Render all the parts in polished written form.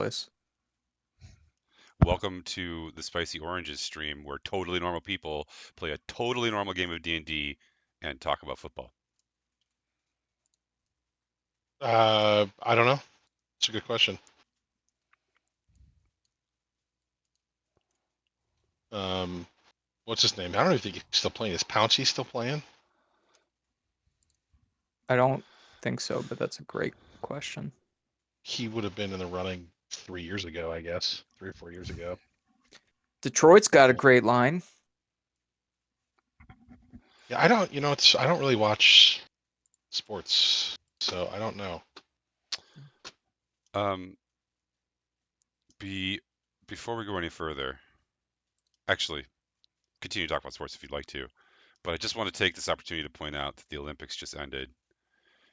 place. Welcome to the Spicy Oranges stream where totally normal people play a totally normal game of D&D and talk about football. I don't know. It's a good question. What's his name? I don't even think he's still playing. Is Pouncey still playing? I don't think so, but that's a great question. He would have been in the running 3 years ago, I guess. 3 or 4 years ago. Detroit's got a great line. Yeah, I don't. I don't really watch sports, so I don't know. Um, before we go any further, actually, continue to talk about sports if you'd like to, but I just want to take this opportunity to point out that the Olympics just ended,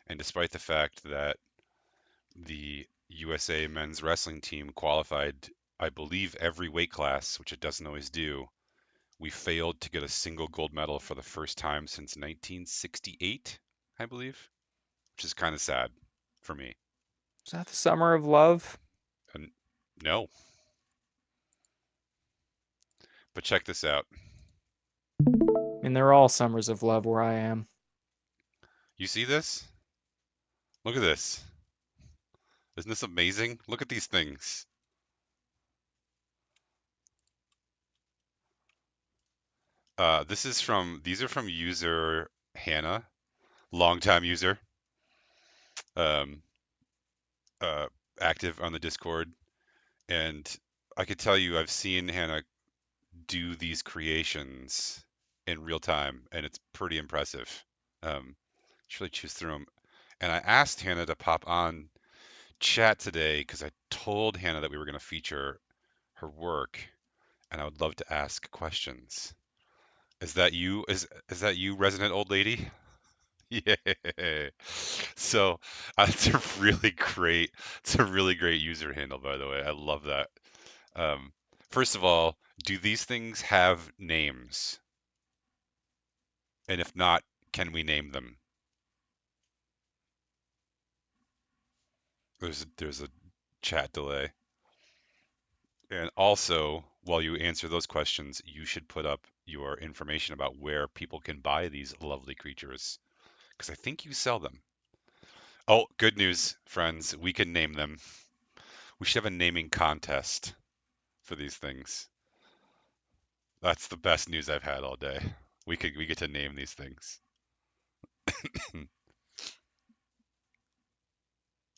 and despite the fact that the USA men's wrestling team qualified, I believe, every weight class, which it doesn't always do, we failed to get a single gold medal for the first time since 1968, I believe, which is kind of sad for me. Is that the summer of love? And no, but check this out. I mean, they're all summers of love where I am. You see this? Look at this. Isn't this amazing? Look at these things. These are from user Hannah, longtime user, um, uh, active on the Discord, and I could tell you I've seen Hannah do these creations in real time, and it's pretty impressive. Just really choose through them. And I asked Hannah to pop on chat today because I told Hannah that we were going to feature her work, and I would love to ask questions. Is that you? Is that you, resident old lady? Yeah. So it's a really great, it's a really great user handle, by the way. I love that. Um, First of all, do these things have names? And if not, can we name them? There's a chat delay. And also, while you answer those questions, you should put up your information about where people can buy these lovely creatures, because I think you sell them. Oh, good news, friends. We can name them. We should have a naming contest for these things. That's the best news I've had all day. We get to name these things.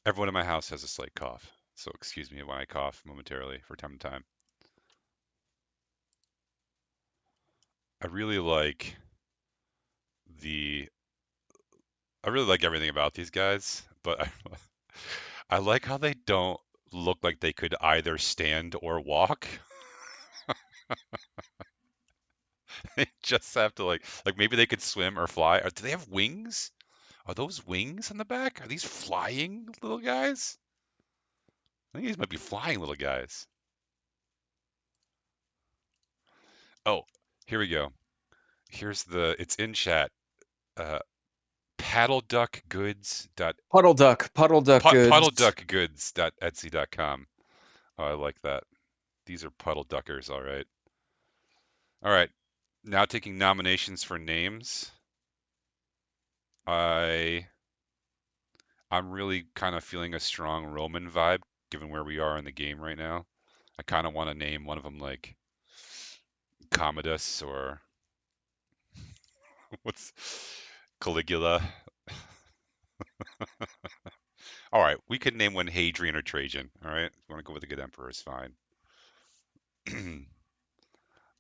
Everyone in my house has a slight cough, so excuse me when I cough momentarily from time to time. I really like the I really like everything about these guys, but I like how they don't look like they could either stand or walk. They just have to like maybe they could swim or fly. Or do they have wings? Are those wings on the back? Are these flying little guys? I think these might be flying little guys. Oh, here we go. It's in chat. Uh, paddleduckgoods. Puddle duck goods. Puddleduckgoods.etsy.com. Oh, I like that. These are puddle duckers, all right. All right. Now taking nominations for names. I I'm really kind of feeling a strong Roman vibe given where we are in the game right now. I kind of want to name one of them like Commodus or what's Caligula. All right, we could name one Hadrian or Trajan. All right, if you want to go with a good emperor, is fine.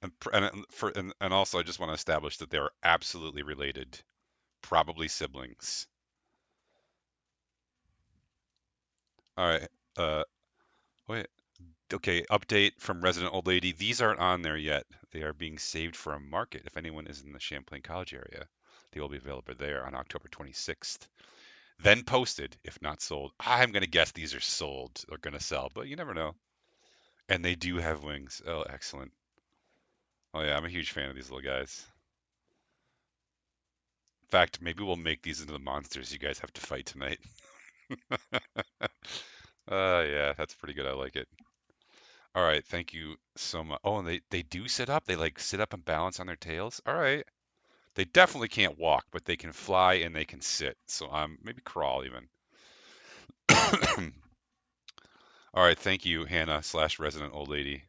And also, I just want to establish that they are absolutely related, probably siblings. All right. Wait. Okay. Update from Resident Old Lady. These aren't on there yet. They are being saved for a market. If anyone is in the Champlain College area, they will be available there on October 26th. Then posted, if not sold. I'm gonna guess these are sold or gonna sell, but you never know. And they do have wings. Oh, excellent. Oh yeah, I'm a huge fan of these little guys. In fact, maybe we'll make these into the monsters you guys have to fight tonight. Yeah, that's pretty good. I like it. All right, thank you so much. Oh, and they do sit up. They like sit up and balance on their tails. All right. They definitely can't walk, but they can fly and they can sit. So maybe crawl even. All right, thank you, Hannah slash resident old lady.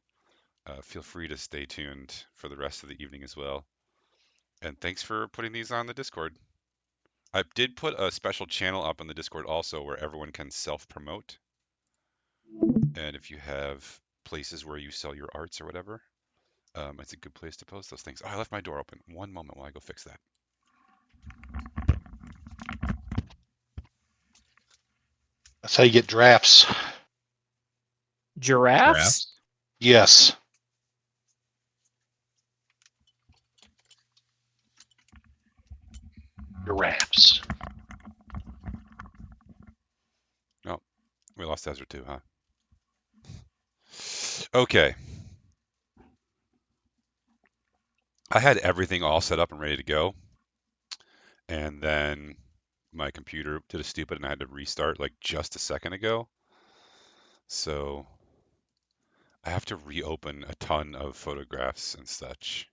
Feel free to stay tuned for the rest of the evening as well. And thanks for putting these on the Discord. I did put a special channel up on the Discord also where everyone can self-promote. And if you have places where you sell your arts or whatever, it's a good place to post those things. Oh, I left my door open. One moment while I go fix that. That's how you get drafts. Giraffes? Yes. Giraffes. Oh, we lost Ezra too, huh? Okay. I had everything all set up and ready to go. And then my computer did a stupid and I had to restart like just a second ago. So I have to reopen a ton of photographs and such.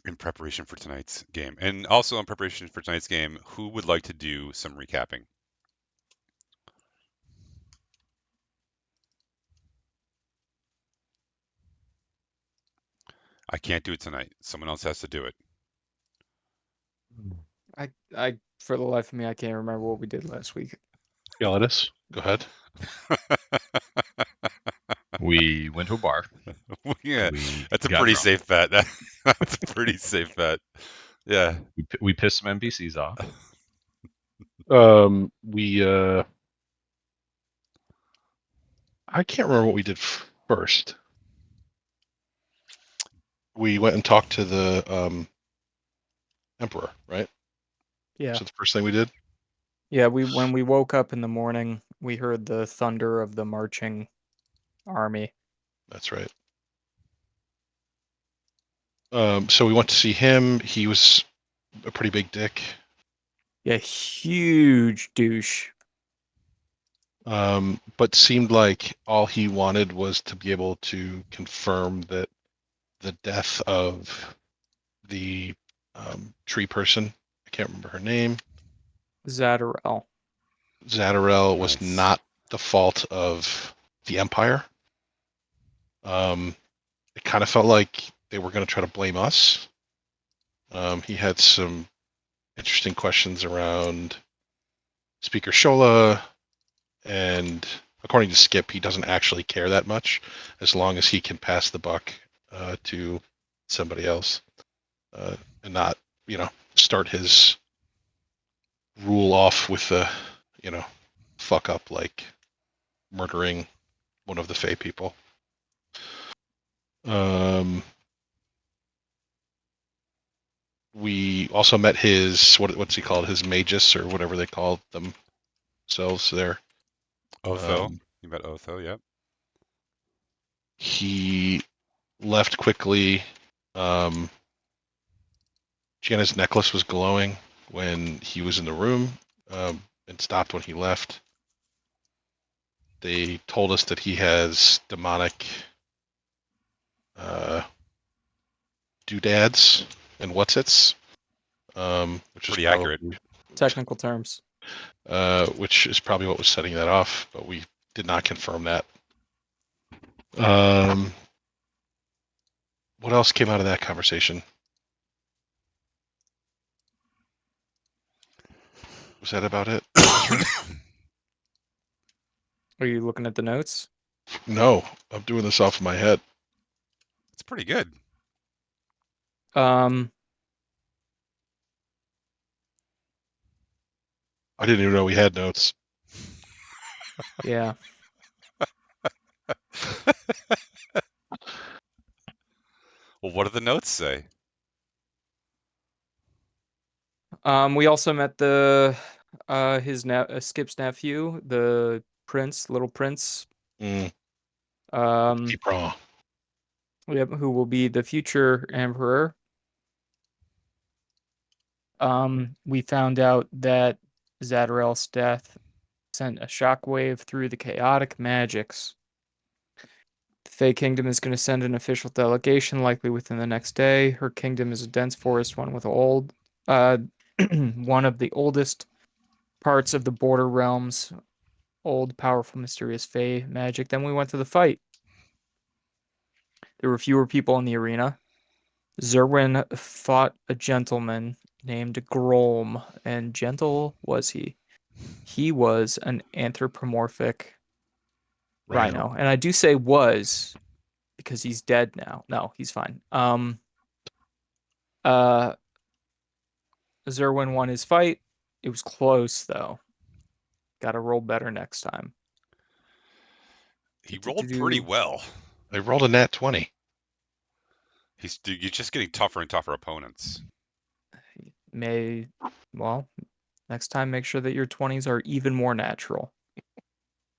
In preparation for tonight's game. And also in preparation for tonight's game, who would like to do some recapping? I can't do it tonight. Someone else has to do it. I for the life of me, I can't remember what we did last week. Gelatus, go ahead. We went to a bar. Yeah, We that's a got pretty drunk. safe bet. That's a pretty safe bet. Yeah. We pissed some NPCs off. We I can't remember what we did first. We went and talked to the emperor, right? Yeah. So the first thing we did. Yeah, when we woke up in the morning, we heard the thunder of the marching army. That's right. So we went to see him. He was a pretty big dick. Yeah, huge douche. But seemed like all he wanted was to be able to confirm that the death of the tree person, I can't remember her name, Zadarel. Zadarel, was Yes. not the fault of the Empire. It kind of felt like they were going to try to blame us. He had some interesting questions around Speaker Shola, and according to Skip, he doesn't actually care that much as long as he can pass the buck to somebody else and not, start his rule off with a, fuck up like murdering one of the Fey people. We also met his what's he called? His magus or whatever they call themselves there. Otho. You met Otho, yep. He left quickly. Jana's necklace was glowing when he was in the room and stopped when he left. They told us that he has demonic doodads and what's-its, which Pretty is accurate. probably Technical terms. which is probably what was setting that off, but we did not confirm that. What else came out of that conversation? Was that about it? Are you looking at the notes? No, I'm doing this off of my head. It's pretty good. Um, I didn't even know we had notes. yeah. Well, what do the notes say? We also met the Skip's nephew, the little prince. Mm, Yep, who will be the future emperor. We found out that Zadarel's death sent a shockwave through the chaotic magics. The Fey Kingdom is going to send an official delegation, likely within the next day. Her kingdom is a dense forest, one with one of the oldest parts of the border realms, old, powerful, mysterious Fey magic. Then we went to the fight. There were fewer people in the arena. Zerwin fought a gentleman named Grolm, and gentle was he. He was an anthropomorphic rhino. And I do say was because he's dead now. No, he's fine. Uh Zerwin won his fight. It was close though. Gotta roll better next time. He rolled pretty well. I rolled a nat 20. You're just getting tougher and tougher opponents. Well, next time make sure that your 20s are even more natural.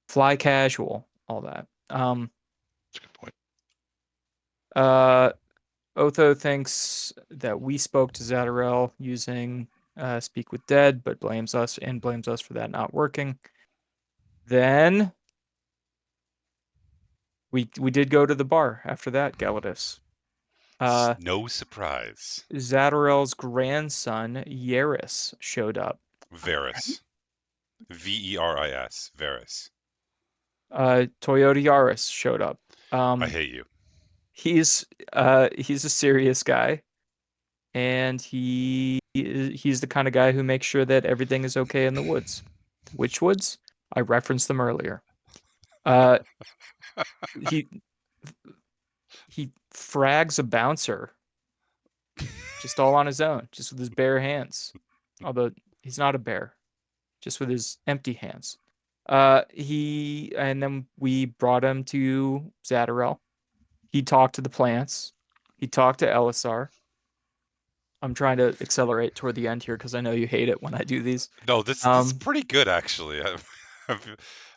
Fly casual, all that. That's a good point. Otho thinks that we spoke to Zadarel using Speak with Dead, but blames us for that not working. Then we did go to the bar after that, Galatus. No surprise. Zadarel's grandson, Yaris, showed up. Varys. Veris. Varys. Toyota Yaris showed up. I hate you. He's a serious guy, and he's the kind of guy who makes sure that everything is okay in the woods. Which woods? I referenced them earlier. He frags a bouncer just all on his own, just with his bare hands. Although he's not a bear, just with his empty hands. And then we brought him to Zadarel. He talked to the plants. He talked to Elisar. I'm trying to accelerate toward the end here because I know you hate it when I do these. No, this is pretty good actually.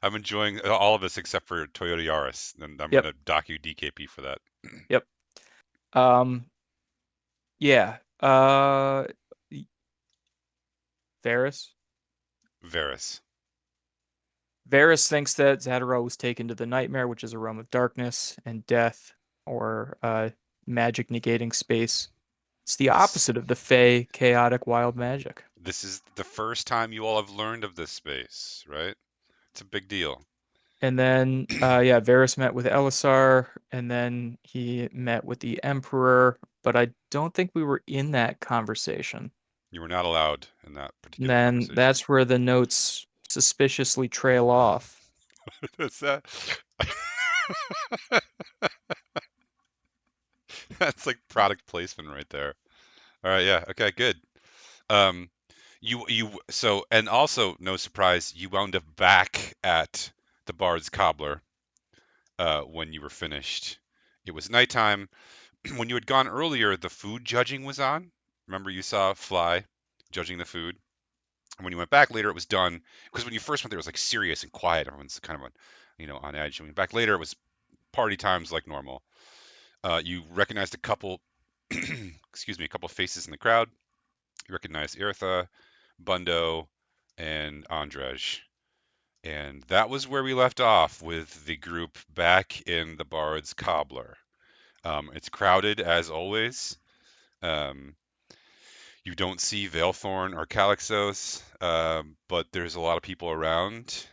I'm enjoying all of this except for Toyota Yaris, and I'm Yep. gonna dock you DKP for that. Yep. Yeah. Varys. Varys thinks that Zadarel was taken to the Nightmare, which is a realm of darkness and death, or magic negating space. It's the opposite of the Fey, chaotic, wild magic. This is the first time you all have learned of this space, right? It's a big deal. And then, yeah, Varys met with Elisar, and then he met with the Emperor, but I don't think we were in that conversation. You were not allowed in that And particular then conversation. that's where the notes suspiciously trail off. What's that? That's like product placement right there. All right, yeah, okay, good. So, and also no surprise, you wound up back at the Bard's Cobbler when you were finished. It was nighttime. When you had gone earlier, the food judging was on. Remember, you saw Fly judging the food. And when you went back later, it was done because when you first went there, it was like serious and quiet. Everyone's kind of on edge. When you went back later, it was party times like normal. You recognized a couple, excuse me, a couple faces in the crowd. You recognized Eartha, Bundo, and Andrej. And that was where we left off with the group back in the Bard's Cobbler. It's crowded as always. You don't see Veilthorn or Calixos, but there's a lot of people around.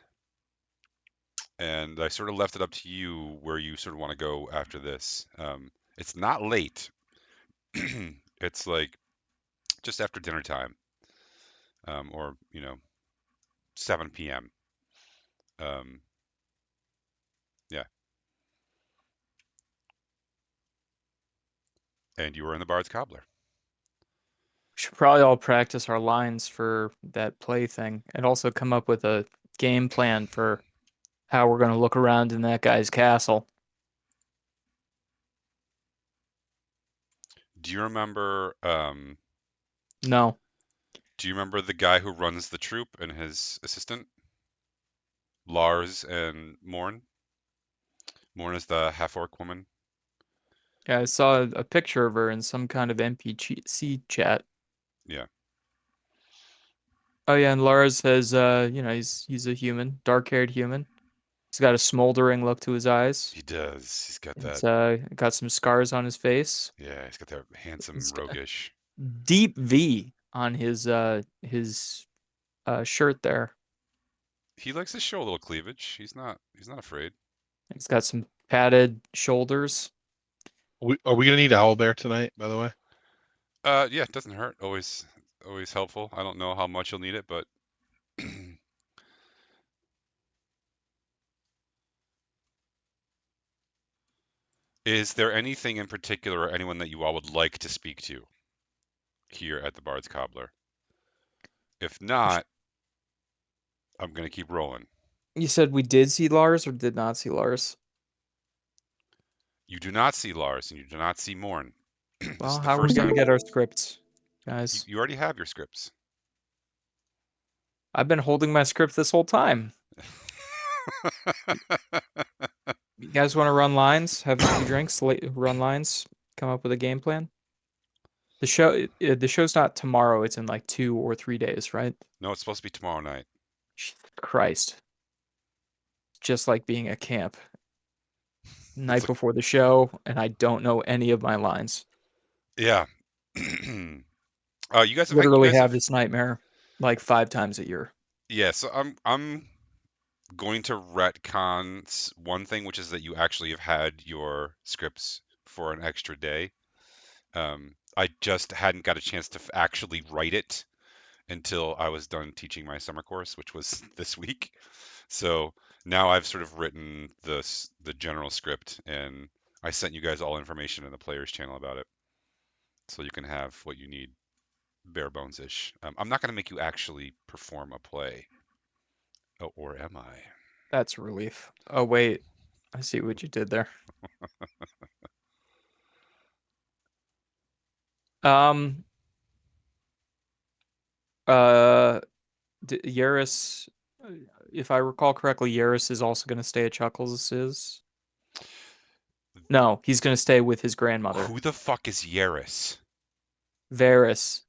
And I sort of left it up to you where you sort of want to go after this. It's not late. It's like just after dinner time, or 7 p.m. Yeah, and you were in the Bard's Cobbler. We should probably all practice our lines for that play thing and also come up with a game plan for how we're going to look around in that guy's castle. Do you remember? No. Do you remember the guy who runs the troop and his assistant, Lars and Morn? Morn is the half-orc woman. Yeah, I saw a picture of her in some kind of NPC chat. Yeah. Oh yeah, and Lars has he's a human, dark-haired human. He's got a smoldering look to his eyes. He does. He's got It's that. got some scars on his face. Yeah, he's got that handsome, He's got a roguish. deep V on his shirt there. He likes to show a little cleavage. He's not. He's not afraid. He's got some padded shoulders. Are we gonna need owlbear tonight? By the way, Yeah, it doesn't hurt. Always helpful. I don't know how much you'll need it, but is there anything in particular or anyone that you all would like to speak to here at the Bard's Cobbler? If not, I'm gonna keep rolling. You said we did see Lars or did not see Lars? You do not see Lars, and you do not see Morn. This Well, is the how are we first gonna time. get our scripts, You, guys? you already have your scripts. I've been holding my script this whole time. You guys want to run lines? Have a few drinks, run lines, come up with a game plan. The show's not tomorrow. It's in like 2 or 3 days, right? No, it's supposed to be tomorrow night. Jesus Christ. Just like being at camp. It's Night like, before the show, and I don't know any of my lines. yeah. You Literally guys have have, this nightmare like 5 times a year. yeah. So I'm going to retcon one thing, which is that you actually have had your scripts for an extra day. I just hadn't got a chance to actually write it until I was done teaching my summer course, which was this week. So now I've sort of written the general script, and I sent you guys all information in the players channel about it, so you can have what you need bare bones ish. I'm not going to make you actually perform a play, or am I? That's a relief. Oh wait, I see what you did there. Um, uh, Yaris, if I recall correctly, Yaris is also going to stay at Chuckles'. No, he's going to stay with his grandmother, Who the fuck is Yaris? Varys.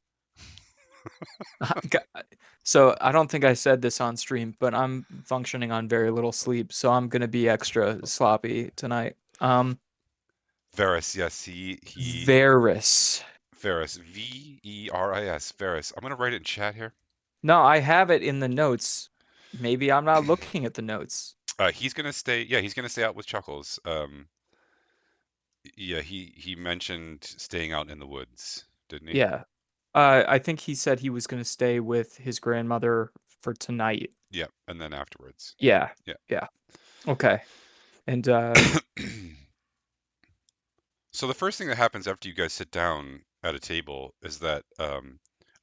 So I don't think I said this on stream, but I'm functioning on very little sleep, so I'm gonna be extra sloppy tonight. Varys, yes, he Varys. Varys, Veris, Varys. I'm gonna write it in chat here. No, I have it in the notes. Maybe I'm not looking at the notes. He's gonna stay. Yeah, he's gonna stay out with Chuckles. Yeah, he mentioned staying out in the woods, didn't he? Yeah. I think he said he was gonna stay with his grandmother for tonight. Yeah, and then afterwards. Yeah. Yeah. Yeah. Okay. And So the first thing that happens after you guys sit down at a table is that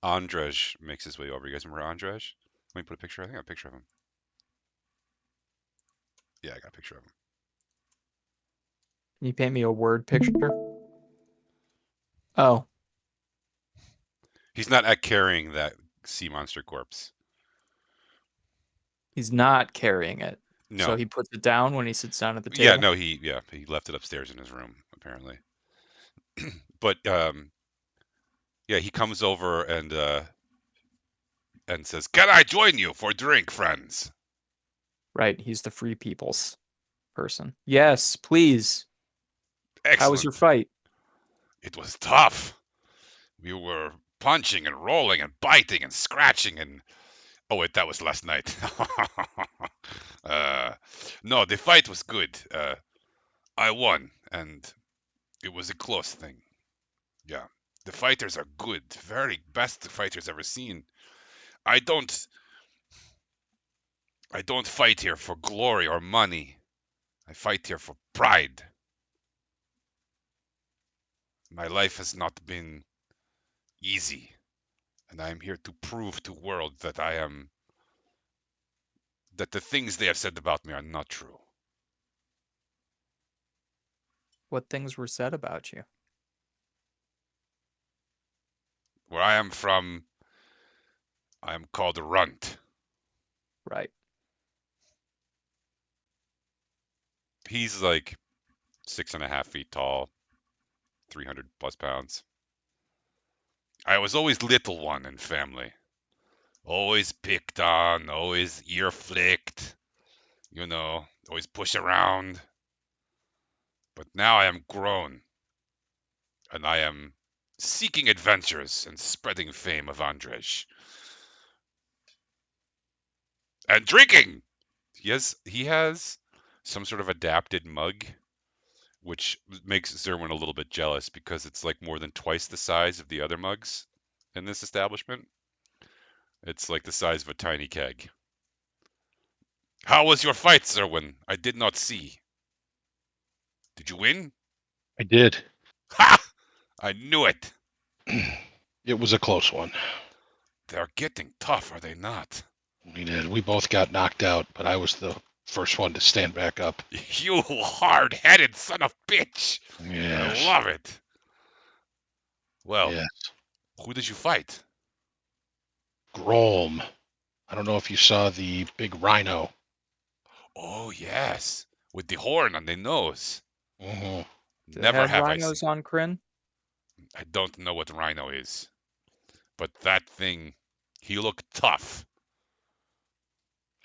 Andrzej makes his way over. You guys remember Andrzej? Let me put a picture. I think I got a picture of him. Yeah, I got a picture of him. can you paint me a word picture? Oh, He's not at carrying that sea monster corpse. he's not carrying it. So No. he puts it down when he sits down at the Yeah, table. no, he left it upstairs in his room apparently. But yeah, he comes over and says, "Can I join you for a drink, friends?" Right, he's the free people's person. Yes, please. How was your Excellent. fight? It was tough. We were punching and rolling and biting and scratching and oh wait, that was last night. No, the fight was good. I won, and it was a close thing. Yeah, the fighters are good, very best fighters ever seen. I don't, I don't fight here for glory or money. I fight here for pride. My life has not been easy, and I am here to prove to the world that that the things they have said about me are not true. What things were said about you? Where I am from, I am called a runt. Right. He's like 6.5 feet tall, 300 plus pounds. I was always little one in family. Always picked on, always ear flicked, always pushed around. But now I am grown, and I am seeking adventures and spreading fame of Andrzej. And drinking! He has some sort of adapted mug, which makes Zerwin a little bit jealous because it's like more than twice the size of the other mugs in this establishment. It's like the size of a tiny keg. How was your fight, Zerwin? I did not see. Did you win? I did. Ha! I knew it. It was a close one. They're getting tough, are they not? We did. We both got knocked out, but I was the first one to stand back up. You hard-headed son of bitch. I Yes. love it. Well, Yes. who did you fight? Grom. I don't know if you saw the big rhino. Oh, yes. With the horn on the nose. Hmm. Do they Never have have I rhinos seen. on Kryn? I don't know what rhino is. But that thing, he looked tough.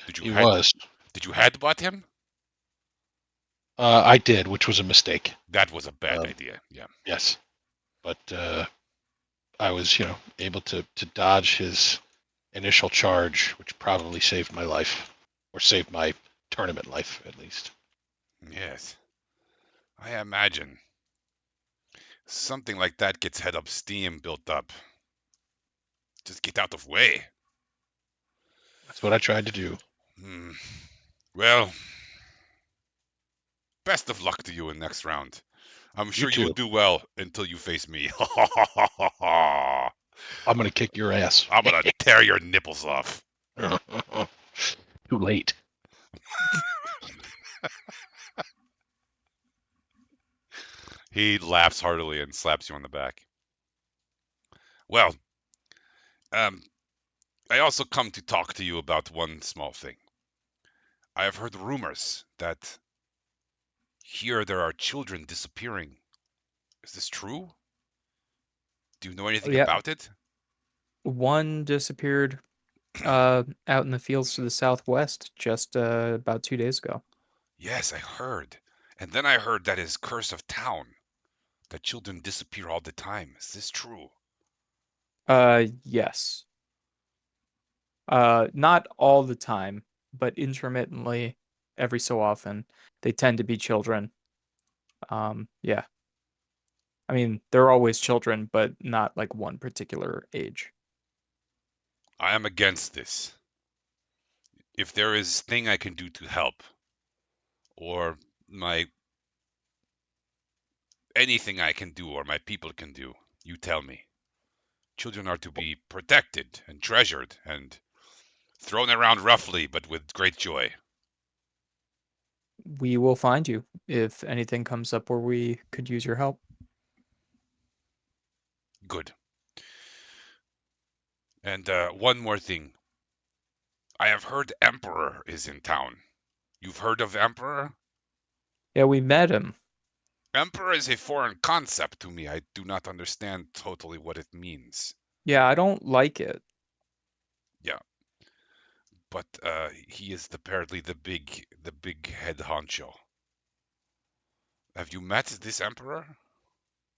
Did you He head was. did you headbutt him? I did, which was a mistake. That was a bad Um, idea. Yeah. Yes. But I was, able to dodge his initial charge, which probably saved my life, or saved my tournament life, at least. Yes. I imagine something like that gets head up steam built up. Just get out of way. That's what I tried to do. Hmm. Well, best of luck to you in next round. I'm You sure you will too. do well until you face me. I'm going to kick your ass. I'm gonna tear your nipples off. Too late. He laughs heartily and slaps you on the back. Well, um, I also come to talk to you about one small thing. I have heard rumors that here there are children disappearing. Is this true? Do you know Oh, anything yeah. about it? One disappeared out in the fields to the southwest just about 2 days ago. Yes, I heard. And then I heard that is curse of town, that children disappear all the time. Is this true? Yes. Not all the time, but intermittently, every so often, they tend to be children. Yeah. I mean, they're always children, but not like one particular age. I am against this. If there is thing I can do to help, or my anything I can do or my people can do, you tell me. Children are to be protected and treasured and thrown around roughly but with great joy. We will find you if anything comes up where we could use your help. Good. And one more thing. I have heard Emperor is in town. You've heard of Emperor? Yeah, we met him. Emperor is a foreign concept to me. I do not understand totally what it means. Yeah, I don't like it. Yeah, but he is apparently the big head honcho. Have you met this Emperor?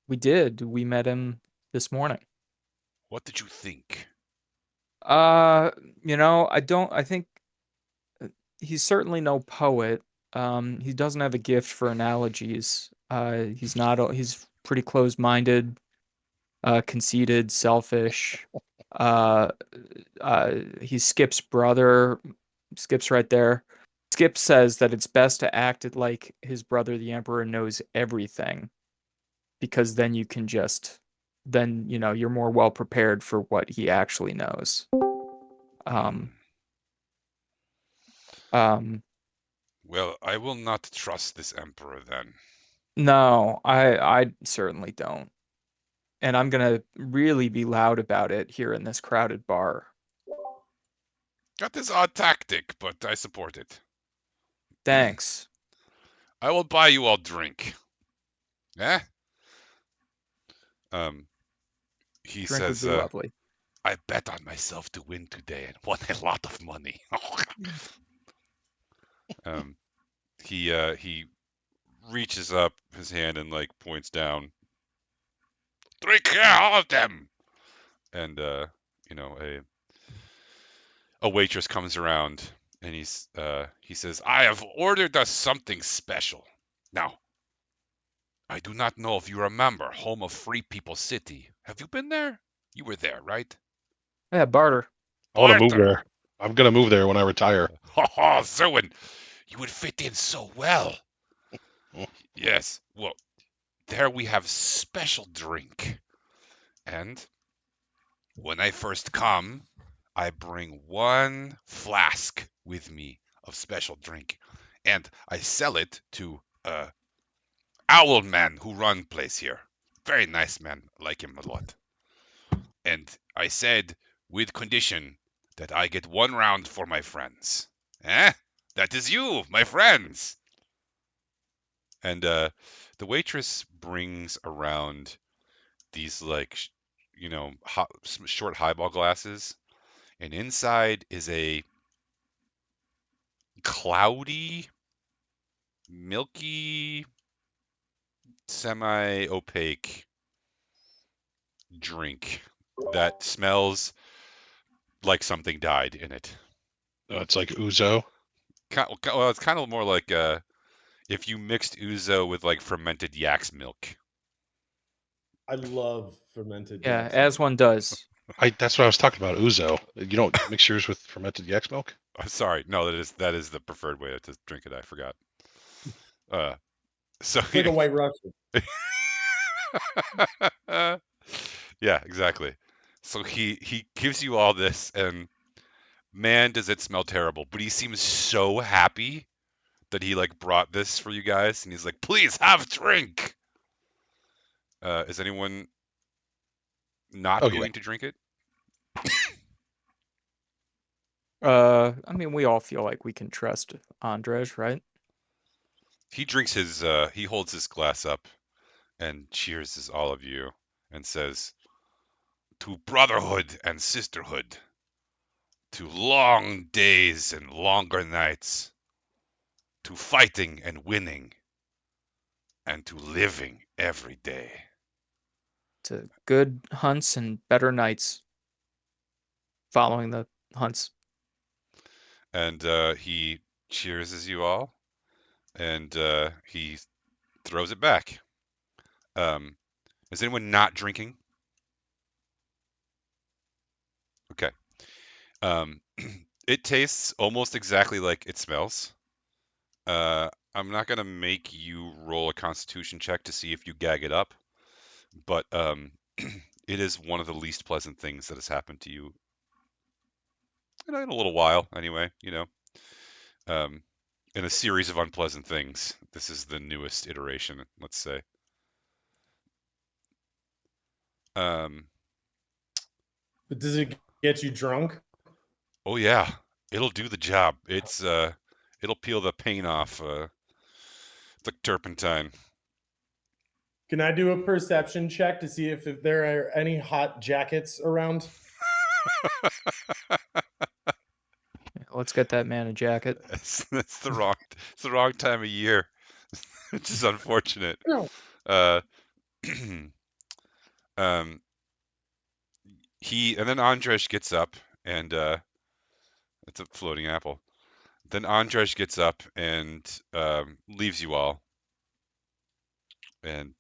We did. We met him this morning. What did you think? Uh, I think he's certainly no poet. He doesn't have a gift for analogies. He's pretty closed-minded, conceited, selfish. Uh, he's Skip's brother. Skip's right there. Skip says that it's best to act it like his brother, the Emperor, knows everything, because then you're more well prepared for what he actually knows. Hmm. Um, um, Well, I will not trust this Emperor then. no, I certainly don't. And I'm gonna really be loud about it here in this crowded bar. That is odd tactic, but I support it. Thanks. I will buy you all drink. Eh? Um, he Drink would says, be lovely. I bet on myself to win today and won a lot of money. He reaches up his hand and like points down. Drink all of them. And a waitress comes around and he says, I have ordered us something special. Now, I do not know if you remember home of Free People City. Have you been there? You were there, right? Yeah, barter. I want to move Barter. there. I'm gonna move there when I retire. Ha ha, Zerwin, you would fit in so well. Mm. Yes, well, there we have special drink. And when I first come, I bring one flask with me of special drink, and I sell it to owl man who run place here. Very nice man, like him a lot. And I said, with condition that I get one round for my friends. Eh? That is you, my friends. And the waitress brings around these like short highball glasses, and inside is a cloudy, milky, semi-opaque drink that smells like something died in it. It's like Uzo. Well, it's kind of more like if you mixed ouzo with like fermented yak's milk. I love fermented Yeah, yak as milk. one does. That's what I was talking about. Uzo. You don't mix yours with fermented yak's milk. Sorry, no, that is the preferred way to drink it. I forgot. Uh, so It's like a white Russian. yeah, exactly. So he gives you all this, and man, does it smell terrible. But he seems so happy that he like brought this for you guys, and he's like, "Please have drink." Is anyone not Oh yeah. going to drink it? I mean, we all feel like we can trust Andres, right? He drinks his. He holds his glass up and cheers all of you, and says, "To brotherhood and sisterhood, to long days and longer nights, to fighting and winning, and to living every day." To good hunts and better nights following the hunts. And he cheers you all, and he throws it back. Is anyone not drinking? Okay. Um, it tastes almost exactly like it smells. I'm not gonna make you roll a Constitution check to see if you gag it up, but it is one of the least pleasant things that has happened to you in a little while, anyway. Um, in a series of unpleasant things. This is the newest iteration, let's say. Um, But does it get you drunk? oh yeah, it'll do the job. It'll peel the paint off. It's like turpentine. Can I do a perception check to see if there are any hot jackets around? Let's get that man a jacket. It's the wrong time of year, which is unfortunate. No. Uh, um, and then Andrej gets up and it's a floating apple. Then Andrej gets up and leaves you all, and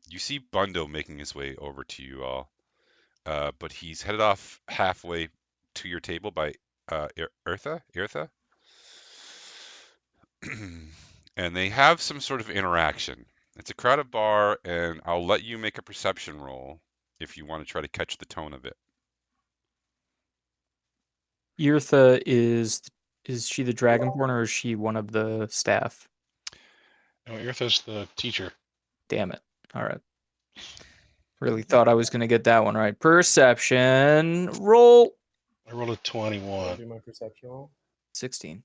you see Bundo making his way over to you all, but he's headed off halfway to your table by Eartha, and they have some sort of interaction. It's a crowded bar, and I'll let you make a perception roll if you want to try to catch the tone of it. Eartha is she the Dragonborn or is she one of the staff? No, Eartha's the teacher. Damn it. All right. Really thought I was going to get that one right. Perception roll. I rolled a I'll 21. do my perception roll. 16.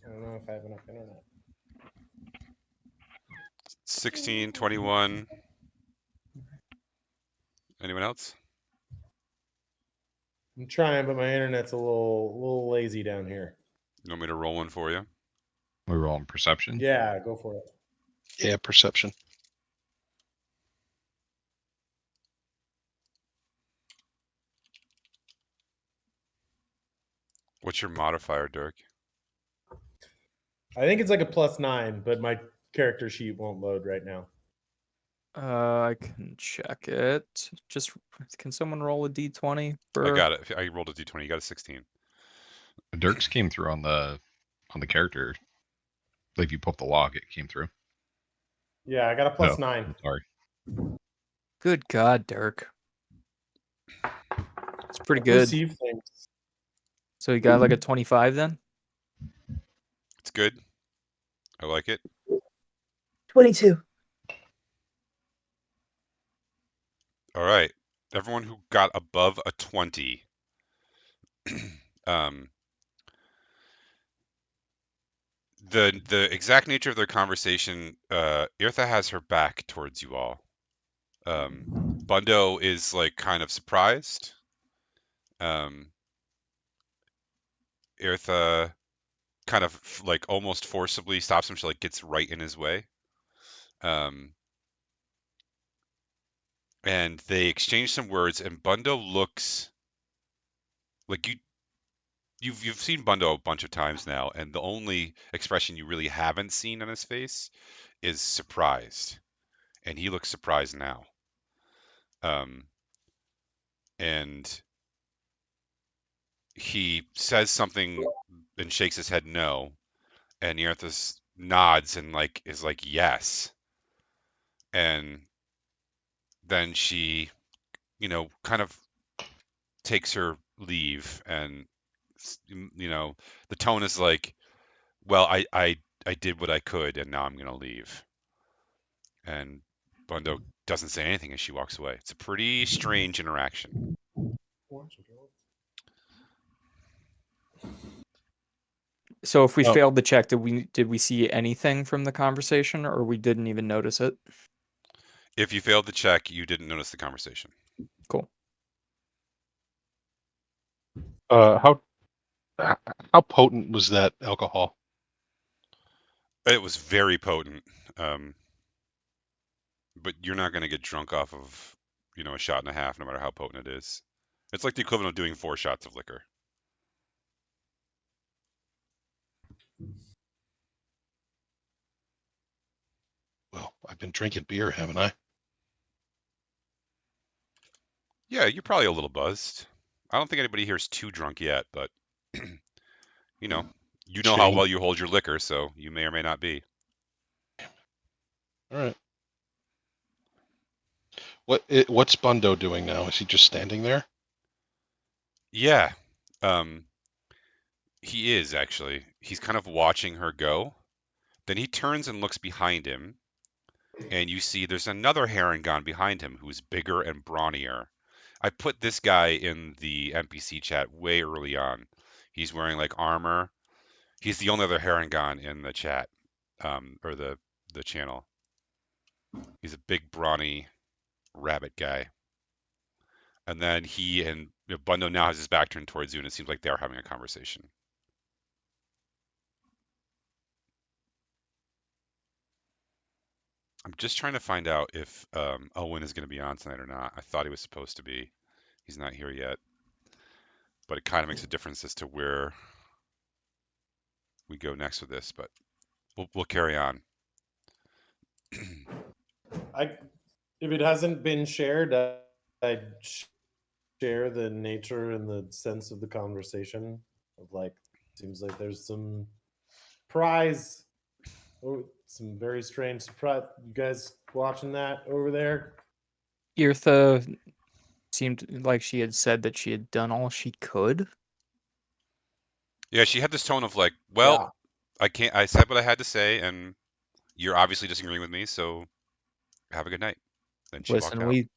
I don't know if I have enough internet. 16, 21. Anyone else? I'm trying, but my internet's a little lazy down here. You want me to roll one for you? We roll on perception. Yeah, go for it. Yeah, perception. What's your modifier, Dirk? I think it's like a +9, but my character sheet won't load right now. I can check it. Just can someone roll a d20 for? I got it. I rolled a d20. You got a 16. Dirks came through on the character. Like if you pull up the log, it came through. Yeah, I got a No, +9. I'm sorry. Good God, Dirk. It's pretty good. Receive things. So you got like a 25 then? It's good. I like it. 22. All right. Everyone who got above a 20. The exact nature of their conversation, Irtha has her back towards you all. Bundo is like kind of surprised. Irtha kind of like almost forcibly stops him. She like gets right in his way. And they exchange some words, and Bundo looks like you've seen Bundo a bunch of times now, and the only expression you really haven't seen on his face is surprised, and he looks surprised now. And he says something and shakes his head no, and Earthus nods and like is like yes, and then she, kind of takes her leave, and the tone is like, well, I did what I could, and now I'm gonna leave. And Bundo doesn't say anything as she walks away. It's a pretty strange interaction. So if we Oh. failed the check, did we see anything from the conversation, or we didn't even notice it? If you failed the check, you didn't notice the conversation. Cool. How potent was that alcohol? It was very potent, but you're not going to get drunk off of, a shot and a half, no matter how potent it is. It's like the equivalent of doing 4 shots of liquor. Well, I've been drinking beer, haven't I? Yeah, you're probably a little buzzed. I don't think anybody here is too drunk yet, but you know how Shame. well you hold your liquor, so you may or may not be. All right. What's Bundo doing now? Is he just standing there? Yeah, he is actually. He's kind of watching her go. Then he turns and looks behind him, and you see there's another Harengon behind him who's bigger and brawnier. I put this guy in the NPC chat way early on. He's wearing like armor. He's the only other Harengon in the chat, or the channel. He's a big, brawny rabbit guy. And then he and Bundo now has his back turned towards you, and it seems like they're having a conversation. I'm just trying to find out if Owen is going to be on tonight or not. I thought he was supposed to be. He's not here yet. But it kind of makes a difference as to where we go next with this. But we'll carry on. If it hasn't been shared, I'd share the nature and the sense of the conversation. Of like, seems like there's some prize. Oh, some very strange surprise. You guys watching that over there? Irtha seemed like she had said that she had done all she could. Yeah, she had this tone of like, well, Yeah. I said what I had to say, and you're obviously disagreeing with me, so have a good night. Then she walked Listen, out. we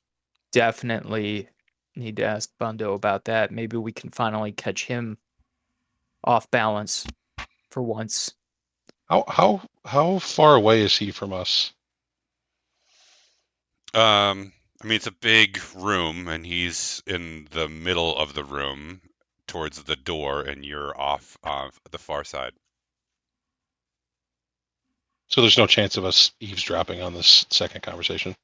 definitely need to ask Bundo about that. Maybe we can finally catch him off balance for once. How far away is he from us? I mean, it's a big room, and he's in the middle of the room towards the door, and you're off the far side. So there's no chance of us eavesdropping on this second conversation.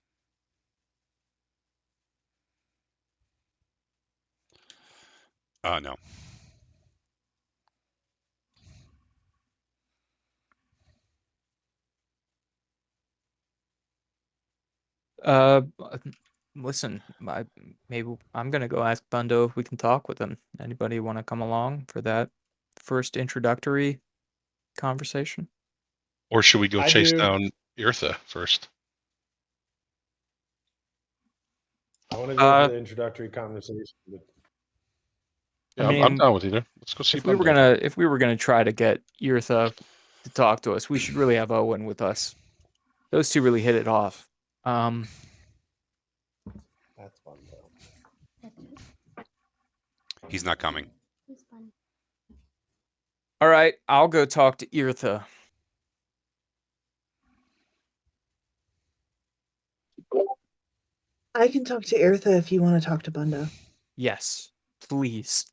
No. Uh, listen, maybe I'm gonna go ask Bundo if we can talk with him. Anybody want to come along for that first introductory conversation? Or should we go I chase do. down Eartha first? I want to go for Uh, the introductory conversation. But Yeah, I I'm mean, down with either. Let's go see if we were Bundo. gonna try to get Yurtha to talk to us, we should really have Owen with us. Those two really hit it off. that's fun though. He's not coming. All right, I'll go talk to Irtha. I can talk to Eartha if you want to talk to Bundo. Yes, please.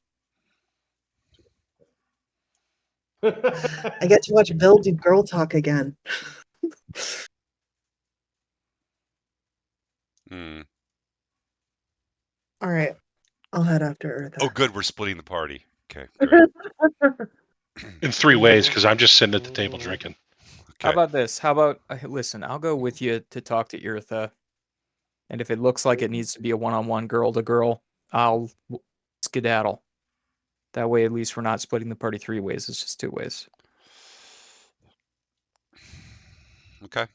I get to watch Bill do girl talk again. Hmm. All right, I'll head after Oh, Eartha. good. We're splitting the party. Okay, great. In 3 ways, because I'm just sitting at the table drinking. How Okay. about this? How about listen? I'll go with you to talk to Irtha, and if it looks like it needs to be a one-on-one, girl to girl, I'll skedaddle. That way, at least we're not splitting the party 3 ways. It's just 2 ways. Okay.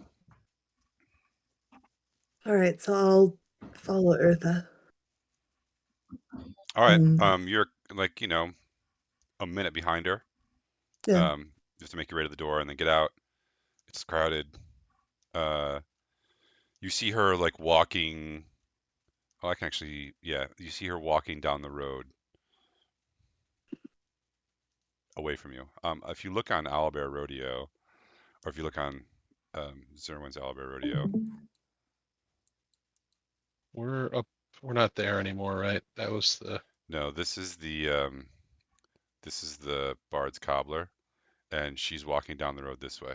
All right, so I'll follow Eartha. All right. Um, You're like, a minute behind her. yeah. You have to make your way to the door and then get out. It's crowded. You see her like walking. Oh, I can actually, yeah. You see her walking down the road away from you. If you look on Owlbear Rodeo, or if you look on Zerwin's Owlbear Rodeo, We're up. We're not there anymore, right? That was the. no, this is the Bard's Cobbler, and she's walking down the road this way.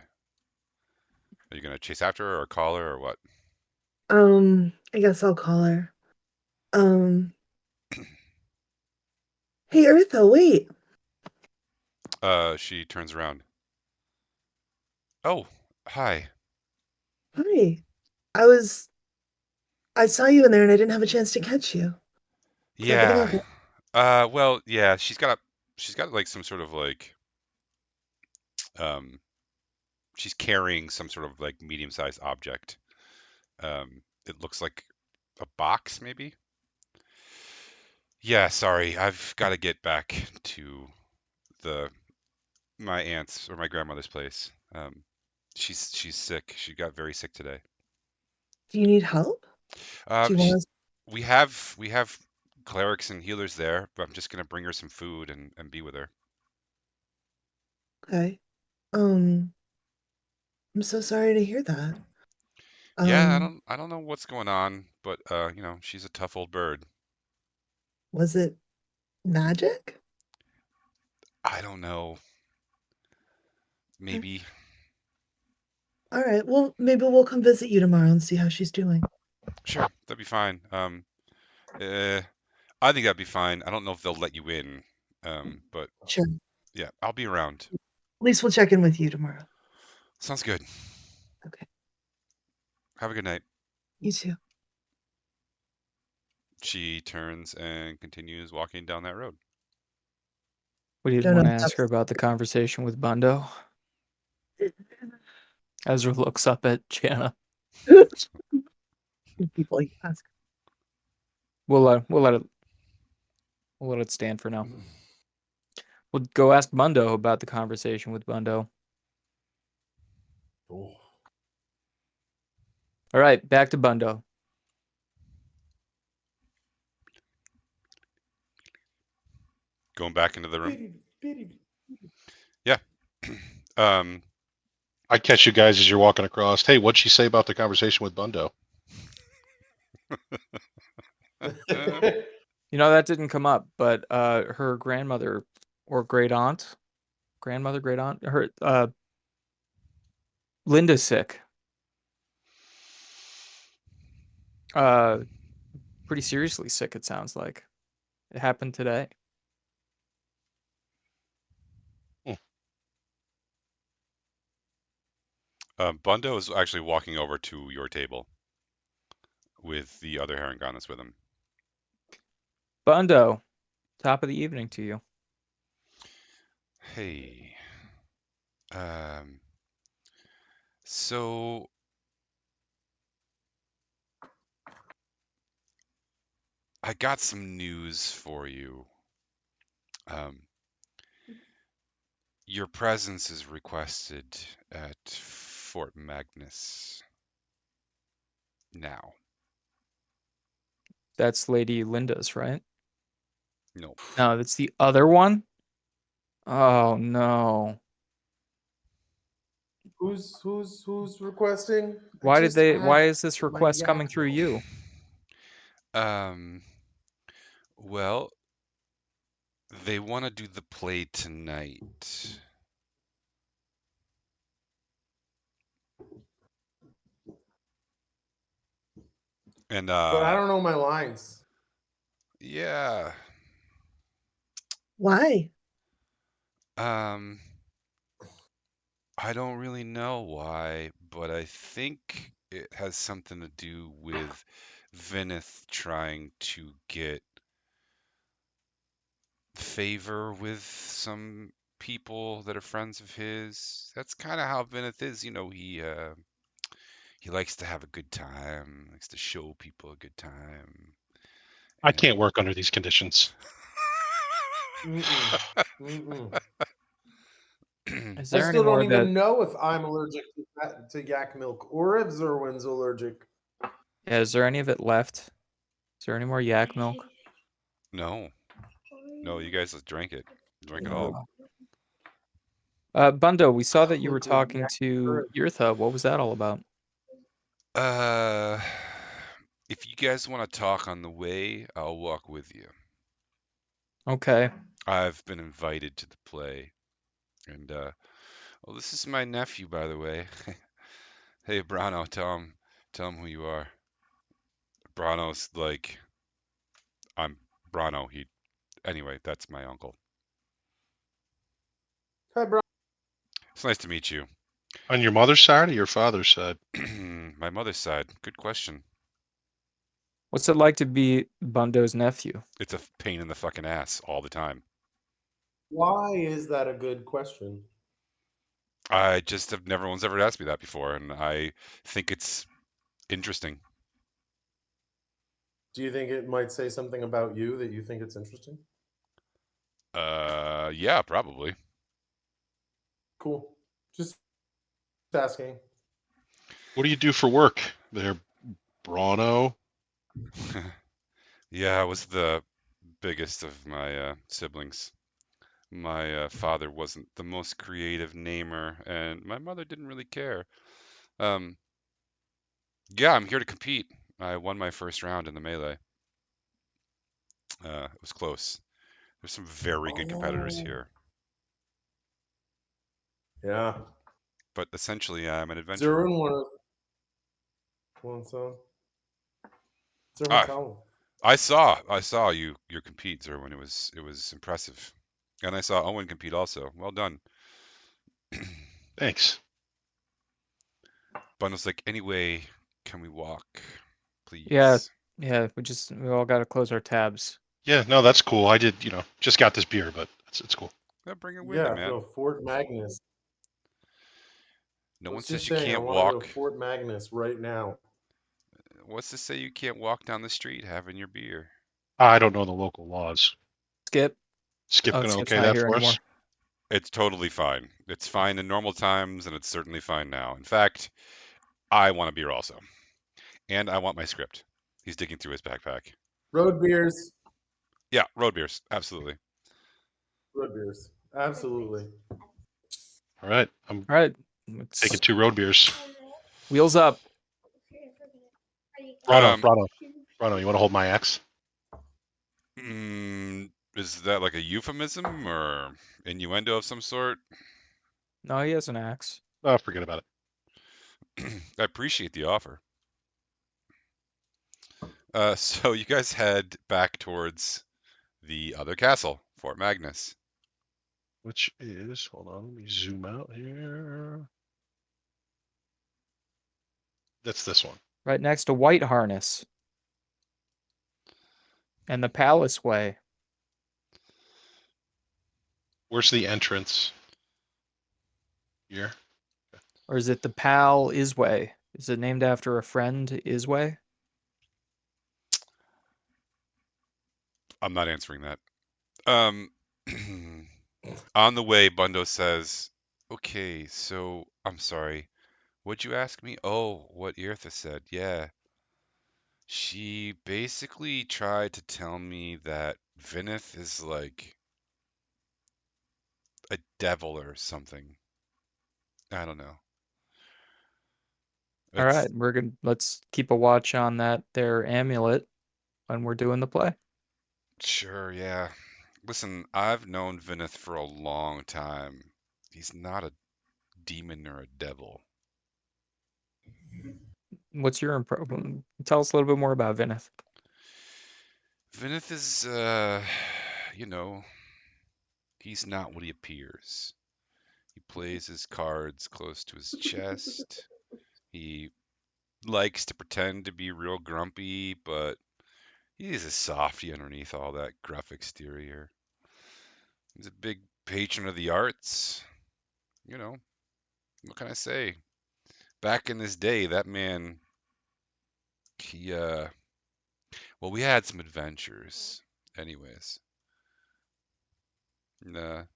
Are you gonna chase after her or call her or what? I guess I'll call her. Um, hey Eartha, wait. She turns around. Oh, hi. Hi. I saw you in there and I didn't have a chance to catch you. Is everything Yeah. okay? Well, yeah. She's got like some sort of like um she's carrying some sort of like medium-sized object. It looks like a box, maybe. Yeah, sorry. I've got to get back to the my aunt's or my grandmother's place. She's sick. She got very sick today. Do you need help? Uh, Do you she, want us? we have clerics and healers there, but I'm just gonna bring her some food and be with her. Okay. I'm so sorry to hear that. Yeah, Um, I don't know what's going on, but she's a tough old bird. was it magic? I don't know. Okay. Maybe. All right. Well, maybe we'll come visit you tomorrow and see how she's doing. Sure, that'd be fine. I think that'd be fine. I don't know if they'll let you in. But Sure. yeah, I'll be around. At least we'll check in with you tomorrow. Sounds good. Okay. Have a good night. You too. She turns and continues walking down that road. We didn't Don't know want to if ask her about the conversation with Bundo. Ezra looks up at Jana. that's people you ask. We'll let it stand for now. We'll go ask Bundo about the conversation with Bundo. Oh. All right, back to Bundo. Going back into the room. Bitty, bitty. Yeah. um, I catch you guys as you're walking across. Hey, what'd she say about the conversation with Bundo? You know, that didn't come up, but her grandmother or great aunt, great aunt, her Linda's sick. Pretty seriously sick, it sounds like. It happened today. Bundo is actually walking over to your table with the other Harenganas with him. Bundo, top of the evening to you. Hey. So I got some news for you. Your presence is requested at Fort Magnus now. That's Lady Linda's, right? Nope. No, that's the other one? Oh no. Who's requesting? Why did they why had is this my request coming yak through you? Well, they want to do the play tonight. And But I don't know my lines. yeah. Why? I don't really know why, but I think it has something to do with Vinith trying to get favor with some people that are friends of his. That's kind of how Vinith is, you know, he likes to have a good time, likes to show people a good time. I can't work under these conditions. Is I there any still don't more that even know if I'm allergic to yak milk or if Zerwin's allergic. yeah, is there any of it left? Is there any more yak milk? No, you guys just drank it. Drink it all. Bundo, we saw that you were Liquid talking yak to courage. Yurtha. What was that all about? If you guys want to talk on the way, I'll walk with you. Okay. I've been invited to the play. And, well, this is my nephew, by the way. Hey, Brano, tell him who you are. Brano's like, I'm Brano. Anyway, that's my uncle. Hi, bro. It's nice to meet you. On your mother's side or your father's side? My mother's side. Good question. What's it like to be Bundo's nephew? It's a pain in the fucking ass all the time. Why is that a good question? I just have never one's ever asked me that before, and I think it's interesting. Do you think it might say something about you that you think it's interesting? Yeah, probably. Cool. Just asking. What do you do for work there, Brano? Yeah, I was the biggest of my siblings. My father wasn't the most creative namer, and my mother didn't really care. Um, yeah, I'm here to compete. I won my first round in the melee. It was close. There's some very good competitors Oh. here, Yeah. but essentially, I'm an adventurer. Zerwin wants on. Zerwin, Ah, tell him. I saw you compete, Zerwin. It was impressive, and I saw Owen compete also. Well done. Thanks. Bundle's like, anyway, can we walk, please? Yeah, we all gotta close our tabs. Yeah, no, that's cool. I did, just got this beer, but it's cool. Yeah, bring it with you, man. No, Fort Magnus. No one What's says just you saying? I can't want to go walk. to Fort Magnus right now. What's to say you can't walk down the street having your beer? I don't know the local laws. Skip. Skip Oh, gonna Skip's okay not that here for anymore. us? It's totally fine. It's fine in normal times, and it's certainly fine now. In fact, I want a beer also. And I want my script. He's digging through his backpack. Road beers. Yeah, road beers. Absolutely. Road beers. Absolutely. All right, I'm All right. taking 2 road beers. Wheels up. Brano. Bruno, you want to hold my axe? Is that like a euphemism or innuendo of some sort? No, he has an axe. Oh, forget about it. I appreciate the offer. So you guys head back towards the other castle, Fort Magnus. Which is, hold on, let me zoom out here. That's this one. Right next to White Harness. And the Palace Way. Where's the entrance? Here. Or is it the Pal Isway? Is it named after a friend, Isway? I'm not answering that. Um, on the way, Bundo says, "Okay, so I'm sorry. What'd you ask me? Oh, what Eartha said. Yeah. She basically tried to tell me that Vinith is like a devil or something. I don't know. All It's right, let's keep a watch on that there amulet when we're doing the play. sure, yeah. Listen, I've known Vinith for a long time. He's not a demon or a devil. What's your impression? Tell us a little bit more about Vinith. Vinith is, you know, he's not what he appears. He plays his cards close to his chest. He likes to pretend to be real grumpy, but he's a softy underneath all that gruff exterior. He's a big patron of the arts. You know, what can I say? Back in his day, that man, he, well, we had some adventures. Anyways, and,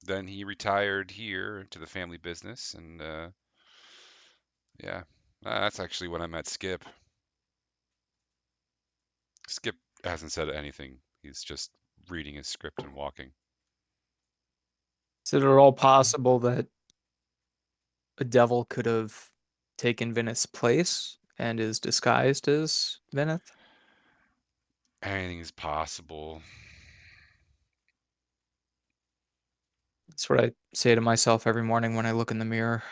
then he retired here to the family business, and, yeah, that's actually when I met Skip. Skip hasn't said anything. He's just reading his script and walking. Is it at all possible that a devil could have taken Vinith's place and is disguised as Vinith? Anything is possible. That's what I say to myself every morning when I look in the mirror.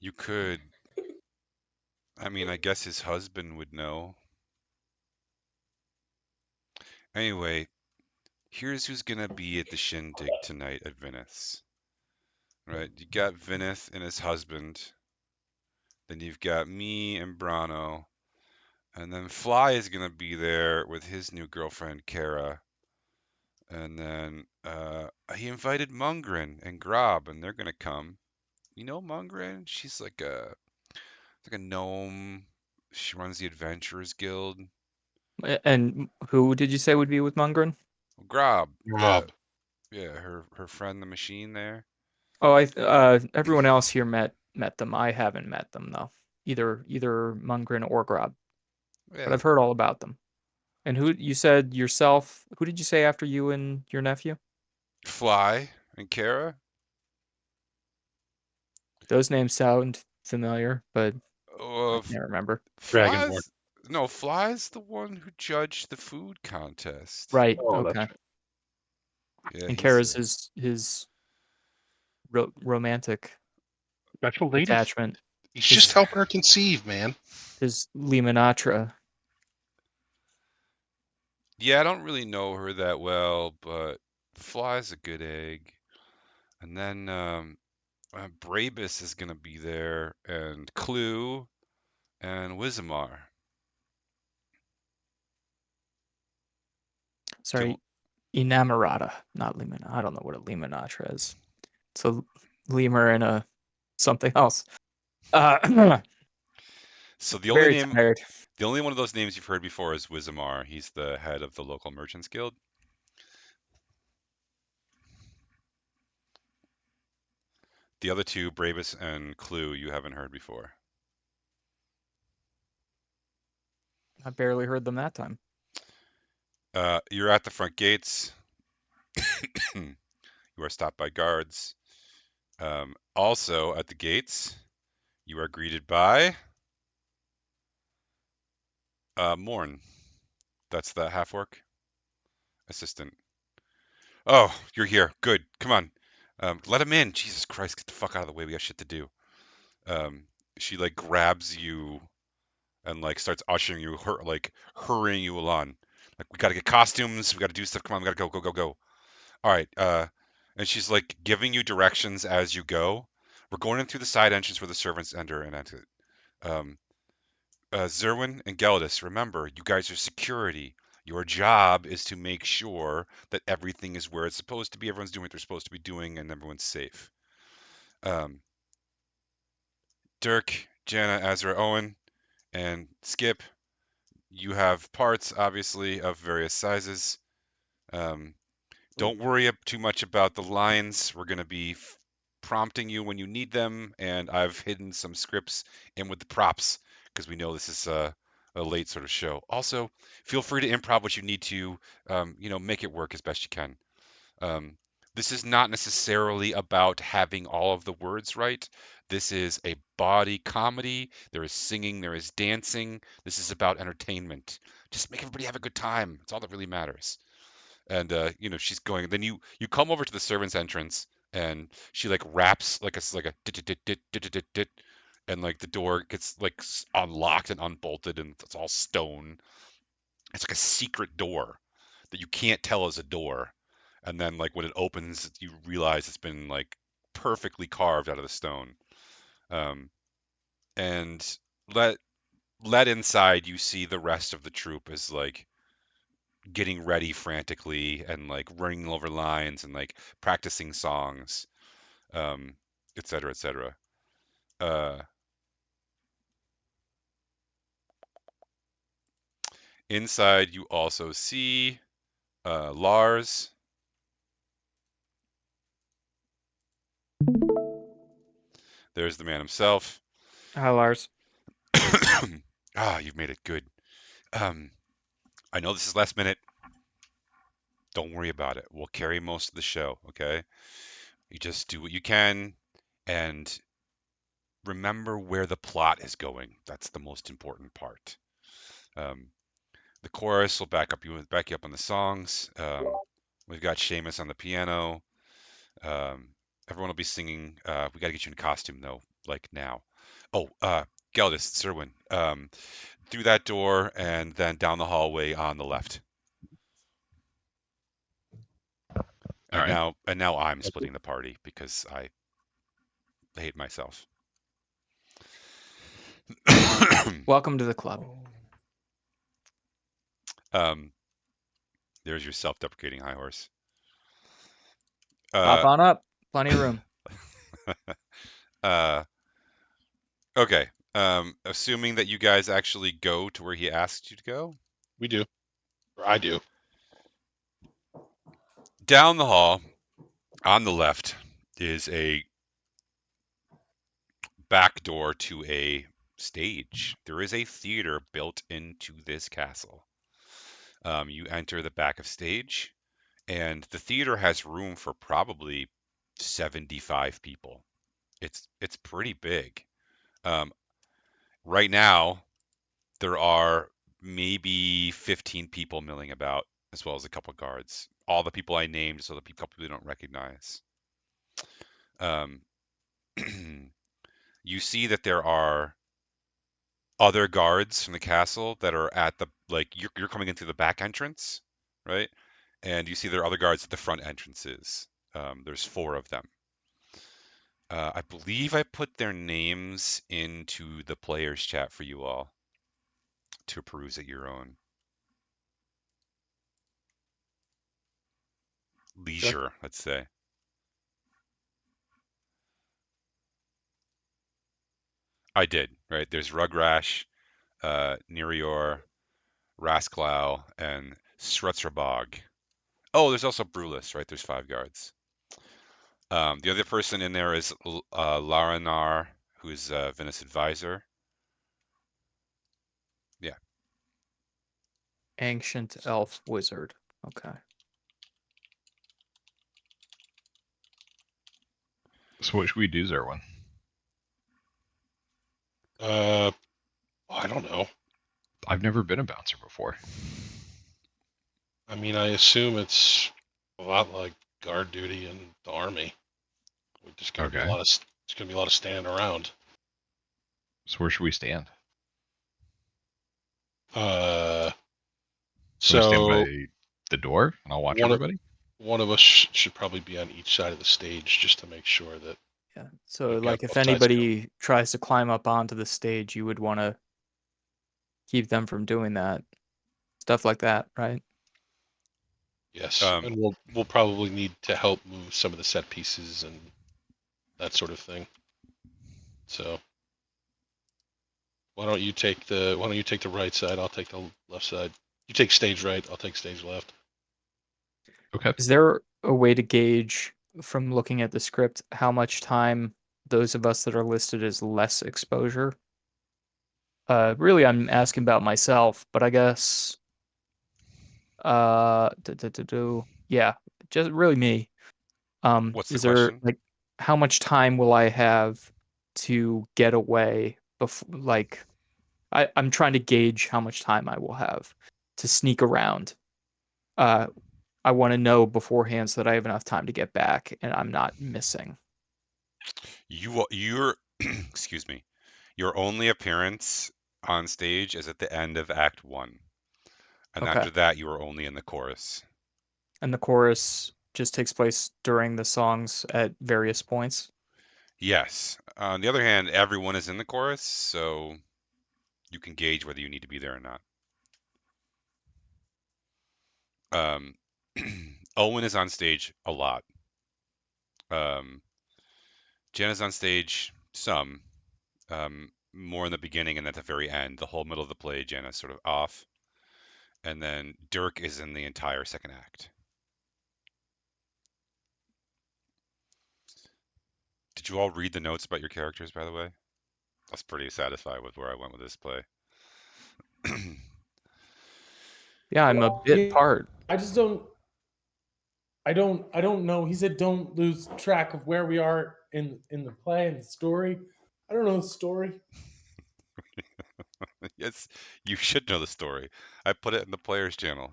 You could. I mean, I guess his husband would know. Anyway, here's who's gonna be at the shindig tonight at Venice. Right? You got Vinith and his husband. Then you've got me and Brano. And then Fly is gonna be there with his new girlfriend, Kara. And then he invited Mungrin and Grob, and they're gonna come. You know Mungrin? She's like a gnome. She runs the Adventurers Guild. And who did you say would be with Mungrin? Grob, Rob. yeah, her friend the machine there. Oh, everyone else here met them. I haven't met them though. Either Mungrin or Grob, but Yeah, I've heard all about them. And who you said yourself? Who did you say after you and your nephew? Fly and Kara. Those names sound familiar, but I Uh, can't remember. Dragonborn. Fly's no, Fly's the one who judged the food contest. Right. Oh, that's Okay. right. Yeah, And he's Kara's his romantic Special lady. attachment. He's just helping her conceive, man. His Limanatra. yeah. I don't really know her that well, but Fly's a good egg. And then Brabus is gonna be there, and Clue and Wizamar. Sorry, Inamorata, not Liman. I don't know what a Limanatra is. It's a lemur and a something else. So the only Very name, tired. the only one of those names you've heard before is Wizamar. He's the head of the local merchants guild. The other two, Brabus and Clue, you haven't heard before. I barely heard them that time. You're at the front gates. You are stopped by guards. Also at the gates, you are greeted by Morn. That's the half-orc assistant. Oh, you're here. Good. Come on. Let him in. Jesus Christ, get the fuck out of the way. We got shit to do. Um, she like grabs you and like starts ushering you, hurrying you along. Like we gotta get costumes. We gotta do stuff. Come on, we gotta go, go, go, go. All right. And she's like giving you directions as you go. We're going in through the side entrance where the servants enter and exit. Um, Zerwin and Geldis, remember, you guys are security. Your job is to make sure that everything is where it's supposed to be, everyone's doing what they're supposed to be doing, and everyone's safe. Um, Dirk, Jana, Azra, Owen, and Skip, you have parts, obviously, of various sizes. Um, don't worry too much about the lines. We're going to be prompting you when you need them, and I've hidden some scripts in with the props because we know this is a late sort of show. Also, feel free to improv what you need to, make it work as best you can. This is not necessarily about having all of the words right. This is a body comedy. There is singing, there is dancing. This is about entertainment. Just make everybody have a good time. It's all that really matters. And she's going. Then you come over to the servants' entrance, and she like raps like a dit dit dit dit dit dit dit, and like the door gets like unlocked and unbolted, and it's all stone. It's like a secret door that you can't tell is a door. And then like when it opens, you realize it's been like perfectly carved out of the stone. Um, and let let inside, you see the rest of the troop is like getting ready frantically and like running over lines and like practicing songs, um, et cetera, et cetera. Uh, Inside, you also see Lars. There's the man himself. Hi, Lars. You've made it good. Um, I know this is last minute. Don't worry about it. We'll carry most of the show, okay? You just do what you can and remember where the plot is going. That's the most important part. Um, the chorus will back you up on the songs. We've got Seamus on the piano. Um, Everyone will be singing. We got to get you in costume though, like now. Oh, Geldis, Serwin, through that door and then down the hallway on the left. All right. And now I'm splitting the party because I hate myself. Welcome to the club. There's your self-deprecating high horse. Hop on up. Plenty of room. Okay. Assuming that you guys actually go to where he asked you to go. We do. Or I do. Down the hall, on the left, is a back door to a stage. There is a theater built into this castle. You enter the back of stage, and the theater has room for probably 75 people. It's pretty big. Um, right now, there are maybe 15 people milling about, as well as a couple guards. All the people I named, so the couple we don't recognize. Um, you see that there are other guards from the castle that are at the you're coming in through the back entrance, right? And you see there are other guards at the front entrances. There's 4 of them. I believe I put their names into the players chat for you all to peruse at your own leisure, let's say. I did, right? There's Rugrash, Nerior, Rasklau, and Srutzrabog. Oh, there's also Brulus, right? There's 5 guards. The other person in there is Laranar, who's Venice advisor. Yeah. Ancient elf wizard. Okay. So what should we do, Zerwin? I don't know. I've never been a bouncer before. I mean, I assume it's a lot like guard duty in the army. We're just gonna be Okay. it's gonna be a lot of standing around. So where should we stand? Uh, Can we stand by so the door and I'll watch one of everybody? one of us should probably be on each side of the stage just to make sure that Yeah. So we've got like if both sides covered. anybody tries to climb up onto the stage, you would want to keep them from doing that. Stuff like that, right? Yes, Um, and we'll probably need to help move some of the set pieces and that sort of thing. So why don't you take the right side? I'll take the left side. You take stage right. I'll take stage left. Okay. Is there a way to gauge from looking at the script how much time those of us that are listed as less exposure? Really, I'm asking about myself, but I guess, yeah, just really me. what's the Is there question? like how much time will I have to get away before, like, I'm trying to gauge how much time I will have to sneak around. Uh, I want to know beforehand so that I have enough time to get back and I'm not missing. You're excuse me. Your only appearance on stage is at the end of Act 1. And Okay. after that, you are only in the chorus. And the chorus just takes place during the songs at various points. Yes. On the other hand, everyone is in the chorus, so you can gauge whether you need to be there or not. Um, Owen is on stage a lot. Jenna's on stage some, more in the beginning and at the very end. The whole middle of the play, Jenna's sort of off. And then Dirk is in the entire second act. Did you all read the notes about your characters, by the way? I was pretty satisfied with where I went with this play. Yeah, I'm a Well, bit yeah, part. I just don't. I don't know. He said don't lose track of where we are in the play and the story. I don't know the story. Yes, you should know the story. I put it in the players channel.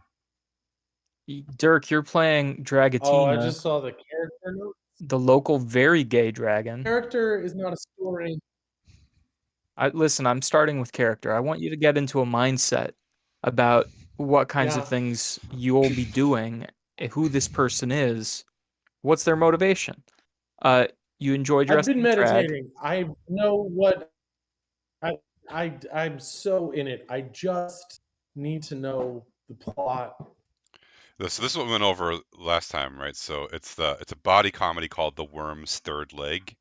Dirk, you're playing Oh, I Dragatina, just saw the character note. the local very gay dragon. Character is not a story. Listen, I'm starting with character. I want you to get into a mindset about what kinds of Yeah, things you'll be doing, who this person is, what's their motivation. Uh, you enjoy I've been dressing drag. meditating. I know what I'm so in it. I just need to know the plot. So this is what we went over last time, right? So it's a body comedy called The Worm's Third Leg,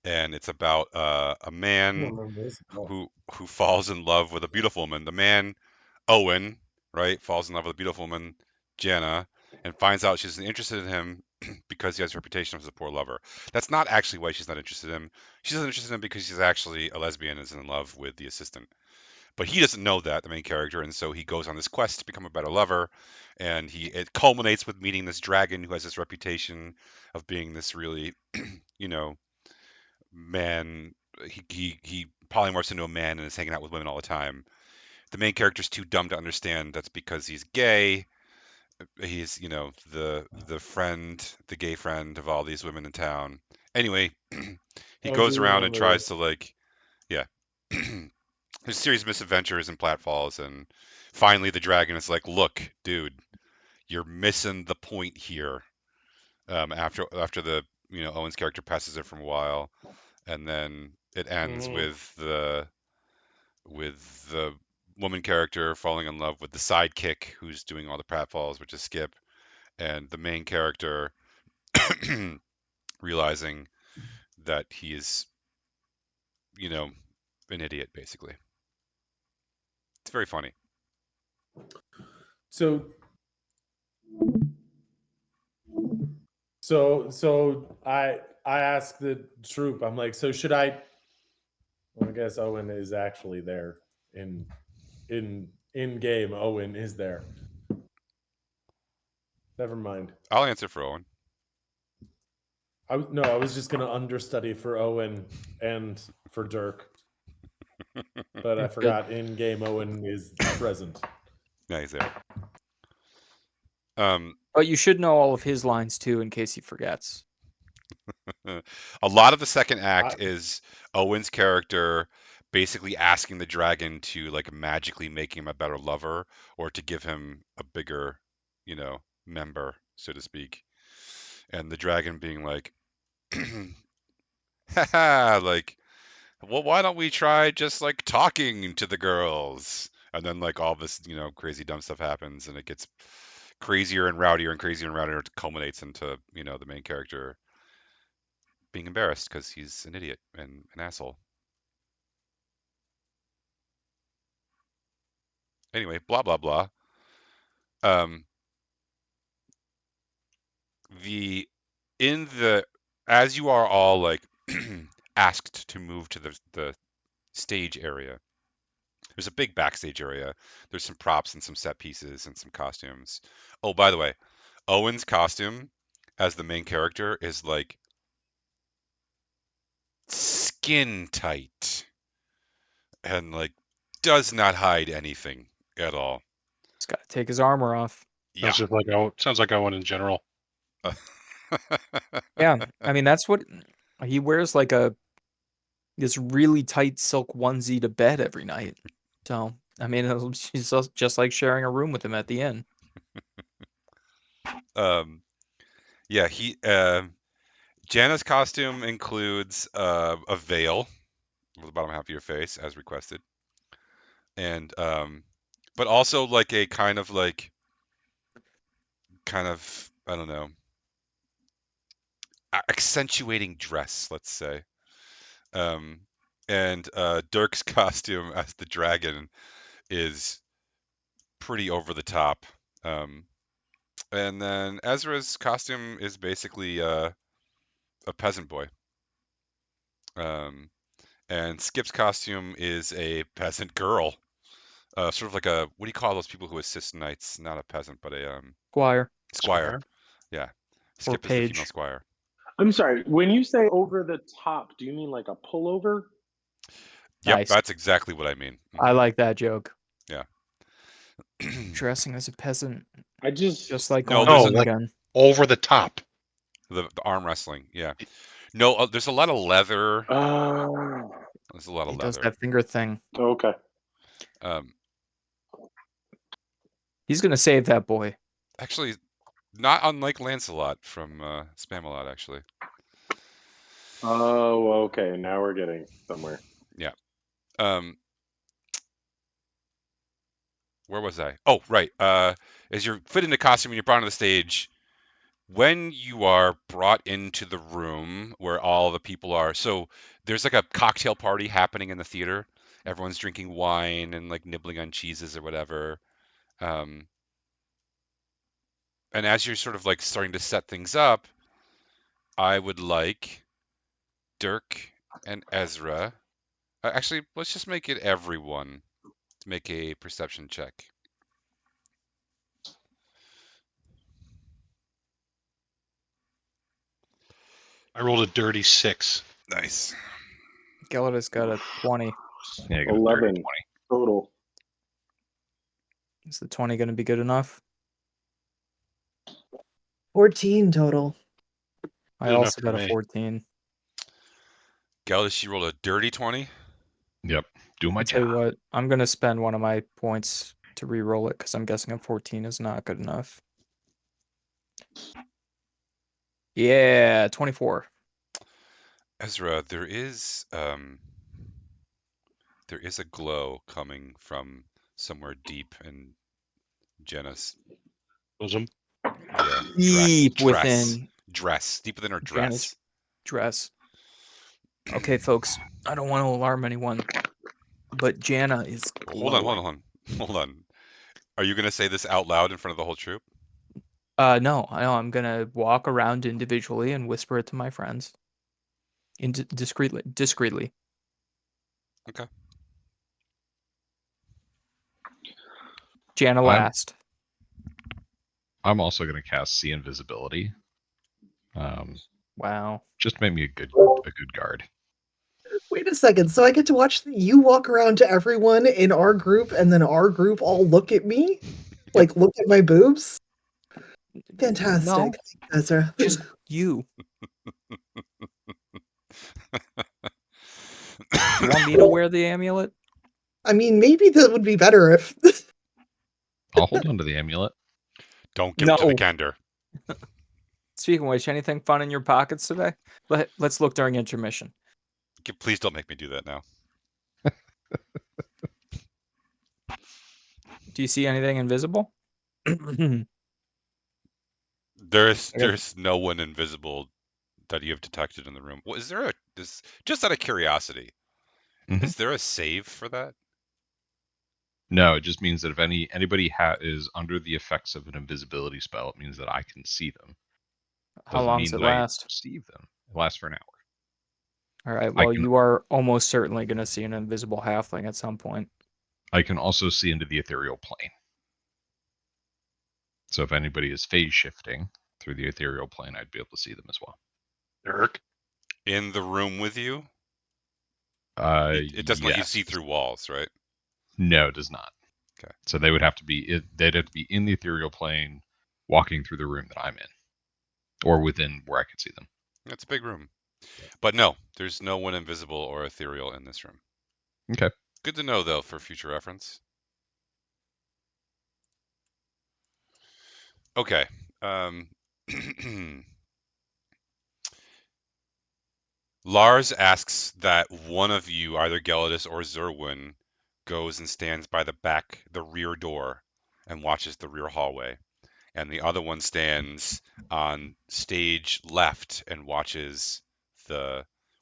and it's about a I don't man remember this at all. who falls in love with a beautiful woman. The man, Owen, right, falls in love with a beautiful woman, Jana, and finds out she's interested in him because he has a reputation as a poor lover. That's not actually why she's not interested in him. She's not interested in him because she's actually a lesbian and is in love with the assistant. But he doesn't know that, the main character, and so he goes on this quest to become a better lover. And it culminates with meeting this dragon who has this reputation of being this really, you know, man. He polymorphs into a man and is hanging out with women all the time. The main character's too dumb to understand that's because he's gay. He's, the friend, the gay friend of all these women in town. Anyway, he I goes do around and remember tries this. to yeah. There's a series of misadventures and platfalls, and finally the dragon is like, "Look, dude, you're missing the point here." After the Owen's character passes it for a while, and then it ends Mhm. with the woman character falling in love with the sidekick who's doing all the pratfalls, which is Skip, and the main character realizing that he is, you know, an idiot, basically. It's very funny. So so I asked the troop. I'm like, so should I? Well, I guess Owen is actually there in in game. Owen is there. Never mind. I'll answer for Owen. No, I was just gonna understudy for Owen and for Dirk. But I Good. forgot in-game Owen is present. Yeah, he's there. But you should know all of his lines too, in case he forgets. A lot of the second act I- is Owen's character basically asking the dragon to like magically make him a better lover or to give him a bigger, member, so to speak. And the dragon being like, haha, like, well, why don't we try just like talking to the girls? And then like all this, crazy dumb stuff happens and it gets crazier and rowdier and crazier and rowdier. It culminates into, the main character being embarrassed because he's an idiot and an asshole. Anyway, blah blah blah. Um, the in the as you are all like asked to move to the stage area. There's a big backstage area. There's some props and some set pieces and some costumes. Oh, by the way, Owen's costume as the main character is like skin tight and like does not hide anything at all. He's got to take his armor off. Yeah. Sounds like Owen in general. Yeah, I mean that's what he wears, like this really tight silk onesie to bed every night. So I mean, she's just like sharing a room with him at the inn. Yeah, Jana's costume includes a veil over the bottom half of your face, as requested, and but also like a kind of I don't know, accentuating dress, let's say. Um, and Dirk's costume as the dragon is pretty over the top. Um, and then Ezra's costume is basically a peasant boy. And Skip's costume is a peasant girl. Sort of like what do you call those people who assist knights? Not a peasant, but a Squire squire. Yeah. or Skip is the female page. squire. I'm sorry. When you say over the top, do you mean like a pullover? Yep, Nice. that's exactly what I mean. I like that joke. Yeah. Dressing as a peasant, I just just like No, going there's home like again. over the top. the arm wrestling. Yeah. No, there's a lot of leather. oh, There's a lot of He does leather. that finger thing. okay. Um, He's gonna save that boy. actually, not unlike Lancelot from Spamalot, actually. Oh, okay. Now we're getting somewhere. Yeah. Um, where was I? Oh, right. As you're fit into costume and you're brought on the stage, when you are brought into the room where all the people are, so there's like a cocktail party happening in the theater. Everyone's drinking wine and like nibbling on cheeses or whatever. Um, and as you're sort of like starting to set things up, I would like Dirk and Ezra. Actually, let's just make it everyone to make a perception check. I rolled a dirty 6. Nice. Geller's got a 20. Yeah, I got a dirty 11 total. Is the 20 gonna be good enough? 14 total. I Good enough also for got a me. 14. Galdis, she rolled a dirty 20. 20. Yep. Do my I'll tell you job. what, I'm gonna spend one of my points to re-roll it because I'm guessing a 14 is not good enough. Yeah, 24. Ezra, there is a glow coming from somewhere deep in Jenna's Bosom. Deep dress. within Dress. Deep within her Janna's dress. dress. Okay, folks, I don't want to alarm anyone, but Janna is Hold on. glowing. Are you gonna say this out loud in front of the whole troop? No, I'm gonna walk around individually and whisper it to my friends. Discreetly. Okay. Janna last. I'm also going to cast See Invisibility. Wow. Just make me a good guard. Wait a second. So I get to watch you walk around to everyone in our group, and then our group all look at me, like look at my boobs. Fantastic, No, Ezra. just you. Do you want me to wear the amulet? I mean, maybe that would be better if. I'll hold on to the amulet. Don't give it to the No. Kender. Speaking of which, anything fun in your pockets today? Let's look during intermission. Please don't make me do that now. Do you see anything invisible? There's Okay. no one invisible that you have detected in the room. Is there just out of curiosity? Mhm. Is there a save for that? No, it just means that if anybody is under the effects of an invisibility spell, it means that I can see them. How Doesn't long mean does it that I last? perceive them. It lasts for an hour. All right. I Well, can you are almost certainly going to see an invisible halfling at some point. I can also see into the ethereal plane. So if anybody is phase shifting through the ethereal plane, I'd be able to see them as well. Dirk. In the room with you? It doesn't let you Yes. see through walls, right? No, it does not. Okay. So they would have to be they'd have to be in the ethereal plane, walking through the room that I'm in, or within where I could see them. It's a big room. But no, there's no one invisible or ethereal in this room. Okay. Good to know, though, for future reference. Okay. Lars asks that one of you, either Gelidus or Zerwin, goes and stands by the rear door, and watches the rear hallway. And the other one stands on stage left and watches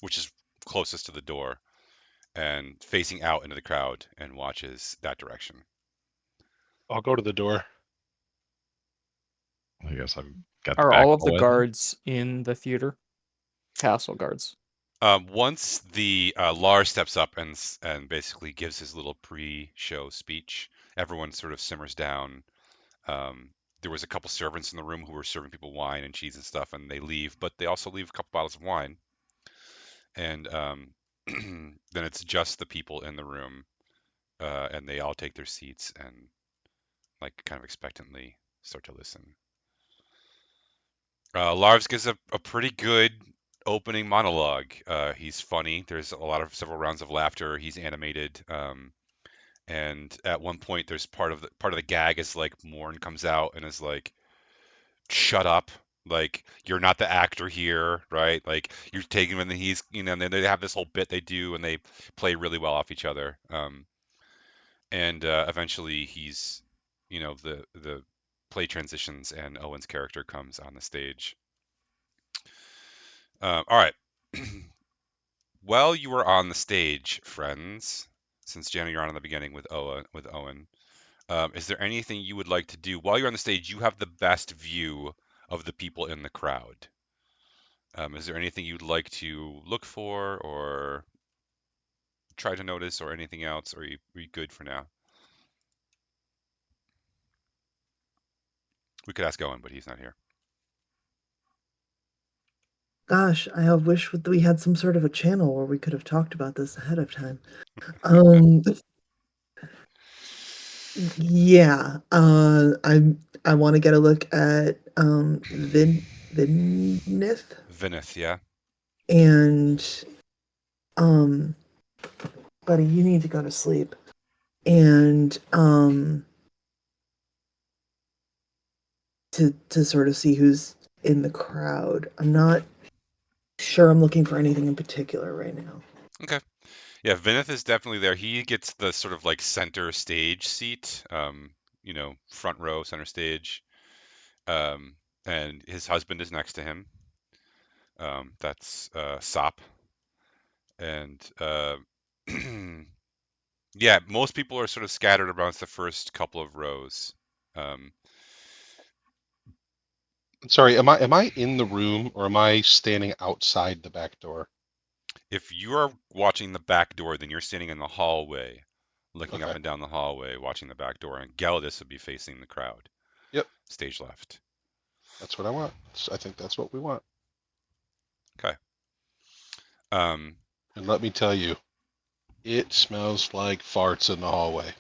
which is closest to the door, and facing out into the crowd and watches that direction. I'll go to the door. I guess I've got the Are back all of the hallway then. guards in the theater? Castle guards. Once the Lars steps up and basically gives his little pre-show speech, everyone sort of simmers down. There was a couple servants in the room who were serving people wine and cheese and stuff, and they leave, but they also leave a couple bottles of wine. And then it's just the people in the room, and they all take their seats and like kind of expectantly start to listen. Lars gives a pretty good opening monologue. He's funny. There's several rounds of laughter. He's animated. And at one point, there's part of the gag is like Morn comes out and is like, "Shut up! Like you're not the actor here, right? Like you're taking him, and he's and then they have this whole bit they do, and they play really well off each other. And eventually, the play transitions, and Owen's character comes on the stage. All right. While you were on the stage, friends, since Jenna, you're on in the beginning with Owen, is there anything you would like to do while you're on the stage? You have the best view of the people in the crowd. Is there anything you'd like to look for or try to notice or anything else? Or are you good for now? We could ask Owen, but he's not here. Gosh, I wish we had some sort of a channel where we could have talked about this ahead of time. Um, yeah. I want to get a look at Vinnith Vinith, yeah. and buddy, you need to go to sleep. And to sort of see who's in the crowd. I'm not sure I'm looking for anything in particular right now. Okay. Yeah, Vinith is definitely there. He gets the sort of like center stage seat, front row, center stage. And his husband is next to him. That's Sop. And yeah, most people are sort of scattered around the first couple of rows. Sorry, am I in the room or am I standing outside the back door? If you are watching the back door, then you're standing in the hallway, looking up Okay. and down the hallway, watching the back door, and Gelidus would be facing the crowd. Yep. Stage left. That's what I want. I think that's what we want. Okay. And And let me tell you, it smells like farts in the hallway.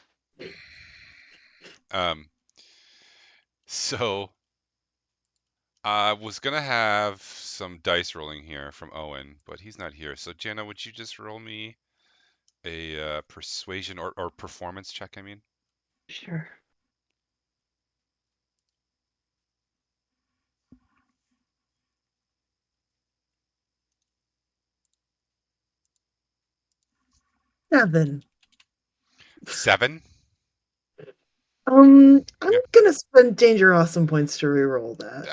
So I was gonna have some dice rolling here from Owen, but he's not here. So Jana, would you just roll me a persuasion or performance check? I mean. Sure. Seven. 7? I'm Yeah. gonna spend danger awesome points to reroll that.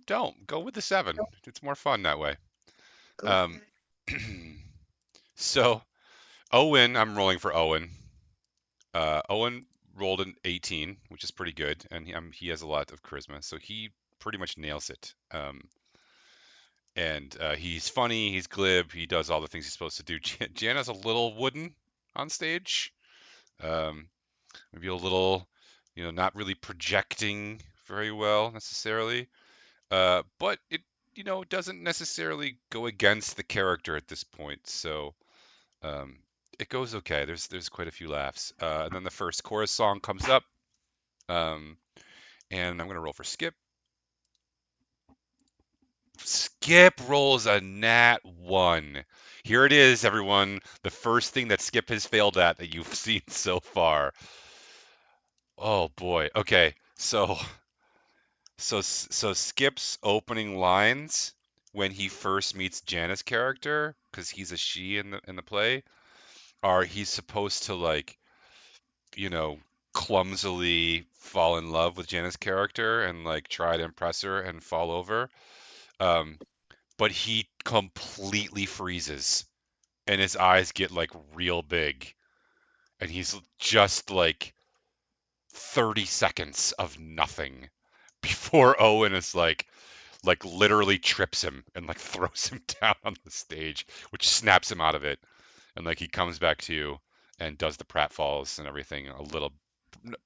Don't go with the 7. It's more fun that way. Um, Okay. so Owen, I'm rolling for Owen. Owen rolled an 18, which is pretty good, and he has a lot of charisma, so he pretty much nails it. And he's funny, he's glib, he does all the things he's supposed to do. Jana's a little wooden on stage, maybe a little, not really projecting very well necessarily. But it, doesn't necessarily go against the character at this point, so um, it goes okay. There's quite a few laughs. And then the first chorus song comes up, um, and I'm gonna roll for Skip. Skip rolls a nat 1. Here it is, everyone. The first thing that Skip has failed at that you've seen so far. Oh boy. Okay, so Skip's opening lines when he first meets Jana's character, because he's a she in the play, are he's supposed to like, you know, clumsily fall in love with Jana's character and like try to impress her and fall over. Um, but he completely freezes and his eyes get like real big and he's just like 30 seconds of nothing before Owen is like literally trips him and like throws him down on the stage, which snaps him out of it. And like he comes back to and does the pratfalls and everything a little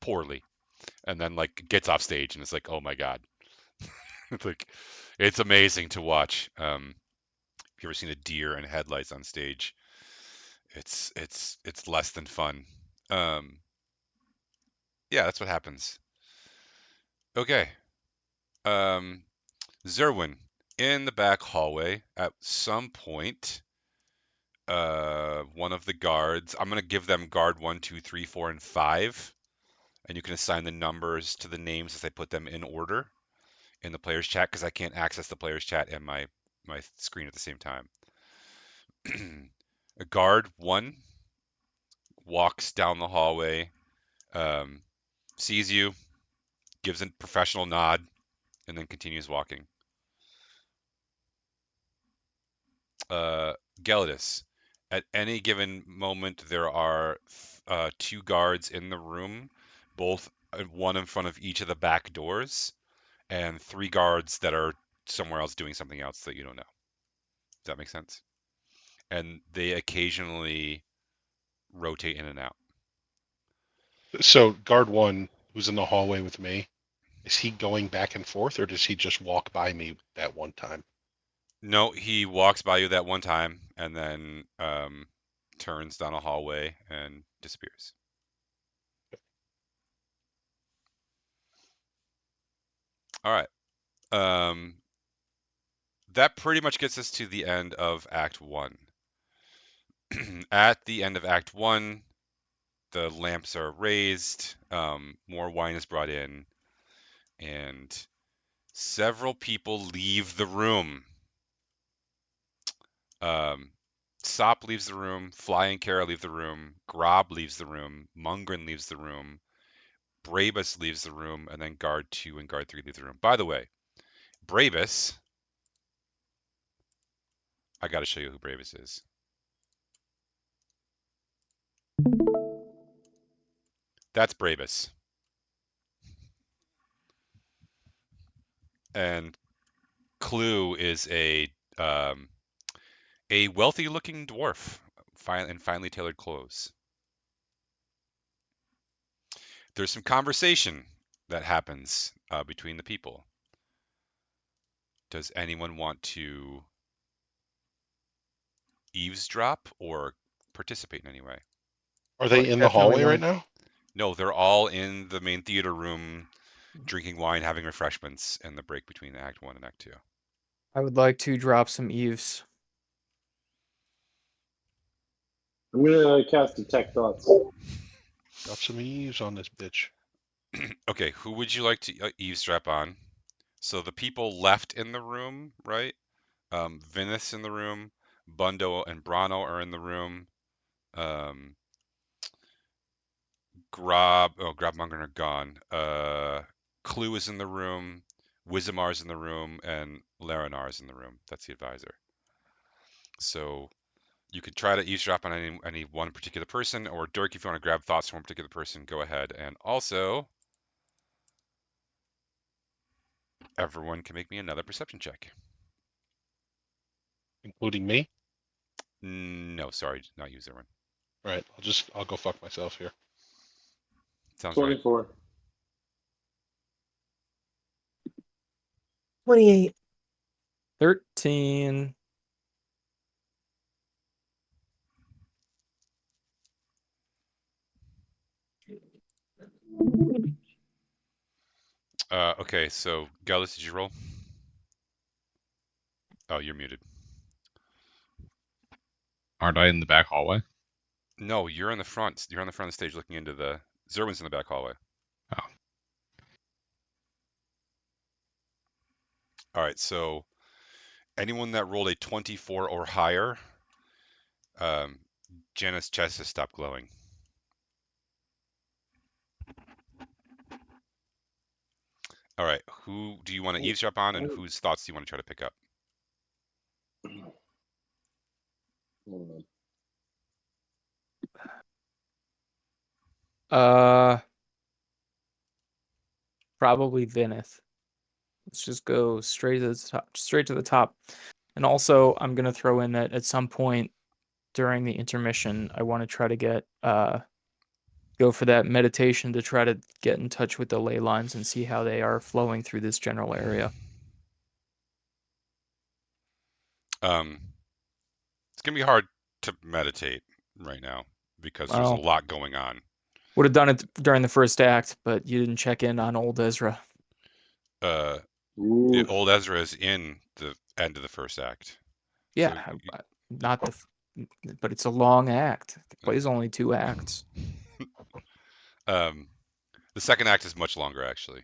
poorly, and then like gets off stage and it's like, oh my god, it's like it's amazing to watch. If you ever seen a deer in headlights on stage, it's less than fun. Um, yeah, that's what happens. Okay, um, Zerwin in the back hallway at some point. One of the guards. I'm gonna give them guard 1, 2, 3, 4, and 5, and you can assign the numbers to the names as I put them in order in the players chat because I can't access the players chat and my screen at the same time. A guard 1 walks down the hallway, um, sees you, gives a professional nod, and then continues walking. Gelidus. At any given moment, there are 2 guards in the room, both one in front of each of the back doors, and 3 guards that are somewhere else doing something else that you don't know. Does that make sense? And they occasionally rotate in and out. So guard one, who's in the hallway with me, is he going back and forth, or does he just walk by me that one time? No, he walks by you that one time and then turns down a hallway and disappears. All right. That pretty much gets us to the end of Act 1. At the end of Act 1, the lamps are raised, more wine is brought in, and several people leave the room. Sop leaves the room, Fly and Kara leave the room, Grob leaves the room, Mungren leaves the room, Brabus leaves the room, and then Guard 2 and Guard 3 leave the room. By the way, Brabus, I got to show you who Brabus is. That's Brabus. And Clue is a wealthy-looking dwarf in finely tailored clothes. There's some conversation that happens between the people. Does anyone want to eavesdrop or participate in any way. Are they in the Definitely hallway right want now? No, they're all in the main theater room, drinking wine, having refreshments, and the break between Act 1 and Act 2. I would like to drop some eaves. I'm gonna cast Detect Thoughts. Drop some eaves on this bitch. Okay, who would you like to eavesdrop on? So the people left in the room, right? Vinith in the room, Bundo and Brano are in the room. Grabmonger are gone. Clue is in the room. Wizamar's in the room, and Larinar's in the room. That's the advisor. So you could try to eavesdrop on any one particular person, or Dirk, if you want to grab thoughts from one particular person, go ahead. And also, everyone can make me another perception check. Including me? No, sorry, not use everyone. All right, I'll go fuck myself here. Sounds right. 24. 28. 13. Okay, so Gallus, did you roll? Oh, you're muted. Aren't I in the back hallway? No, you're in the front. You're on the front of the stage looking into the. Zerwin's in the back hallway. Oh. All right, so anyone that rolled a 24 or higher, Janet's chest has stopped glowing. All right, who do you want to eavesdrop on, and whose thoughts do you want to try to pick up? Hold on. Probably Vinith. Let's just go straight to the top. Straight to the top. And also, I'm gonna throw in that at some point during the intermission, I want to try to get go for that meditation to try to get in touch with the ley lines and see how they are flowing through this general area. It's gonna be hard to meditate right now because there's a Well, lot going on. would have done it during the first act, but you didn't check in on old Ezra. Ooh. Old Ezra is in the end of the first act. Yeah, So, not the, but it's a long act. The play's only 2 acts. the second act is much longer, actually.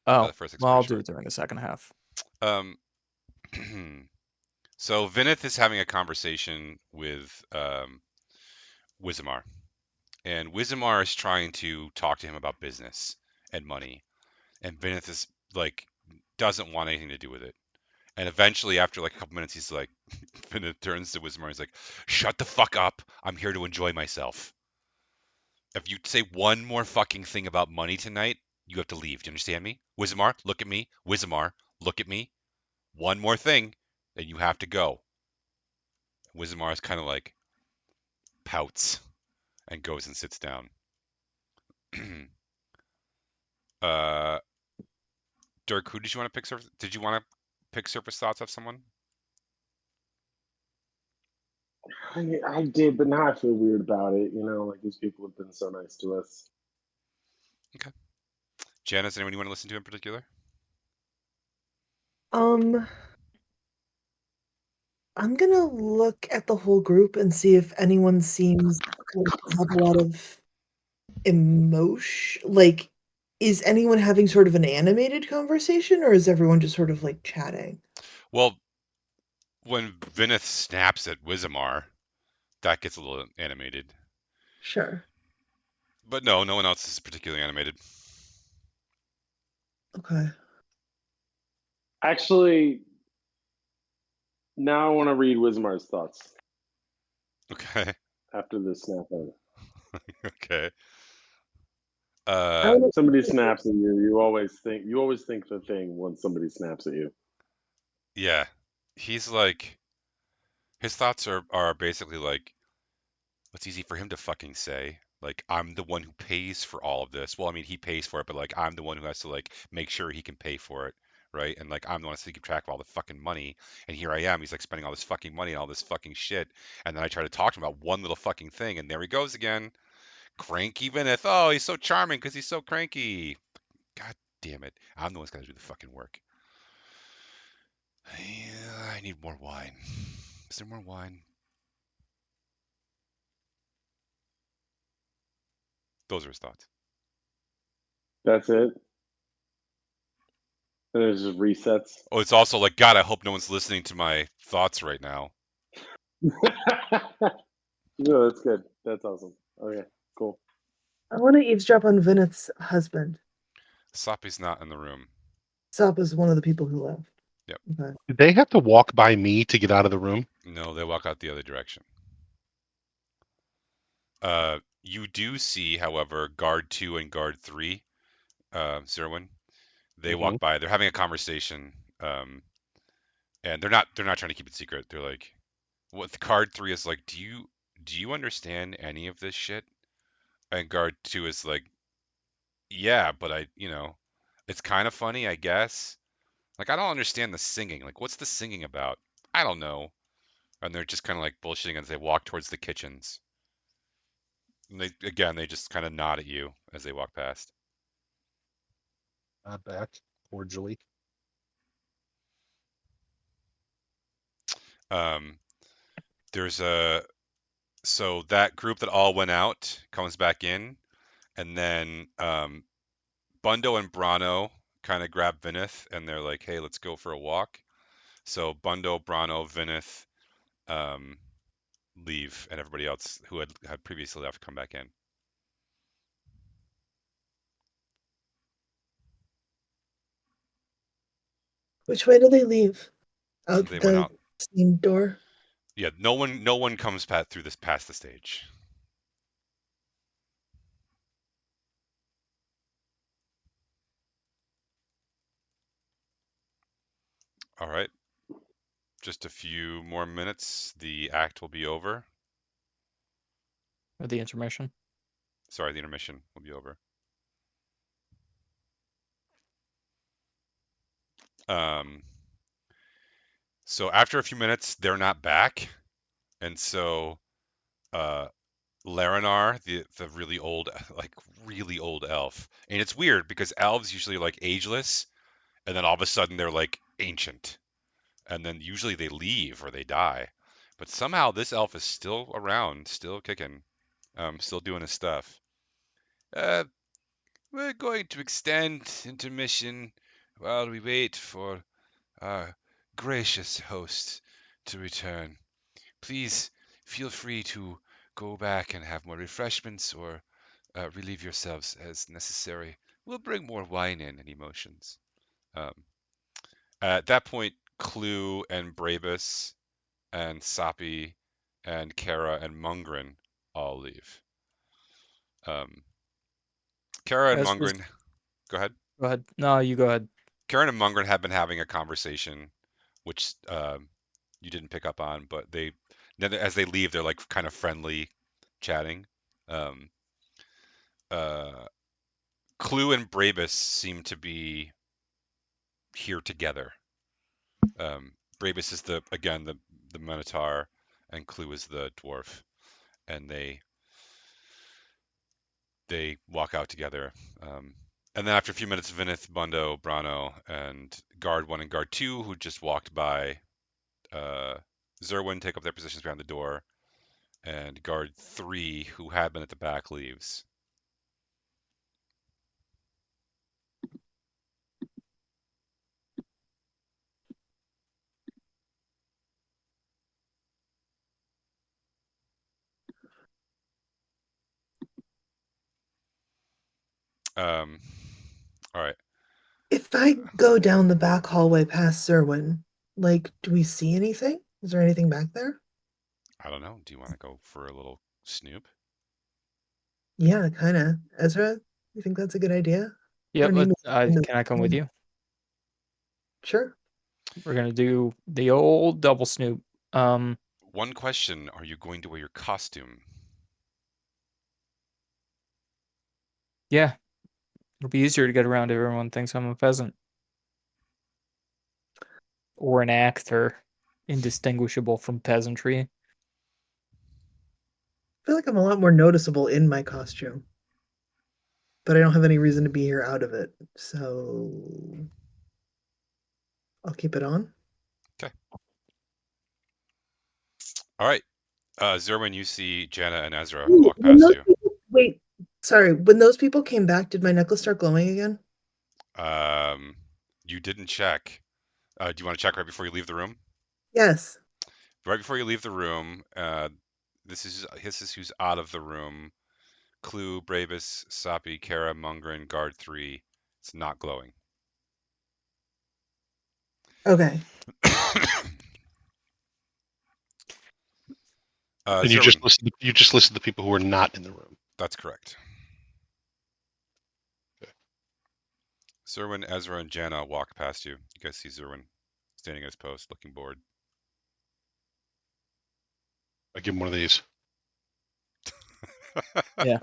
Oh, The first act's well, I'll pretty do short. it during the second half. Um, so Vinith is having a conversation with Wizamar, and Wizamar is trying to talk to him about business and money, and Vinith is like doesn't want anything to do with it. And eventually, after like a couple minutes, he's like, Vinith turns to Wizamar, he's like, "Shut the fuck up! I'm here to enjoy myself. If you say one more fucking thing about money tonight, you have to leave. Do you understand me? Wizamar, look at me. Wizamar, look at me. One more thing, and you have to go." Wizamar is kind of like pouts and goes and sits down. uh, Dirk, who did you want to pick? Did you want to pick surface thoughts of someone? I did, but now I feel weird about it. You know, like these people have been so nice to us. Okay. Janice, anyone you want to listen to in particular? I'm gonna look at the whole group and see if anyone seems to have a lot of emotion. Like, is anyone having sort of an animated conversation, or is everyone just sort of like chatting? Well, when Vinith snaps at Wizamar, that gets a little animated. Sure. But no, no one else is particularly animated. Okay. Actually, now I want to read Wismar's thoughts Okay. after this snap out. Okay. I would Somebody snaps at you, you always think the thing when somebody snaps at you. Yeah. He's like, his thoughts are basically like, what's easy for him to fucking say? Like, I'm the one who pays for all of this. Well, I mean, he pays for it, but like, I'm the one who has to like make sure he can pay for it, right? And like I'm the one to keep track of all the fucking money, and here I am. He's like spending all this fucking money and all this fucking shit, and then I try to talk to him about one little fucking thing, and there he goes again, cranky Vinith. Oh, he's so charming because he's so cranky. God damn it! I'm the one's got to do the fucking work. Yeah, I need more wine. Is there more wine? Those are his thoughts. That's it. And it just resets. Oh, it's also like, God, I hope no one's listening to my thoughts right now. No, that's good. That's awesome. Okay, cool. I want to eavesdrop on Vineth's husband. Sapi's not in the room. Sop is one of the people who left. Yep. Okay. Did they have to walk by me to get out of the room? No, they walk out the other direction. You do see, however, guard 2 and guard 3, Zerwin. They walk by. They're having a conversation, and they're not trying to keep it secret. They're like, what the guard 3 is like, do you understand any of this shit? And guard 2 is like, yeah, but it's kind of funny, I guess. Like, I don't understand the singing. Like, what's the singing about? I don't know. And they're just kind of like bullshitting as they walk towards the kitchens. And they just kind of nod at you as they walk past. Not back cordially. There's so that group that all went out comes back in, and then Bundo and Brano kind of grab Vinith, and they're like, "Hey, let's go for a walk." So Bundo, Brano, Vinith leave, and everybody else who had previously left come back in. Which way do they leave? Out They went the out. same door? Yeah, no one comes past the stage. All right. Just a few more minutes. The act will be over. Or the intermission. Sorry, the intermission will be over. So after a few minutes, they're not back, and so Larinar, the really old, like really old elf, and it's weird because elves usually like ageless, and then all of a sudden they're like ancient, and then usually they leave or they die, but somehow this elf is still around, still kicking, still doing his stuff. Uh, we're going to extend intermission while we wait for our gracious host to return. Please feel free to go back and have more refreshments or relieve yourselves as necessary. We'll bring more wine in and emotions. Um, at that point, Clue and Brabus and Sapi and Kara and Mungrin all leave. Kara and As was, Mungrin, go ahead. go ahead. No, you go ahead. Karen and Mungrin have been having a conversation, which you didn't pick up on, but as they leave, they're like kind of friendly, chatting. Um, Clue and Brabus seem to be here together. Brabus is the Minotaur, and Clue is the dwarf, and they walk out together. And then after a few minutes, Vinith, Bundo, Brano, and Guard 1 and Guard 2, who just walked by Zerwin, take up their positions behind the door, and Guard 3, who had been at the back, leaves. All right. If I go down the back hallway past Serwin, like, do we see anything? Is there anything back there? I don't know. Do you want to go for a little snoop? Yeah, kind of. Ezra, you think that's a good idea? Yep. Or need me in the- Can I come with you? Sure. We're gonna do the old double snoop. One question: are you going to wear your costume? Yeah, it'll be easier to get around if everyone thinks I'm a peasant. or an actor, indistinguishable from peasantry. I feel like I'm a lot more noticeable in my costume, but I don't have any reason to be here out of it. So I'll keep it on. All right. Zerwin, you see Jana and Ezra Ooh, walk when past those you. people, wait, sorry. When those people came back, did my necklace start glowing again? You didn't check. Do you want to check right before you leave the room? Yes. Right before you leave the room, this is who's out of the room. Clue, Bravus, Sapi, Kara, Mungrin, Guard 3. It's not glowing. Okay. And you Zerwin, just listed the people who were not in the room. that's correct. Zerwin, Ezra, and Jana walk past you. You guys see Zerwin standing at his post, looking bored. I give him one of these. Yeah.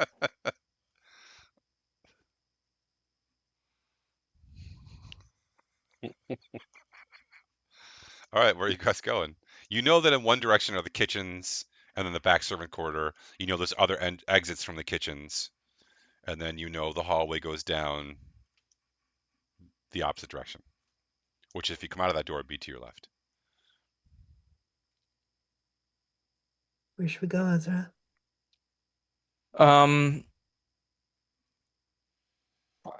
All right, where are you guys going? You know that in one direction are the kitchens and then the back servant corridor. You know there's other exits from the kitchens. And then you know the hallway goes down the opposite direction, which if you come out of that door, would be to your left. Where should we go, Ezra? I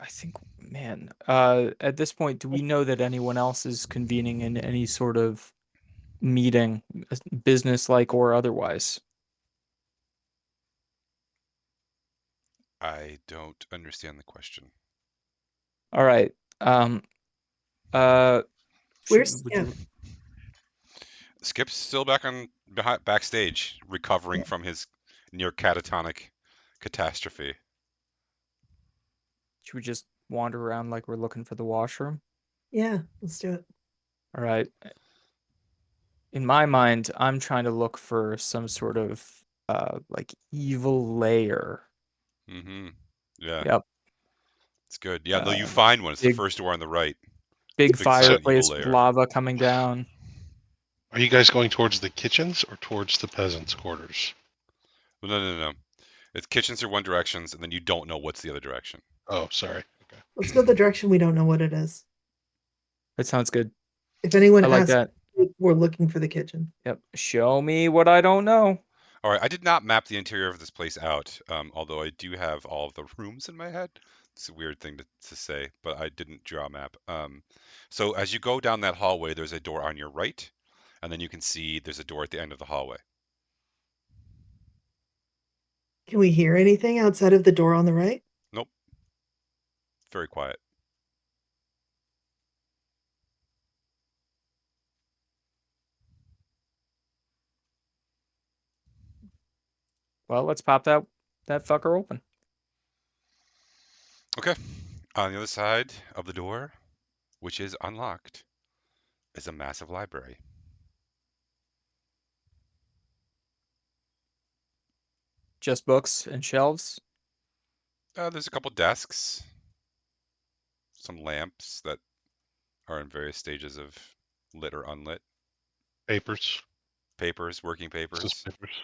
think, man, at this point, do we know that anyone else is convening in any sort of meeting, business-like or otherwise? I don't understand the question. All right. Uh, Where's would Skip? you? Skip's still backstage, recovering from his near catatonic catastrophe. Should we just wander around like we're looking for the washroom? Yeah, let's do it. All right. In my mind, I'm trying to look for some sort of like evil lair. Mm-hmm. Yeah, Yep. it's good. Yeah, no, you Uh, find one. It's the big first door on the right. big Big silent evil fireplace with lair. lava coming down. Are you guys going towards the kitchens or towards the peasants' quarters? No. It's kitchens are one directions, and then you don't know what's the other direction. Oh, sorry. Okay. Let's go the direction we don't know what it is. That sounds good. If anyone I like asks, that. we're looking for the kitchen. Yep. Show me what I don't know. All right, I did not map the interior of this place out, although I do have all of the rooms in my head. It's a weird thing to say, but I didn't draw a map. So as you go down that hallway, there's a door on your right, and then you can see there's a door at the end of the hallway. Can we hear anything outside of the door on the right? Nope. Very quiet. Well, let's pop that fucker open. Okay. On the other side of the door, which is unlocked, is a massive library. Just books and shelves. There's a couple desks, some lamps that are in various stages of lit or unlit, Papers. papers, working This is papers. papers.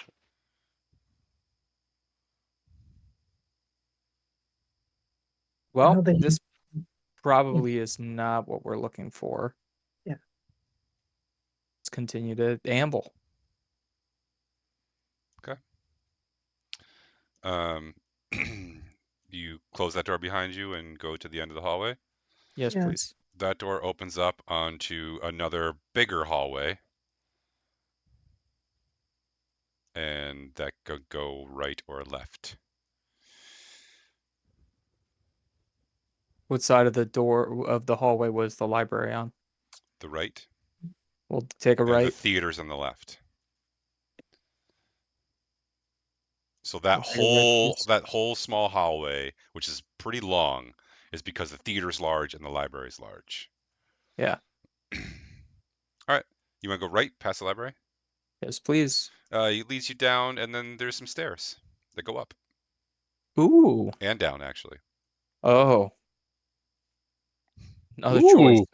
I Well, don't think. this probably is not what we're looking for. Yeah. Let's continue to amble. Okay. You close that door behind you and go to the end of the hallway. Yes, Yeah. please. That door opens up onto another bigger hallway. And that could go right or left. What side of the door of the hallway was the library on? The right, We'll take a and the right. theater's on the left. So that We'll take a right, whole please. that whole small hallway, which is pretty long, is because the theater's large and the library's large. Yeah. All right, you want to go right past the library? Yes, please. It leads you down, and then there's some stairs that go up Ooh. and down, actually. Oh. Another choice. Ooh.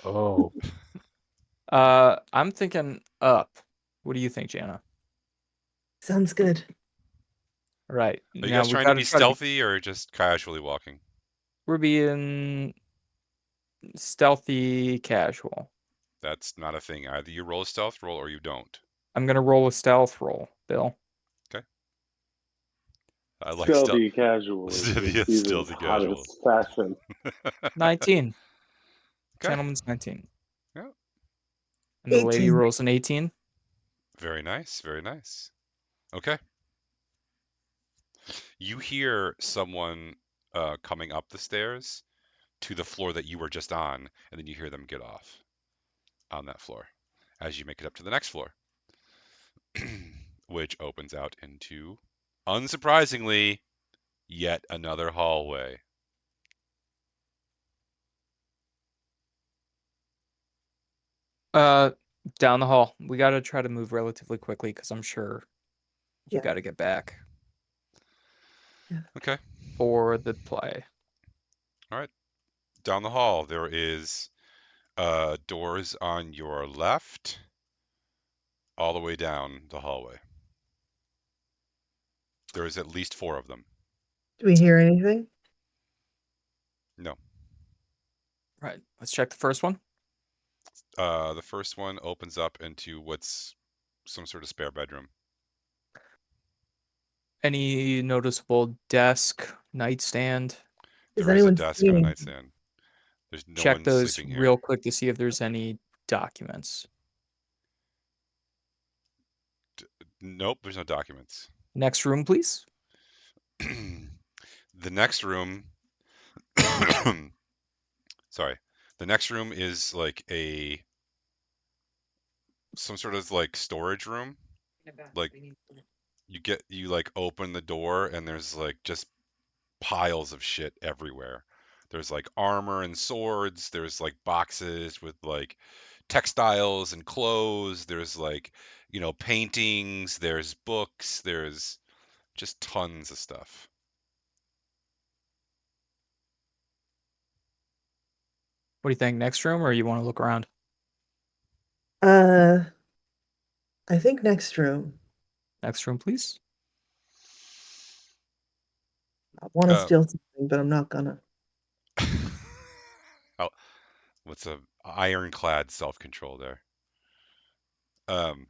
Oh. I'm thinking up. What do you think, Jana? Sounds good. All right. Are you Now guys we trying to gotta be try to be. stealthy or just casually walking? We're being stealthy casual. That's not a thing. Either you roll a stealth roll or you don't. I'm gonna roll a stealth roll, Bill. Okay. I like stealth. Stealthy casual is the Yeah, season's stealthy casual. hottest fashion. 19. Okay. Gentleman's 19. Yeah. And the lady 18. rolls an 18. Very nice. Very nice. Okay. You hear someone coming up the stairs to the floor that you were just on, and then you hear them get off on that floor as you make it up to the next floor, which opens out into, unsurprisingly, yet another hallway. Down the hall. We gotta try to move relatively quickly because I'm sure you Yeah. gotta get back Okay. for the play. All right. Down the hall, there is doors on your left, all the way down the hallway. There is at least 4 of them. Do we hear anything? No. Right. Let's check the first one. The first one opens up into what's some sort of spare bedroom. Any noticeable desk, nightstand? Is There is a anyone desk seeing and a anything? nightstand. There's no Check one those sleeping here. real quick to see if there's any documents. Nope, there's no documents. Next room, please. The next room, sorry, the next room is like some sort of like storage room. Like you like open the door and there's like just piles of shit everywhere. There's like armor and swords. There's like boxes with like textiles and clothes. There's like, paintings. There's books. There's just tons of stuff. What do you think? Next room, or you want to look around? Uh, I think next room. Next room, please. I want to Uh, steal something, but I'm not gonna. oh, what's a ironclad self-control there? Um,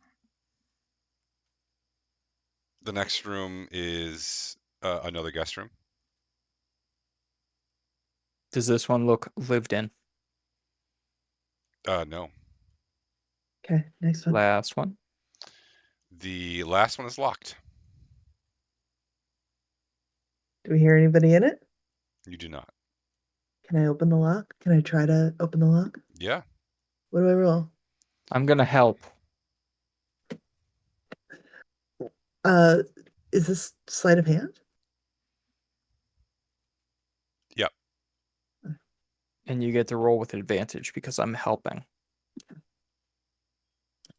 the next room is another guest room. Does this one look lived in? No. Okay, next one. Last one. The last one is locked. Do we hear anybody in it? You do not. Can I open the lock? Can I try to open the lock? Yeah. What do I roll? I'm gonna help. Uh, is this sleight of hand? Yep. And you get to roll with advantage because I'm helping.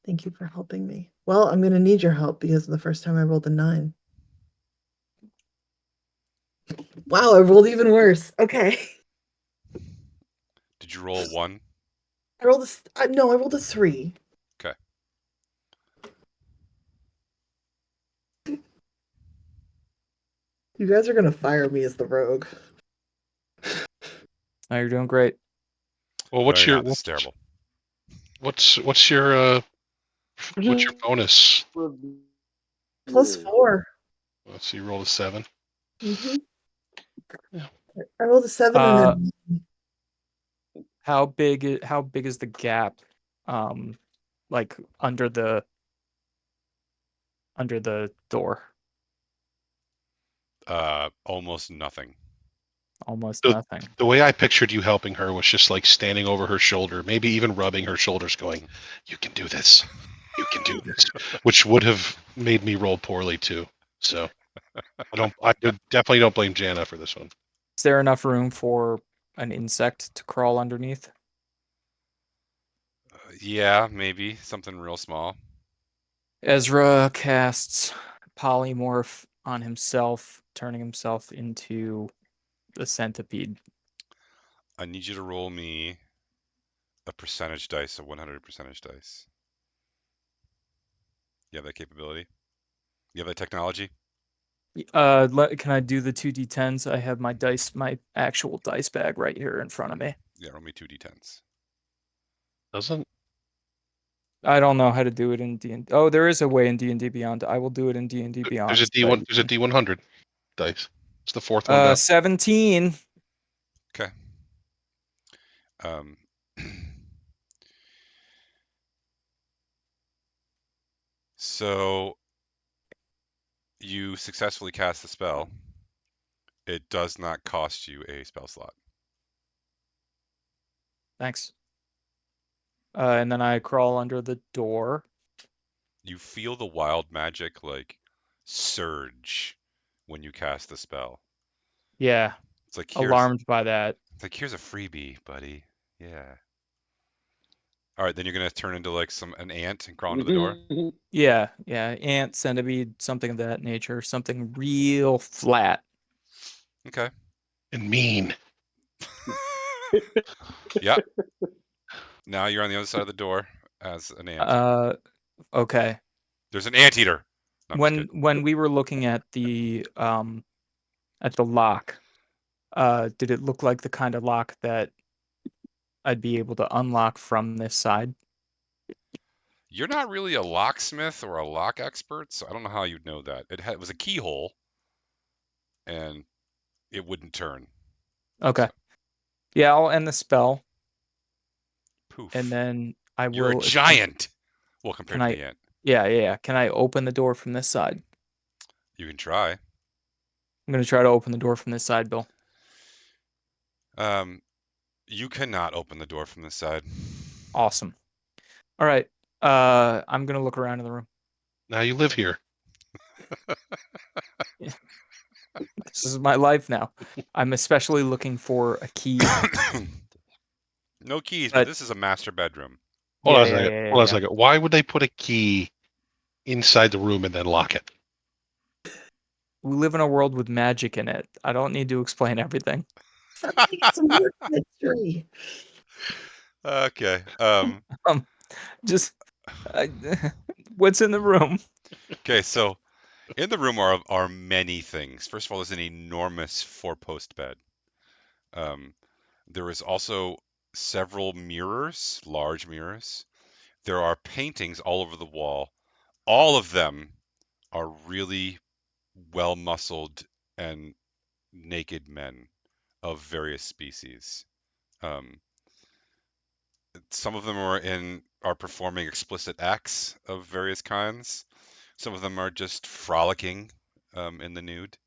Thank you for helping me. Well, I'm gonna need your help because the first time I rolled a 9. Wow, I rolled even worse. Okay. Did you roll 1? I rolled no, I rolled a 3. Okay. You guys are gonna fire me as the rogue. Now you're doing great. Well, No, what's you're your not. This is terrible. what's your bonus? Plus 4. Let's see, you rolled a 7. Mm-hmm. Yeah. I rolled a 7 Uh, and how big is the gap? Like under the door? Almost nothing. Almost The, nothing. the way I pictured you helping her was just like standing over her shoulder, maybe even rubbing her shoulders, going, "You can do this. You can do this," which would have made me roll poorly too. So I definitely don't blame Jana for this one. Is there enough room for an insect to crawl underneath? Yeah, maybe something real small. Ezra casts polymorph on himself, turning himself into the centipede. I need you to roll me a percentage dice, a 100 percentage dice. You have that capability? You have that technology? Can I do the 2d10s? I have my actual dice bag right here in front of me. Yeah, roll me 2d10s. Doesn't I don't know how to do it in D&D. Oh, there is a way in D&D Beyond. I will do it in D&D Beyond. there's a so that D1 you there's a can- D100 dice. It's the fourth one down. 17. Okay. So you successfully cast the spell. It does not cost you a spell slot. Thanks. And then I crawl under the door. You feel the wild magic like surge when you cast the spell. Yeah, It's like alarmed by that. here's a freebie, buddy. Yeah. All right, then you're gonna turn into like an ant and crawl into the door. Yeah, ant, centipede, something of that nature. Something real flat. Okay. And mean. Yep. Now you're on the other side of the door as an ant. Okay. There's an anteater. No, I'm just kidding. When we were looking at the lock, did it look like the kind of lock that I'd be able to unlock from this side? You're not really a locksmith or a lock expert, so I don't know how you'd know that. It was a keyhole, and it wouldn't turn. Okay. So, Yeah, I'll end the spell, poof. and then I You're a will attempt. giant. Well, Can compared to I? the ant. Yeah. Can I open the door from this side? You can try. I'm gonna try to open the door from this side, Bill. You cannot open the door from this side. Awesome. All right. I'm gonna look around in the room. Now you live here. This is my life now. I'm especially looking for a key. No keys, but this is a master bedroom. Hold on a Yeah, second. yeah, Hold on a yeah. second. Why would they put a key inside the room and then lock it? We live in a world with magic in it. I don't need to explain everything. It's a weird mystery. Okay. Just I, what's in the room? Okay. So in the room are many things. First of all, there's an enormous four-post bed. There is also several mirrors, large mirrors. There are paintings all over the wall. All of them are really well-muscled and naked men of various species. Um, some of them are performing explicit acts of various kinds. Some of them are just frolicking in the nude.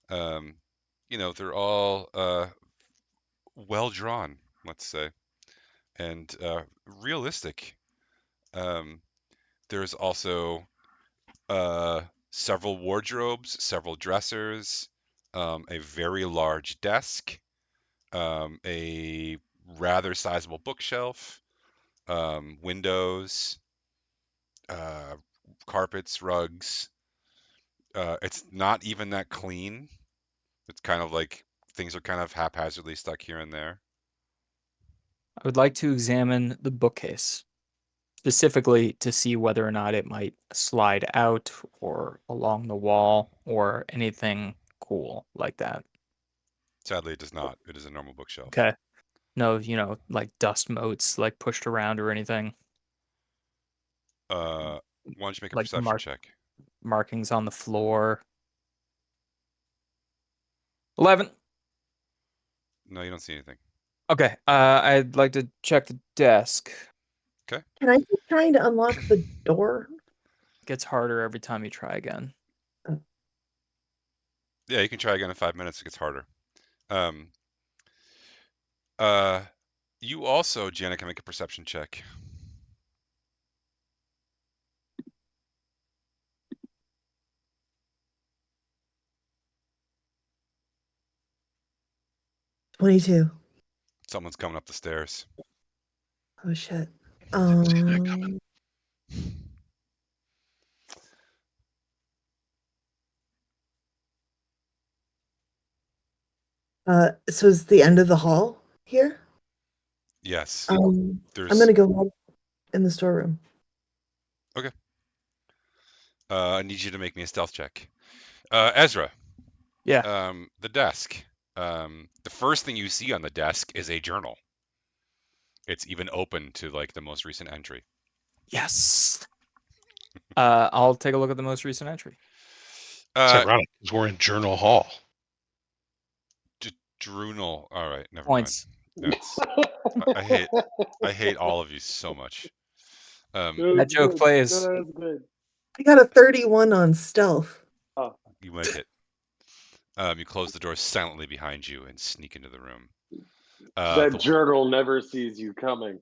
Um, they're all well drawn, let's say, and realistic. Um, there's also several wardrobes, several dressers, a very large desk, a rather sizable bookshelf, windows, uh, carpets, rugs. It's not even that clean. It's kind of like things are kind of haphazardly stuck here and there. I would like to examine the bookcase, specifically to see whether or not it might slide out or along the wall or anything cool like that. Sadly, it does not. It is a normal bookshelf. Okay. No, like dust motes like pushed around or anything, Why don't you make a like perception check? markings on the floor. 11. No, you don't see anything. Okay. I'd like to check the desk. Okay. Can I keep trying to unlock the door? It gets harder every time you try again. Yeah, you can try again in 5 minutes. It gets harder. Um, uh, you also, Janet, can make a perception check. $22. Someone's coming up the stairs. Oh shit. See that coming. So is the end of the hall here? Yes. I'm There's gonna go up in the storeroom. I need you to make me a stealth check. Ezra, Yeah. the desk. The first thing you see on the desk is a journal. It's even open to like the most recent entry. Yes. I'll take a look at the most recent entry. It's Uh, ironic because we're in Journal Hall. Drunal. All right, never Points. mind. That's I hate all of you so much. That That was joke good. plays. No, that was good. I got a 31 on stealth. Oh, You might hit. You close the door silently behind you and sneak into the room. that journal never sees you coming.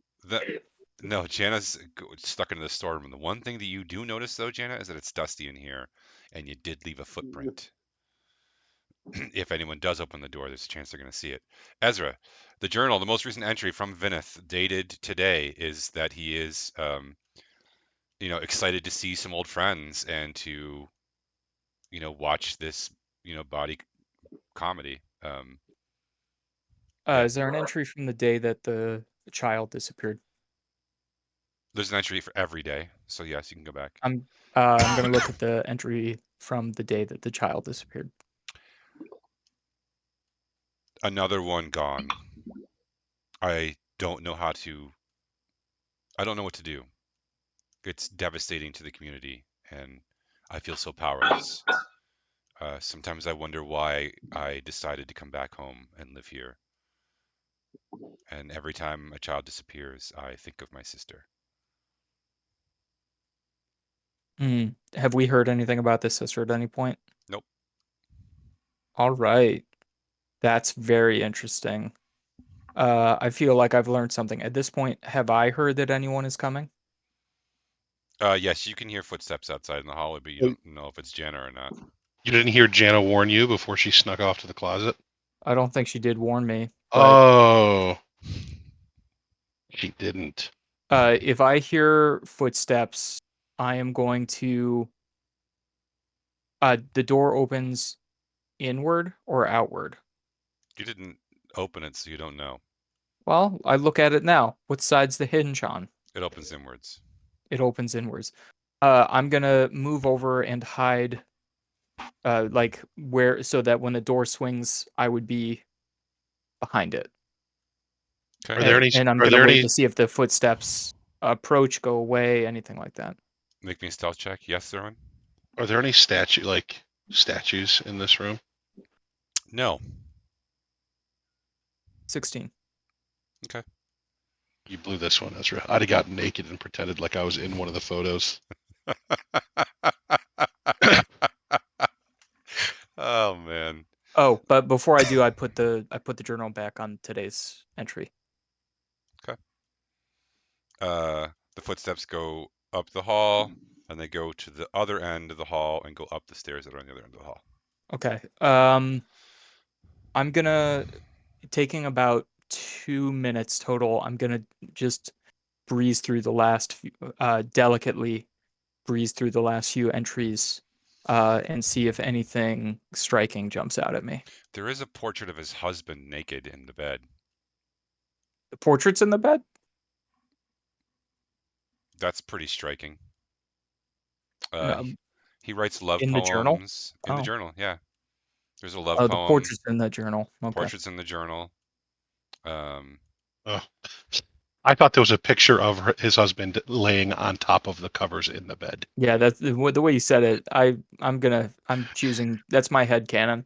No, Jana's stuck into the storeroom. The one thing that you do notice, though, Jana, is that it's dusty in here, and you did leave a footprint. If anyone does open the door, there's a chance they're going to see it. Ezra, the journal, the most recent entry from Vinith, dated today, is that he is, excited to see some old friends and to, watch this, body comedy. Yeah. Is there an entry from the day that the child disappeared? There's an entry for every day, so yes, you can go back. I'm gonna look at the entry from the day that the child disappeared. Another one gone. I don't know what to do. It's devastating to the community, and I feel so powerless. Sometimes I wonder why I decided to come back home and live here. And every time a child disappears, I think of my sister. Have we heard anything about this sister at any point? Nope. All right. That's very interesting. I feel like I've learned something. At this point, have I heard that anyone is coming? Yes, you can hear footsteps outside in the hallway, but you Oh. don't know if it's Jenna or not. You didn't hear Jana warn you before she snuck off to the closet? I don't think she did warn me, but Oh, she didn't. if I hear footsteps, I am going to the door opens inward or outward? You didn't open it, so you don't know. Well, I look at it now. What side's the hinge on? It opens inwards. It opens inwards. I'm gonna move over and hide like where so that when the door swings, I would be behind it. Okay. Are there any? And I'm Are gonna there wait any? to see if the footsteps approach, go away, anything like that. Make me a stealth check. Yes, Thurman? Are there any statues in this room? No. 16. Okay. You blew this one, Ezra. I'd have gotten naked and pretended like I was in one of the photos. Oh man. Oh, but before I do, I put the journal back on today's entry. The footsteps go up the hall, and they go to the other end of the hall and go up the stairs that are on the other end of the hall. Okay. I'm gonna taking about 2 minutes total. I'm gonna just breeze through the last few, delicately breeze through the last few entries and see if anything striking jumps out at me. There is a portrait of his husband naked in the bed. The portrait's in the bed? That's pretty striking. No, He writes love in the journal? poems in the Oh. journal. Yeah, there's a love Oh, the poem. portrait's in the journal. Okay. Portraits in the journal. Oh. I thought there was a picture of his husband laying on top of the covers in the bed. Yeah, that's the way you said it. I'm choosing. That's my head canon.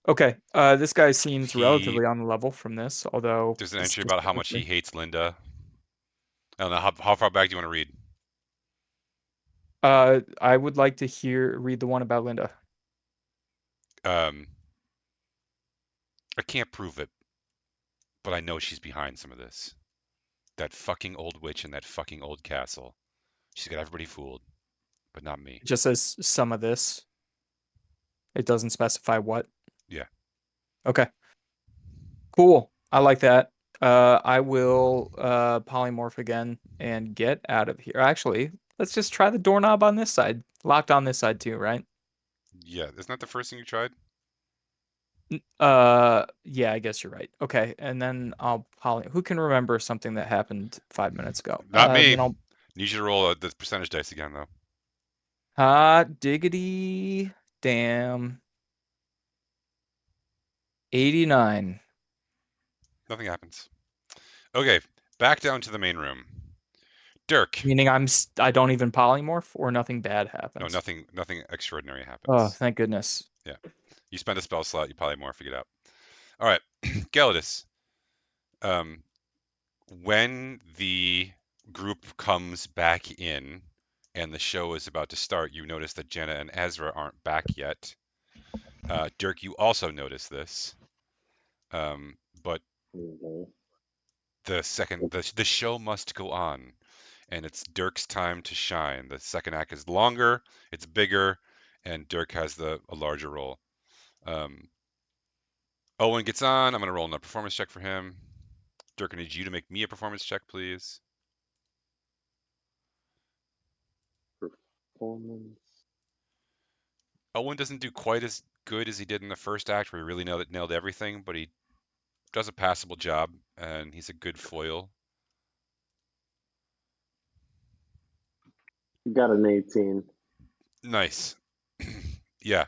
Okay. This guy seems relatively on the level from this, although There's an entry about how much he hates Linda. I don't know how far back do you want to read? I would like to read the one about Linda. I can't prove it, but I know she's behind some of this. That fucking old witch in that fucking old castle. She's got everybody fooled, but not me. It just says some of this. It doesn't specify what. Yeah. Okay. Cool. I like that. I will polymorph again and get out of here. Actually, let's just try the doorknob on this side. Locked on this side too, right? Yeah, isn't that the first thing you tried? Yeah, I guess you're right. Okay, and then I'll poly. Who can remember something that happened 5 minutes ago? Not me. Then I'll Need you to roll the percentage dice again, though. hot diggity damn 89. Nothing happens. Okay, back down to the main room. Dirk. Meaning I don't even polymorph or nothing bad No, happens. nothing extraordinary Oh, happens. thank goodness. Yeah. You spend a spell slot, you probably morph it out. All right, Gelidus. When the group comes back in and the show is about to start, you notice that Jenna and Ezra aren't back yet. Dirk, you also notice this, but Mhm. the show must go on, and it's Dirk's time to shine. The second act is longer, it's bigger, and Dirk has a larger role. Um, Owen gets on. I'm gonna roll a performance check for him. Dirk, I need you to make me a performance check, please. Performance. Owen doesn't do quite as good as he did in the first act, where he really nailed everything, but he does a passable job, and he's a good foil. Got an 18. Nice. Yeah.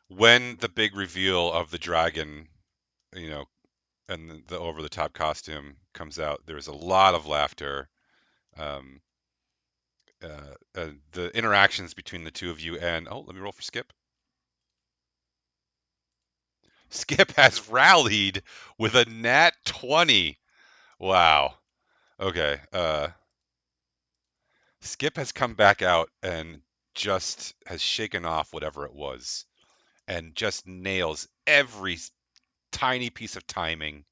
When the big reveal of the dragon, you know, and the over-the-top costume comes out, there's a lot of laughter. Um, the interactions between the two of you and let me roll for Skip. Skip has rallied with a nat 20. Wow. Okay. Skip has come back out and just has shaken off whatever it was and just nails every tiny piece of timing.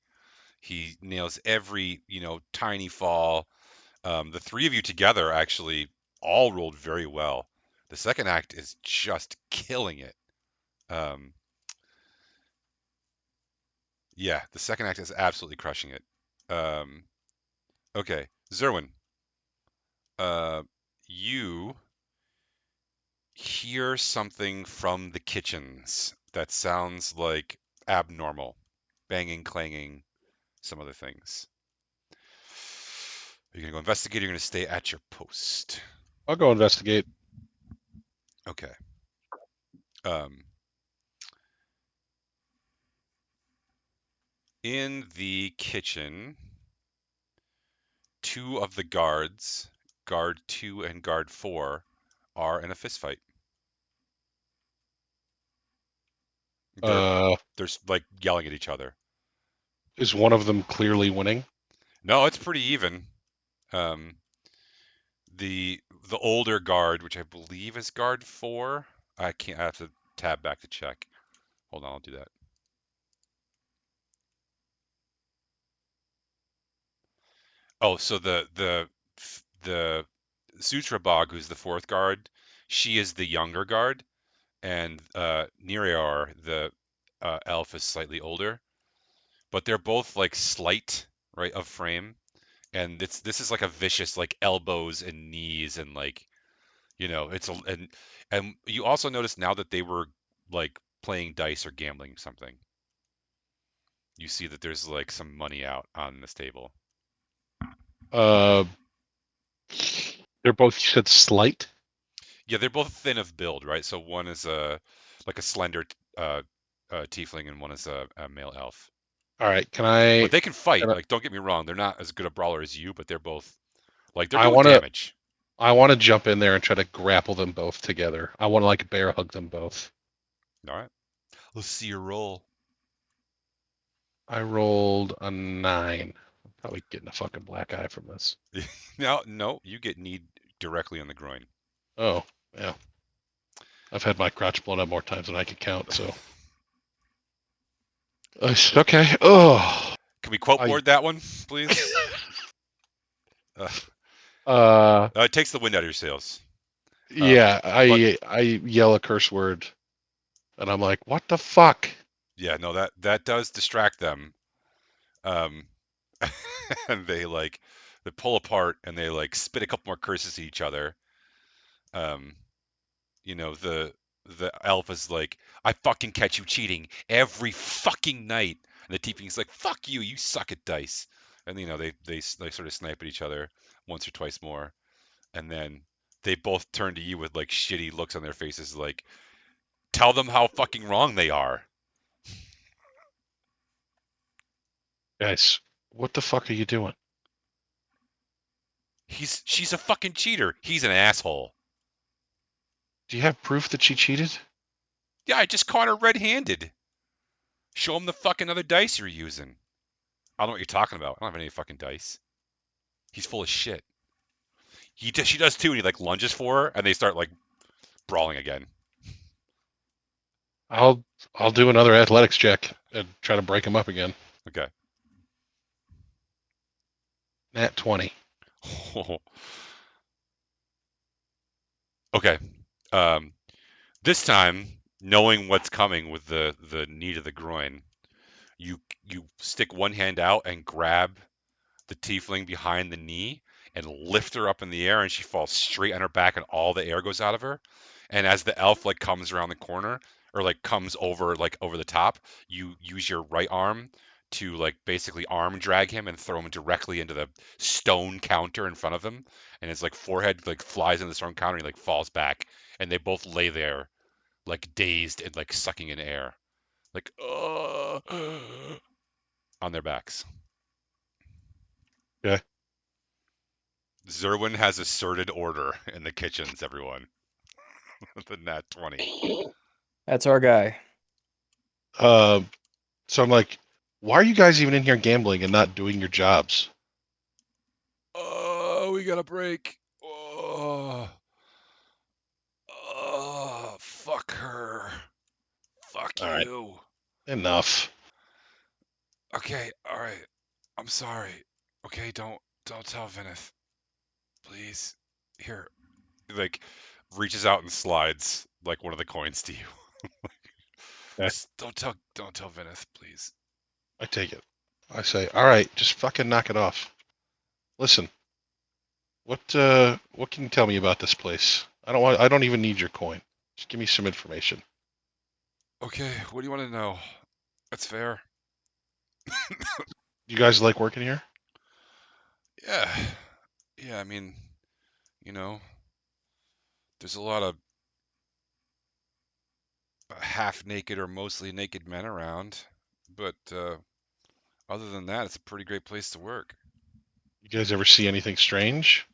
He nails every, tiny fall. The three of you together actually all rolled very well. The second act is just killing it. Um, yeah, the second act is absolutely crushing it. Um, okay, Zerwin, uh, you hear something from the kitchens that sounds like abnormal, banging, clanging, some other things. Are you gonna go investigate? Or you're gonna stay at your post. I'll go investigate. Okay. Um, in the kitchen, two of the guards, guard 2 and guard 4, are in a fist fight. They're Uh, they're like yelling at each other. is one of them clearly winning? No, it's pretty even. Um, the older guard, which I believe is guard 4, I have to tab back to check. Hold on, I'll do that. Oh, so the Sutrabog, who's the 4th guard, she is the younger guard, and Nerior, the elf, is slightly older, but they're both like slight, right, of frame, and this is like a vicious like elbows and knees and like it's and you also notice now that they were like playing dice or gambling something. You see that there's like some money out on this table. Uh, they're both, you said, slight. Yeah, they're both thin of build, right? So one is like a slender tiefling, and one is a male elf. All right, But they can fight. can Like, don't get me wrong, they're not as good a brawler as you, but they're both like they're I doing want to damage. I want to jump in there and try to grapple them both together. I want to like bear hug them both. All right, let's see your roll. I rolled a 9. I'm probably getting a fucking black eye from this. No, you get kneed directly on the groin. Oh, yeah. I've had my crotch blown up more times than I can count, so. Okay. Oh. Can we quote board that one, please? It takes the wind out of your sails. Yeah, But I yell a curse word, and I'm like, what the fuck? yeah, no, that does distract them. And they pull apart and they like spit a couple more curses at each other. Um, the the elf is like, I fucking catch you cheating every fucking night. And the tiefling's like, fuck you, you suck at dice. And they sort of snipe at each other once or twice more, and then they both turn to you with like shitty looks on their faces, like, tell them how fucking wrong they are. Guys, what the fuck are you doing? She's a fucking cheater. He's an asshole. Do you have proof that she cheated? Yeah, I just caught her red-handed. Show him the fucking other dice you're using. I don't know what you're talking about. I don't have any fucking dice. He's full of shit. She does too, and he like lunges for her, and they start like brawling again. I'll do another athletics check and try to break him up again. Okay. Nat 20. Okay. This time, knowing what's coming with the knee to the groin, you stick one hand out and grab the tiefling behind the knee and lift her up in the air, and she falls straight on her back, and all the air goes out of her. And as the elf like comes around the corner, or like comes over the top, you use your right arm to like basically arm drag him and throw him directly into the stone counter in front of him, and his like forehead like flies into the stone counter, and he like falls back, and they both lay there like dazed and like sucking in air, like on their backs. Okay. Zerwin has asserted order in the kitchens, everyone. The nat 20. That's our guy. So I'm like, why are you guys even in here gambling and not doing your jobs? Oh, we got a break. Fuck her. Fuck All right, you. enough. Okay, all right. I'm sorry. Okay, don't tell Vinith. Please. Here. Like reaches out and slides like one of the coins to you. Okay. Just don't tell Vinith, please. I take it. I say, all right, just fucking knock it off. Listen, what can you tell me about this place? I don't even need your coin. Just give me some information. Okay, what do you want to know? That's fair. You guys like working here? Yeah. Yeah, I mean, you know, there's a lot of half naked or mostly naked men around, but other than that, it's a pretty great place to work. You guys ever see anything strange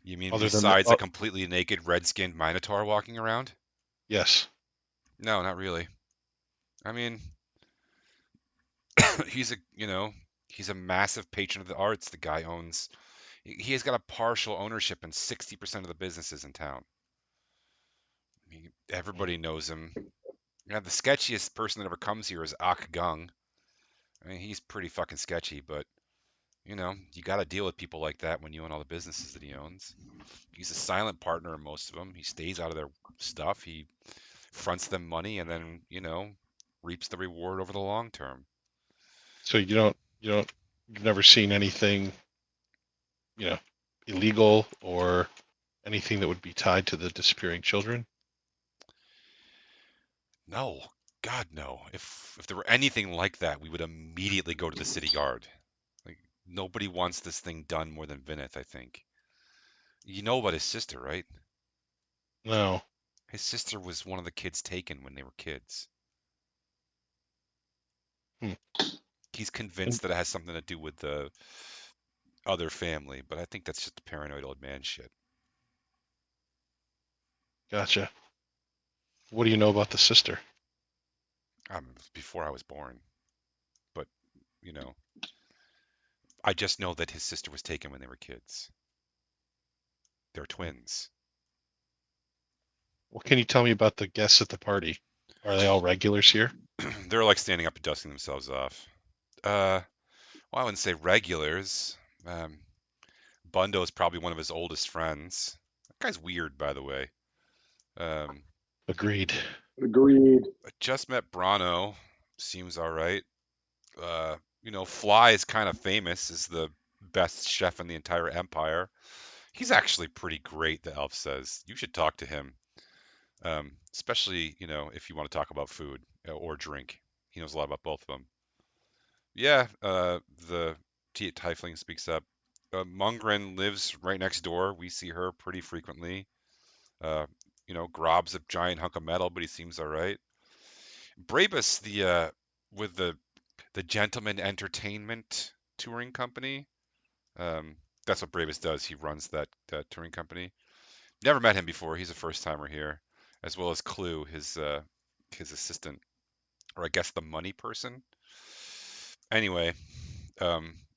You mean other than the? besides a completely naked red-skinned minotaur walking around? Yes. No, not really. I mean, he's he's a massive patron of the arts. The guy owns, he has got a partial ownership in 60% of the businesses in town. Everybody knows him. Yeah, the sketchiest person that ever comes here is Ak Gung. I mean, he's pretty fucking sketchy, but you got to deal with people like that when you own all the businesses that he owns. He's a silent partner in most of them. He stays out of their stuff. He fronts them money and then, reaps the reward over the long term. So you've never seen anything, you know, illegal or anything that would be tied to the disappearing children? No, God, no. If there were anything like that, we would immediately go to the city guard. Like nobody wants this thing done more than Vinith, I think. You know about his sister, right? No. His sister was one of the kids taken when they were kids. Hmm. He's convinced that it has something to do with the other family, but I think that's just paranoid old man shit. Gotcha. What do you know about the sister? Before I was born, but you know, I just know that his sister was taken when they were kids. They're twins. What can you tell me about the guests at the party? Are they all regulars here? They're like standing up and dusting themselves off. Well, I wouldn't say regulars. Bundo's probably one of his oldest friends. That guy's weird, by the way. Agreed. Agreed. I just met Brano. Seems all right. Fly is kind of famous as the best chef in the entire empire. He's actually pretty great, the elf says. You should talk to him. Especially if you want to talk about food or drink. He knows a lot about both of them. Yeah, the Tiefling speaks up. Mungren lives right next door. We see her pretty frequently. Uh, Grob's a giant hunk of metal, but he seems all right. Brabus, with the Gentleman Entertainment touring company. Um, that's what Brabus does. He runs that touring company. Never met him before. He's a first timer here, as well as Clue, his assistant, or I guess the money person. Anyway,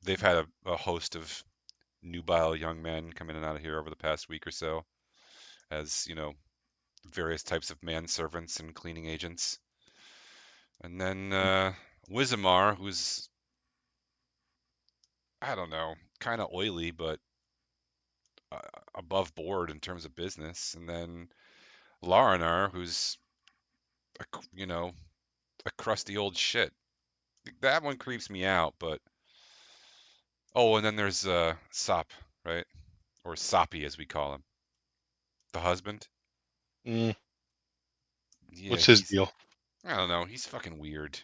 they've had a host of nubile young men come in and out of here over the past week or so, as various types of manservants and cleaning agents. And then Wizamar, who's, I don't know, kind of oily, but uh, above board in terms of business. And then Larinar, who's a crusty old shit. That one creeps me out, but oh, and then there's Sop, right? Or Soppy as we call him. The husband. Mm, Yeah, what's his he's, deal? I don't know, he's fucking weird.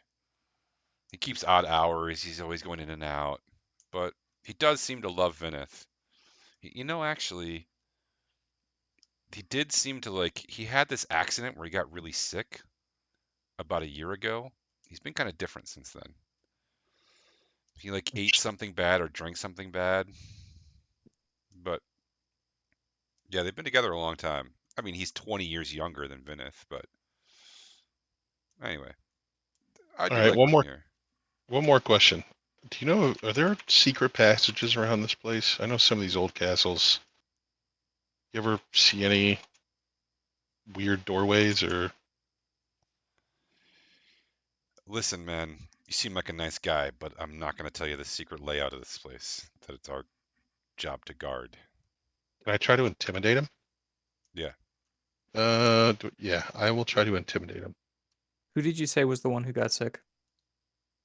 He keeps odd hours, he's always going in and out. But he does seem to love Vinith. Actually, he did seem to he had this accident where he got really sick about a year ago. He's been kind of different since then. He ate something bad or drank something bad. But yeah, they've been together a long time. I mean, he's 20 years younger than Vinith, but anyway, I All do right, like working here. one more question. Do you know, are there secret passages around this place? I know some of these old castles. You ever see any weird doorways or? Listen, man, you seem like a nice guy, but I'm not going to tell you the secret layout of this place that it's our job to guard. Can I try to intimidate him? Yeah. Yeah, I will try to intimidate him. Who did you say was the one who got sick?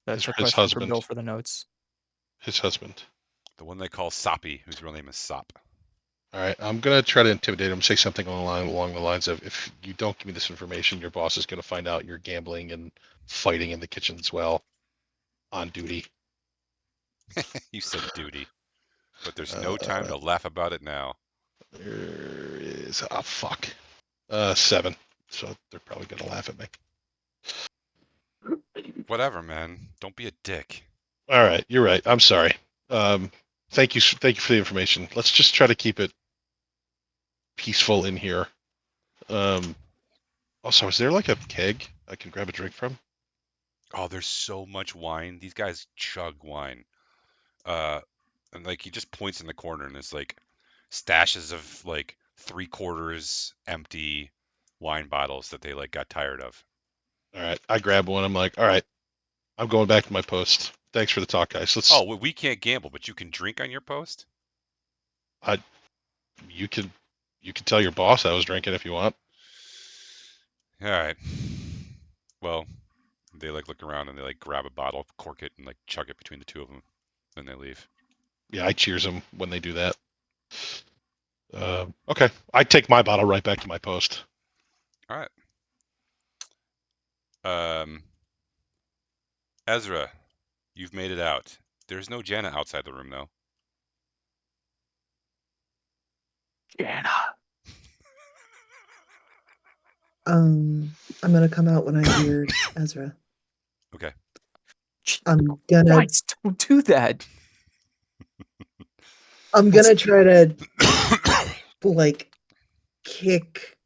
That's a His question for husband. Bill for the notes. His husband. The one they call Soppy, whose real name is Sop. All right, I'm gonna try to intimidate him. Say something along the lines of, "If you don't give me this information, your boss is gonna find out you're gambling and fighting in the kitchen as well, on duty." You said duty, but there's no time Uh, to laugh about it now. there is fuck. 7. So they're probably gonna laugh at me. Whatever, man. Don't be a dick. All right, you're right. I'm sorry. Um, thank you for the information. Let's just try to keep it peaceful in here. Also, is there a keg I can grab a drink from? Oh, there's so much wine. These guys chug wine. Uh, and he just points in the corner and there's stashes of 3/4 empty wine bottles that they got tired of. All right, I grab one. I'm like, all right, I'm going back to my post. Thanks for the talk, guys. Oh, well, we can't gamble, but you can drink on your post? I, you can tell your boss I was drinking if you want. All right. Well, they look around and they grab a bottle, cork it, and chug it between the two of them. Then they leave. Yeah, I cheers them when they do that. Okay, I take my bottle right back to my post. All right. Ezra, you've made it out. There's no Jana outside the room, though. Jana. I'm gonna come out when I hear Ezra. Okay. I'm gonna Christ, don't do that. I'm gonna try to kick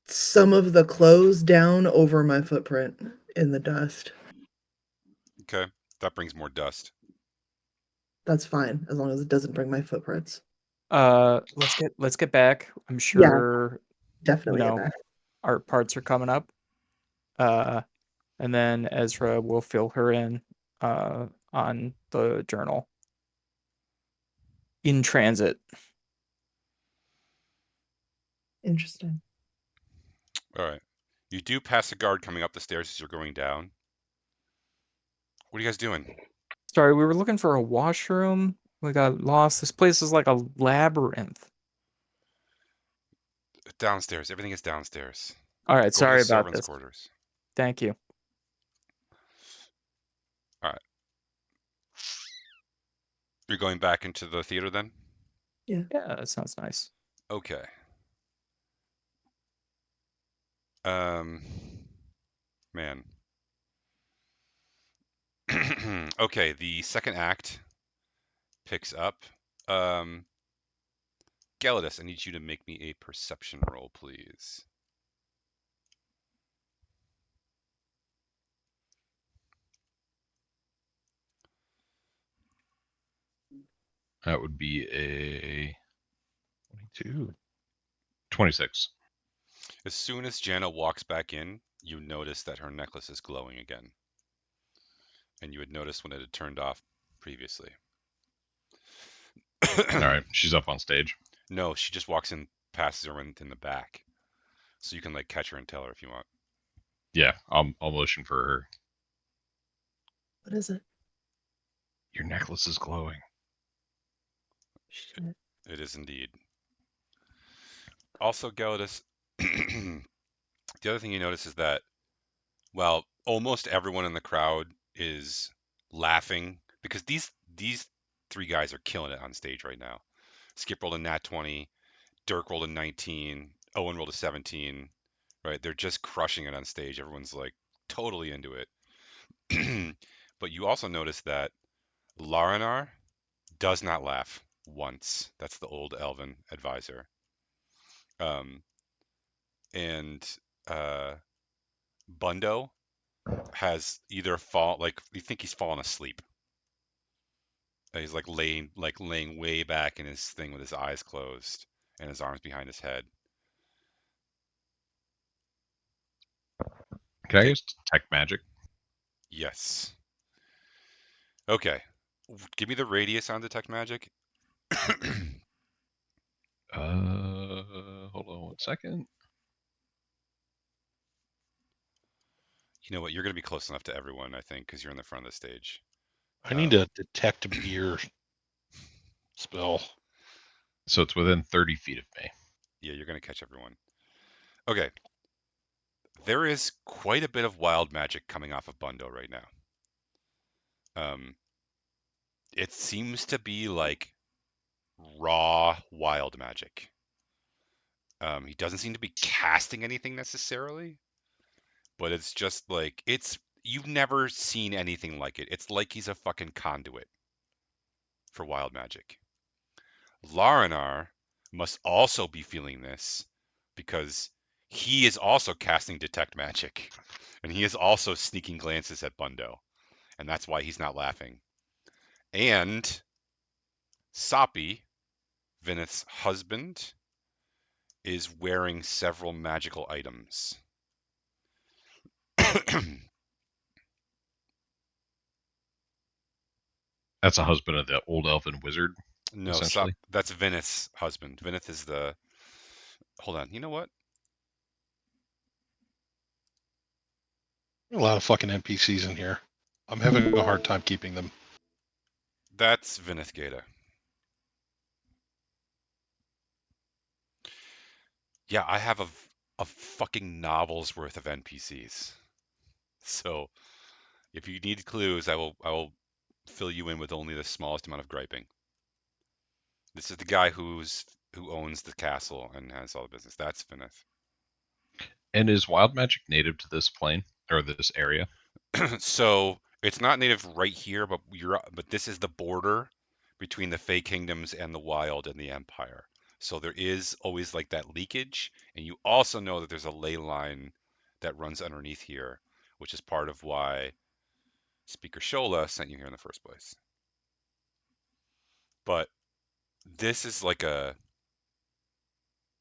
some of the clothes down over my footprint in the dust. Okay. That brings more dust. That's fine as long as it doesn't bring my footprints. Let's get back. I'm sure Definitely get back. art parts are coming up. And then Ezra will fill her in on the journal. In transit. Interesting. All right. You do pass a guard coming up the stairs as you're going down. What are you guys doing? Sorry, we were looking for a washroom. We got lost. This place is like a labyrinth. Downstairs. Everything is downstairs. All right, Go to sorry the about servants' this. quarters. Thank you. All right. You're going back into the theater then? Yeah, that sounds nice. Okay. Man. Okay, the second act picks up. Gelidus, I need you to make me a perception roll, please. That would be a 22. 26. As soon as Jana walks back in, you notice that her necklace is glowing again. And you had noticed when it had turned off previously. All right, she's up on stage. No, she just walks in, passes her in the back. So you can like catch her and tell her if you want. Yeah, I'll motion for her. What is it? Your necklace is glowing. Shit. It is indeed. Also, Gelidus, the other thing you notice is that, well, almost everyone in the crowd is laughing because these three guys are killing it on stage right now. Skip rolled a nat 20, Dirk rolled a 19, Owen rolled a 17, right? They're just crushing it on stage. Everyone's like totally into it. But you also notice that Larinar does not laugh once. That's the old elven advisor. And Bundo has either you think he's fallen asleep. He's like laying way back in his thing with his eyes closed and his arms behind his head. Can I Okay. use detect magic? Yes. Okay. Give me the radius on detect magic. Hold on 1 second. You know what? You're going to be close enough to everyone, I think, because you're in the front of the stage. I need to detect beer spell. So it's within 30 feet of me. Yeah, you're going to catch everyone. Okay. There is quite a bit of wild magic coming off of Bundo right now. It seems to be like raw wild magic. He doesn't seem to be casting anything necessarily, but it's just like you've never seen anything like it. It's like he's a fucking conduit for wild magic. Larinar must also be feeling this because he is also casting detect magic, and he is also sneaking glances at Bundo, and that's why he's not laughing. And Soppy, Vinith's husband, is wearing several magical items. That's a husband of the old elven wizard, No, essentially. that's Vinith's husband. Vinith is the. Hold on. You know what? A lot of fucking NPCs in here. I'm having a hard time keeping them. That's Vinith Gata. Yeah, I have a fucking novel's worth of NPCs. So if you need clues, I will fill you in with only the smallest amount of griping. This is the guy who owns the castle and has all the business. That's Vinith. And is wild magic native to this plane or this area? So it's not native right here, but this is the border between the Fey Kingdoms and the Wild and the Empire. So there is always like that leakage, and you also know that there's a ley line that runs underneath here, which is part of why Speaker Shola sent you here in the first place. But this is like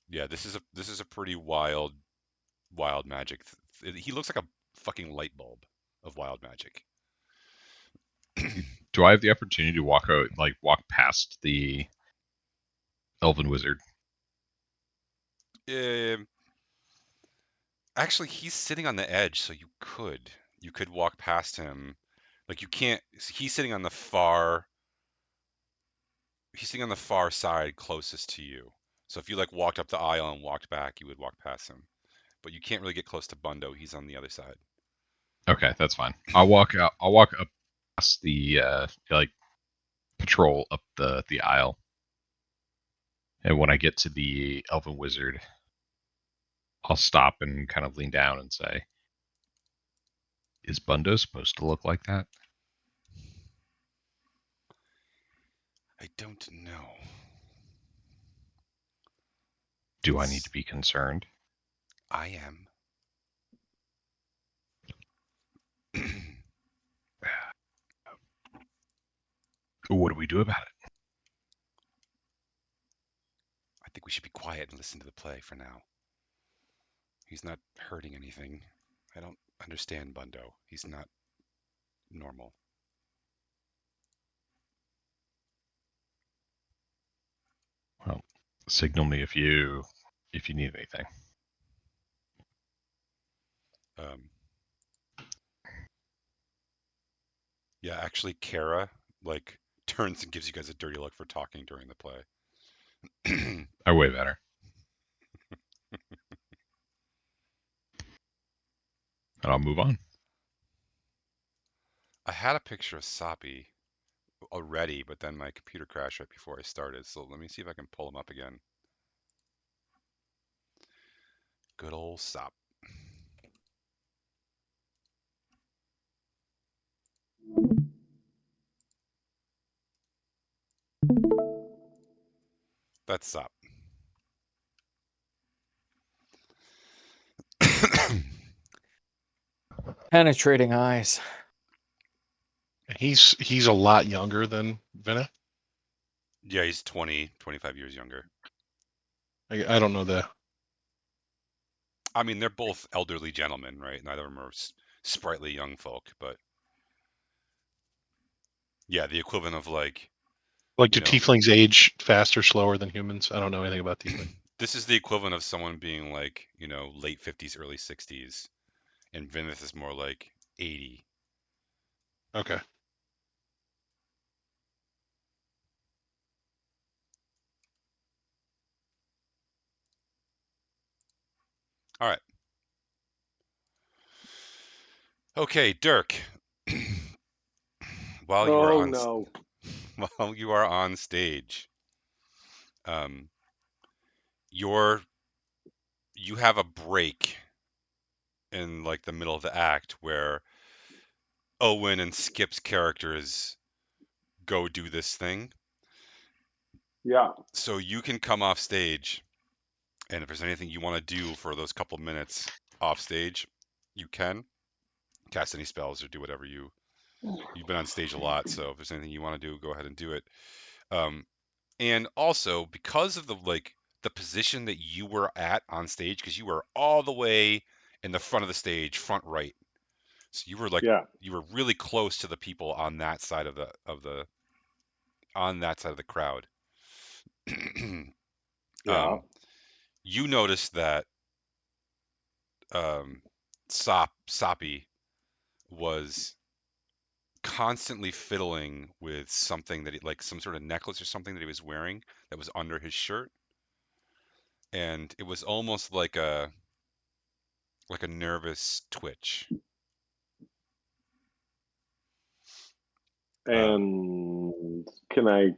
this is a pretty wild magic. He looks like a fucking light bulb of wild magic. Do I have the opportunity to walk past the elven wizard? Actually, he's sitting on the edge, so you could walk past him. Like you can't. He's sitting on the far. He's sitting on the far side, closest to you. So if you like walked up the aisle and walked back, you would walk past him. But you can't really get close to Bundo. He's on the other side. Okay, that's fine. I'll walk out. I'll walk up past the like patrol up the aisle, and when I get to the elven wizard, I'll stop and kind of lean down and say, "Is Bundo supposed to look like that?" I don't know. Do I need to be concerned? I am. What do we do about it? I think we should be quiet and listen to the play for now. He's not hurting anything. I don't understand Bundo. He's not normal. Well, signal me if you need anything. Yeah, actually, Kara like turns and gives you guys a dirty look for talking during the play. Oh, way better. And I'll move on. I had a picture of Soppy already, but then my computer crashed right before I started. So let me see if I can pull him up again. Good old Sop. That's Sop. Penetrating eyes. He's a lot younger than Venna. Yeah, he's 20, 25 years younger. I don't know that. I mean, they're both elderly gentlemen, right? Neither of them are sprightly young folk, but yeah, the equivalent of like, Like, you do know, tieflings age faster, slower than humans? I don't know anything about tieflings. this is the equivalent of someone being like, you know, late 50s, early 60s, and Vinith is more like 80. Okay. All right. Okay, Dirk. While you are Oh on no. while you are on stage, um, you have a break in like the middle of the act where Owen and Skip's characters go do this thing. Yeah. So you can come off stage, and if there's anything you want to do for those couple minutes off stage, you can cast any spells or do whatever you've been on stage a lot. So if there's anything you want to do, go ahead and do it. And also because of the position that you were at on stage, because you were all the way in the front of the stage, front right. So you were like Yeah. you were really close to the people on that side of the crowd. Yeah. You noticed that um, Soppy was constantly fiddling with something that he like some sort of necklace or something that he was wearing that was under his shirt, and it was almost like a nervous twitch. Um, And can I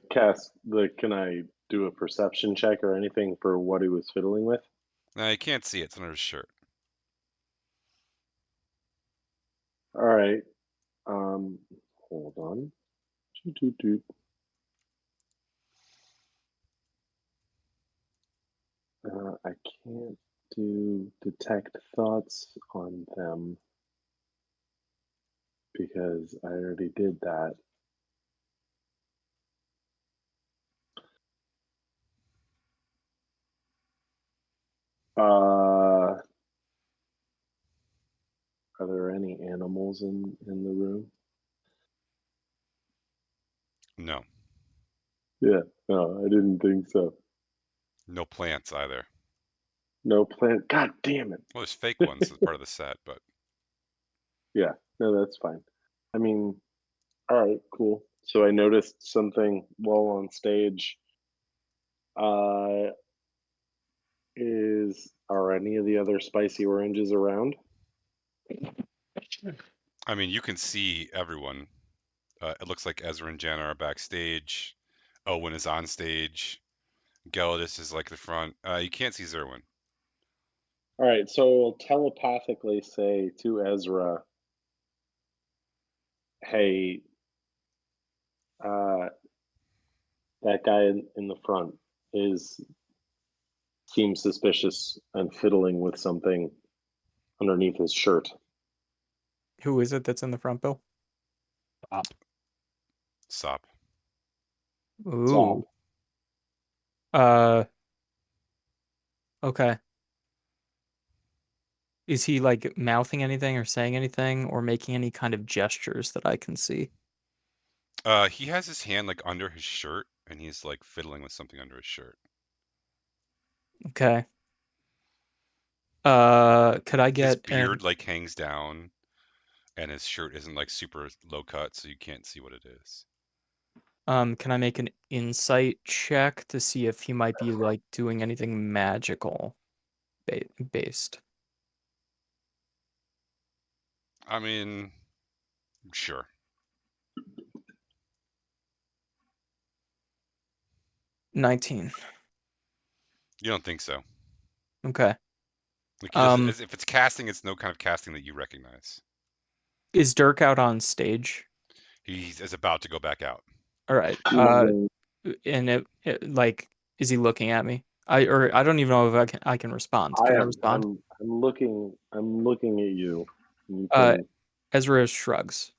can I do a perception check or anything for what he was fiddling with? now you can't see it; it's under his shirt. All right. Um, hold on. Doot, doot, doot. I can't do detect thoughts on them because I already did that. Are there any animals in the room? No, Yeah, no, I didn't think so. no plants either. No plant. God damn it. Well, there's fake ones as part of the set, but Yeah, no, that's fine. I mean, all right, cool. So I noticed something while on stage. Uh, Are any of the other spicy oranges around? I mean, you can see everyone. It looks like Ezra and Jana are backstage. Owen is on stage. Gelidus is like the front. You can't see Zerwin. All right, so we'll telepathically say to Ezra, "Hey, uh, that guy in the front seems suspicious and fiddling with something underneath his shirt." Who is it that's in the front, Bill? Sop. Ooh. Uh, okay. Is he like mouthing anything or saying anything or making any kind of gestures that I can see? He has his hand like under his shirt, and he's like fiddling with something under his shirt. Okay. Could I His get beard like hangs down, and his shirt isn't like super low cut, so you can't see what it is. can I make an insight check to see if he might be like doing anything magical based? I mean, sure. 19. You don't think so? Okay. Like he doesn't. If it's casting, it's no kind of casting that you recognize. Is Dirk out on stage? He is about to go back out. All right. Using- And like, is he looking at me? I don't even know if I can respond. Can I respond? I'm looking at you. You Uh, can. Ezra shrugs.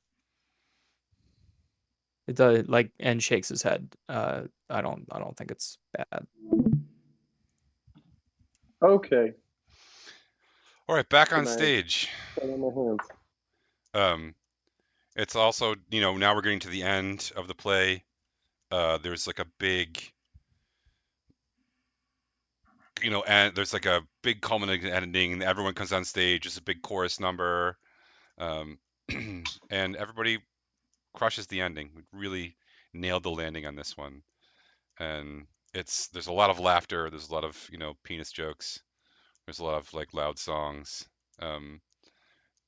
It does like and shakes his head. I don't think it's bad. Okay. All right, back on Can I stage. stand on my hands? It's also, now we're getting to the end of the play. There's like a big, and there's like a big culminating ending. Everyone comes on stage. It's a big chorus number, and everybody crushes the ending. We really nailed the landing on this one, and there's a lot of laughter. There's a lot of penis jokes. There's a lot of like loud songs, um,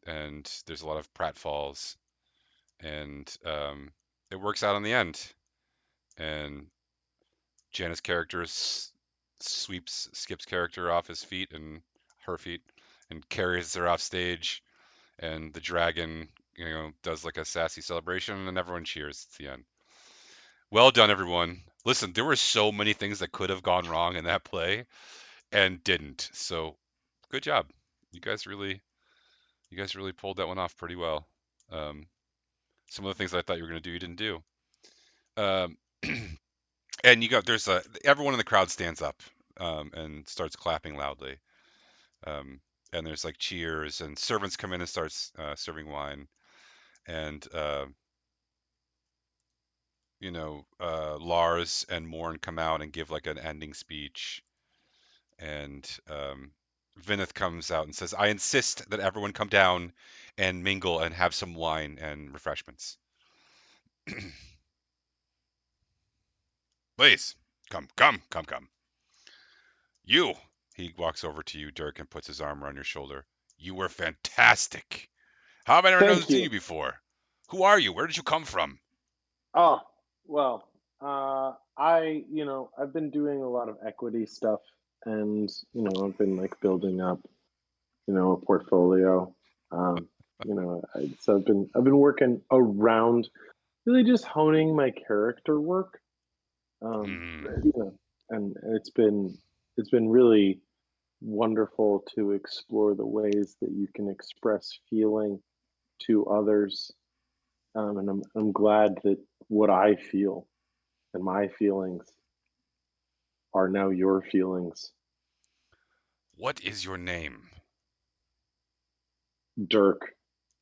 and there's a lot of pratfalls, and it works out in the end. And Jana's character sweeps Skip's character off his feet and her feet, and carries her off stage. And the dragon, does like a sassy celebration, and everyone cheers. It's the end. Well done, everyone. Listen, there were so many things that could have gone wrong in that play and didn't. So, good job. You guys really pulled that one off pretty well. Um, some of the things I thought you were going to do, you didn't do. Um, and everyone in the crowd stands up and starts clapping loudly. Um, and there's like cheers, and servants come in and starts serving wine. And Lars and Morn come out and give like an ending speech. And Vinith comes out and says, "I insist that everyone come down and mingle and have some wine and refreshments. Please, come, come, come, come. You," he walks over to you, Dirk, and puts his arm around your shoulder. "You were fantastic. How have I never Thank seen you. you before? Who are you? Where did you come from?" Oh, well, I've been doing a lot of equity stuff, and I've been like building up, a portfolio. So I've been working around, really just honing my character work. Hmm. And it's been really wonderful to explore the ways that you can express feeling to others. And I'm glad that what I feel and my feelings are now your feelings. What is your name? Dirk.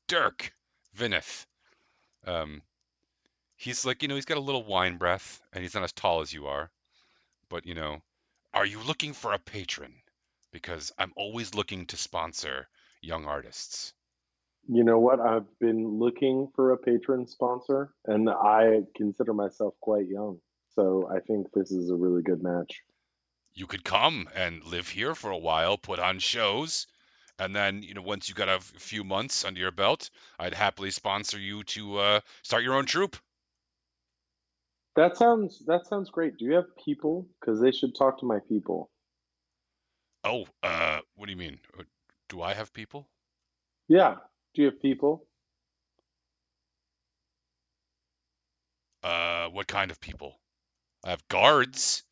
Dirk. Vinith. Um, he's like, he's got a little wine breath, and he's not as tall as you are. But, are you looking for a patron? Because I'm always looking to sponsor young artists. You know what? I've been looking for a patron sponsor, and I consider myself quite young. So I think this is a really good match. you could come and live here for a while, put on shows, and then once you got a few months under your belt, I'd happily sponsor you to start your own troupe. That sounds great. Do you have people? Because they should talk to my people. Oh, what do you mean? Do I have people? Yeah. Do you have people? What kind of people? I have guards.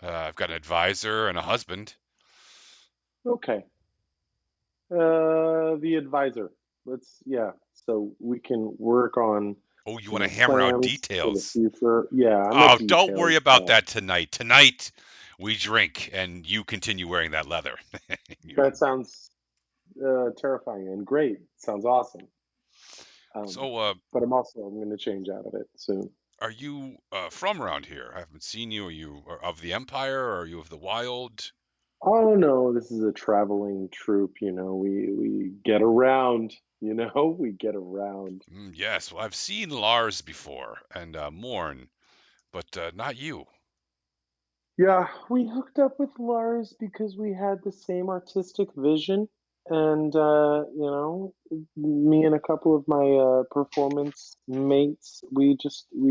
I've got an advisor and a husband. Okay. The advisor. Yeah. So we can work on, Oh, you want to hammer out plans for the details? future. Yeah, I'm a Oh, don't worry details about guy. that tonight. Tonight, we drink, and you continue wearing that leather. That sounds terrifying and great. Sounds awesome. So, But I'm going to change out of it soon. are you from around here? I haven't seen you. Are you of the Empire, or are you of the Wild? Oh no, this is a traveling troupe. We get around. We get around. Yes, well, I've seen Lars before and Morn, but not you. Yeah, we hooked up with Lars because we had the same artistic vision, and me and a couple of my performance mates, we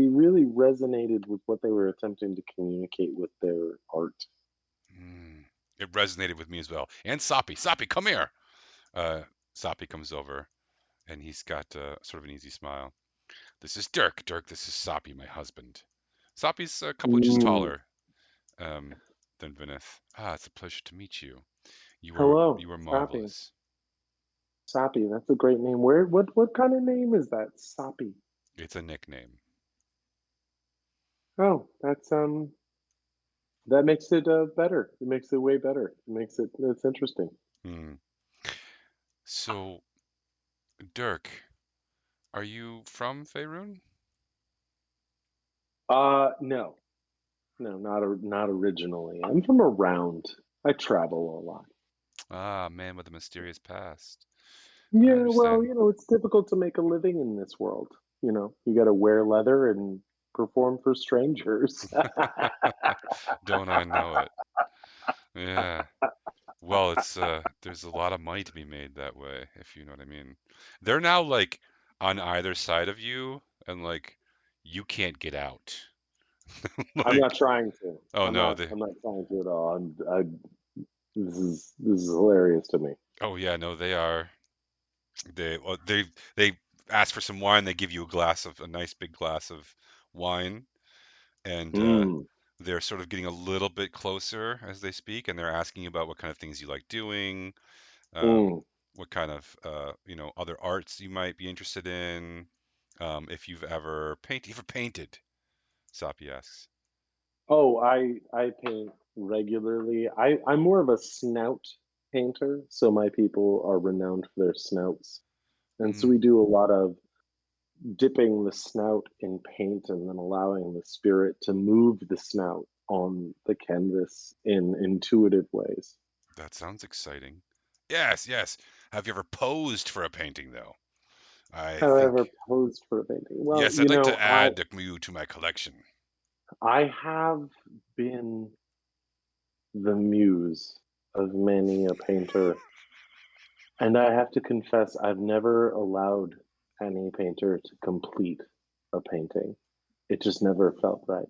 really resonated with what they were attempting to communicate with their art. Mm, it resonated with me as well. And Soppy. Soppy, come here. Uh, Soppy comes over, and he's got sort of an easy smile. This is Dirk. Dirk, this is Soppy, my husband. Soppy's a couple inches Mm. taller um, than Vinith. Ah, it's a pleasure to meet you. Hello, You were Sapi. marvelous. Sapi, that's a great name. What kind of name is that? Sapi. It's a nickname. Oh, that makes it better. It makes it way better. It's interesting. Hmm. So, Dirk, are you from Faerun? No, no, not originally. I'm from around. I travel a lot. Ah, man with a mysterious past. I Yeah, well, understand. it's difficult to make a living in this world. You got to wear leather and perform for strangers. Don't I know it? Yeah. Well, it's there's a lot of money to be made that way, if you know what I mean. They're now like on either side of you, and like you can't get out. I'm not Like, trying to. oh I'm no, not. they I'm not trying to at all. This is hilarious to me. oh yeah, no, they are. They ask for some wine, they give you a nice big glass of wine, and Mm, they're sort of getting a little bit closer as they speak, and they're asking you about what kind of things you like doing, um, mm. what kind of other arts you might be interested in, if you've ever painted, Sapi asks. Oh, I paint regularly. I'm more of a snout painter, so my people are renowned for their snouts. And so Mm, we do a lot of dipping the snout in paint and then allowing the spirit to move the snout on the canvas in intuitive ways. that sounds exciting. Yes, yes. Have you ever posed for a painting though? I Have I ever think posed for a painting? Well, yes, I'd like to add you to my collection. I have been the muse of many a painter. And I have to confess, I've never allowed any painter to complete a painting. It just never felt right.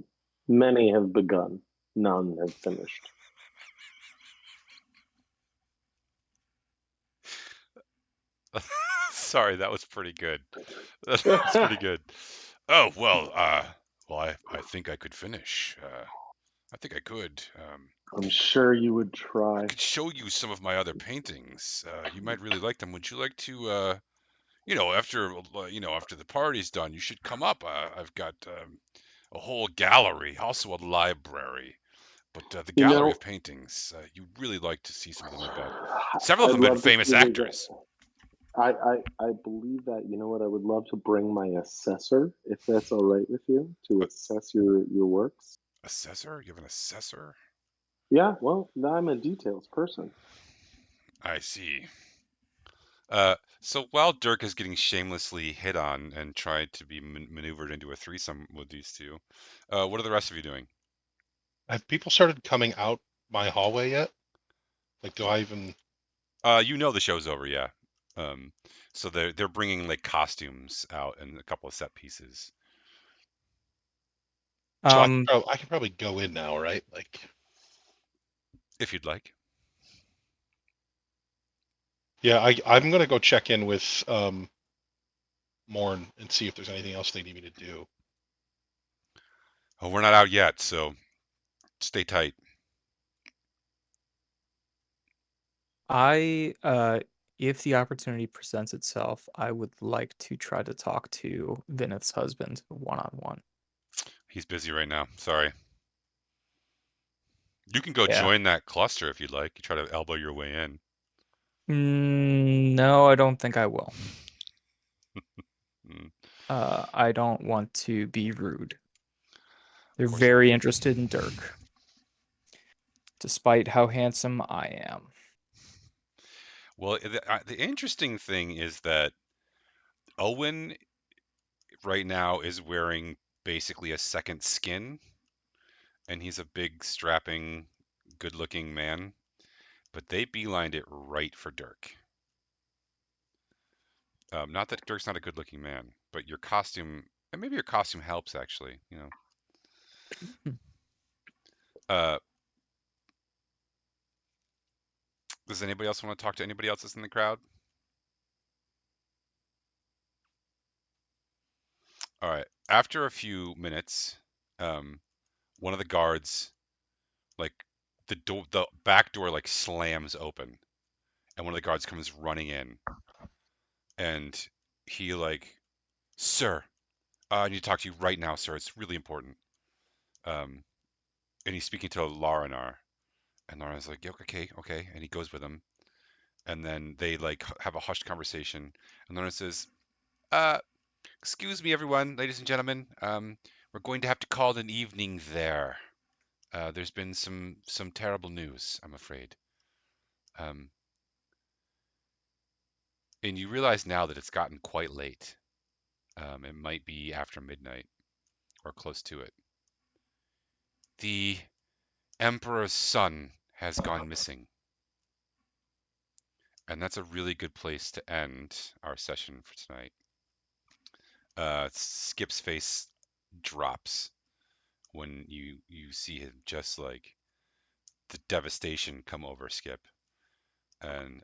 Many have begun, none have finished. Sorry, that was pretty good. That was pretty good. Oh, I think I could finish. I think I could. I'm sure you would I try. could show you some of my other paintings. You might really like them. Would you like to, after the party's done, you should come up. I've got a whole gallery, also a library. But the You gallery of know, paintings, you'd really like to see some of them about. Several of I'd them have been love to see famous the. actors. I believe that. You know what? I would love to bring my assessor, if that's all right with you, to A assess your works. assessor? You have an assessor? Yeah, well, I'm a details person. I see. So while Dirk is getting shamelessly hit on and tried to be maneuvered into a threesome with these two, what are the rest of you doing? Have people started coming out my hallway yet? Like, do I even? You know the show's over, yeah. So they're bringing like costumes out and a couple of set pieces. So Um, I can probably go in now, right? Like, If you'd like. yeah, I'm gonna go check in with Morn and see if there's anything else they need me to do. Oh, we're not out yet, so stay tight. if the opportunity presents itself, I would like to try to talk to Vinith's husband one-on-one. He's busy right now. Sorry. You can go Yeah. join that cluster if you'd like. You try to elbow your way in. No, I don't think I will. Mm, I don't want to be rude. They're of course not. very interested in Dirk, despite how handsome I am. Well, the interesting thing is that Owen right now is wearing basically a second skin, and he's a big, strapping, good-looking man. But they beelined it right for Dirk. Not that Dirk's not a good-looking man, but your costume, and maybe your costume helps actually. You know. Uh, does anybody else want to talk to anybody else that's in the crowd? All right. After a few minutes, one of the guards, like the back door, like slams open, and one of the guards comes running in, and he like, "Sir, I need to talk to you right now, sir. It's really important." Um, and he's speaking to Larinar, and Larinar's like, "Yeah, okay, okay," and he goes with him, and then they like have a hushed conversation, and Larinar says, "Uh, excuse me, everyone, ladies and gentlemen. We're going to have to call it an evening there. There's been some terrible news, I'm afraid." Um, and you realize now that it's gotten quite late. It might be after midnight or close to it. The Emperor's son has gone missing. And that's a really good place to end our session for tonight. Skip's face drops when you see him, just like the devastation come over Skip. And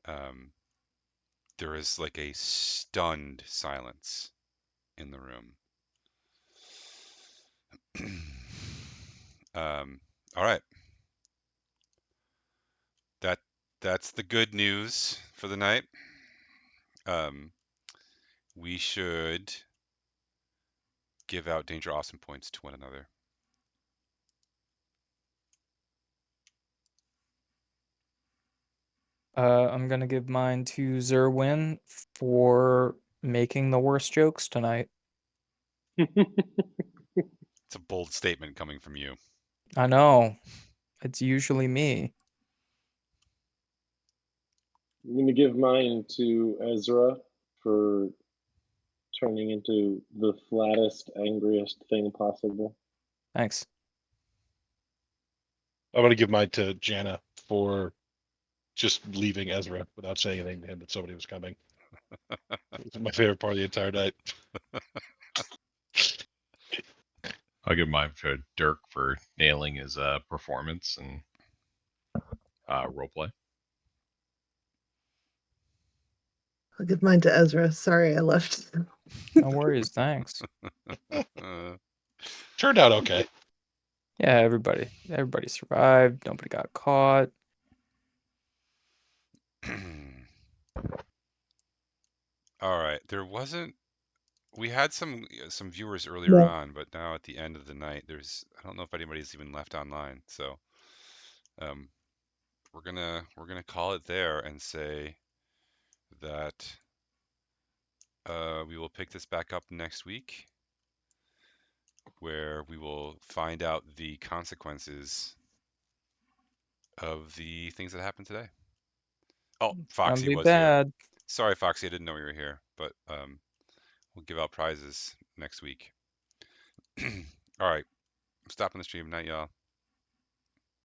there is like a stunned silence in the room. All right. That that's the good news for the night. Um, we should give out danger awesome points to one another. I'm gonna give mine to Zerwin for making the worst jokes tonight. It's a bold statement coming from you. I know. It's usually me. I'm going to give mine to Ezra for turning into the flattest, angriest thing possible. Thanks. I'm gonna give mine to Jana for just leaving Ezra without saying anything to him that somebody was coming. It was my favorite part of the entire night. I'll give mine to Dirk for nailing his performance and roleplay. I'll give mine to Ezra. Sorry, I left. No worries. Thanks. Turned out okay. Yeah, everybody survived. Nobody got caught. All right. We had some viewers earlier Yeah. on, but now at the end of the night, I don't know if anybody's even left online. So um, we're gonna call it there and say that we will pick this back up next week, where we will find out the consequences of the things that happened today. Oh, It's gonna Foxy be was here. bad. Sorry, Foxy, I didn't know you were here, but we'll give out prizes next week. All right, I'm stopping the stream. Night, y'all.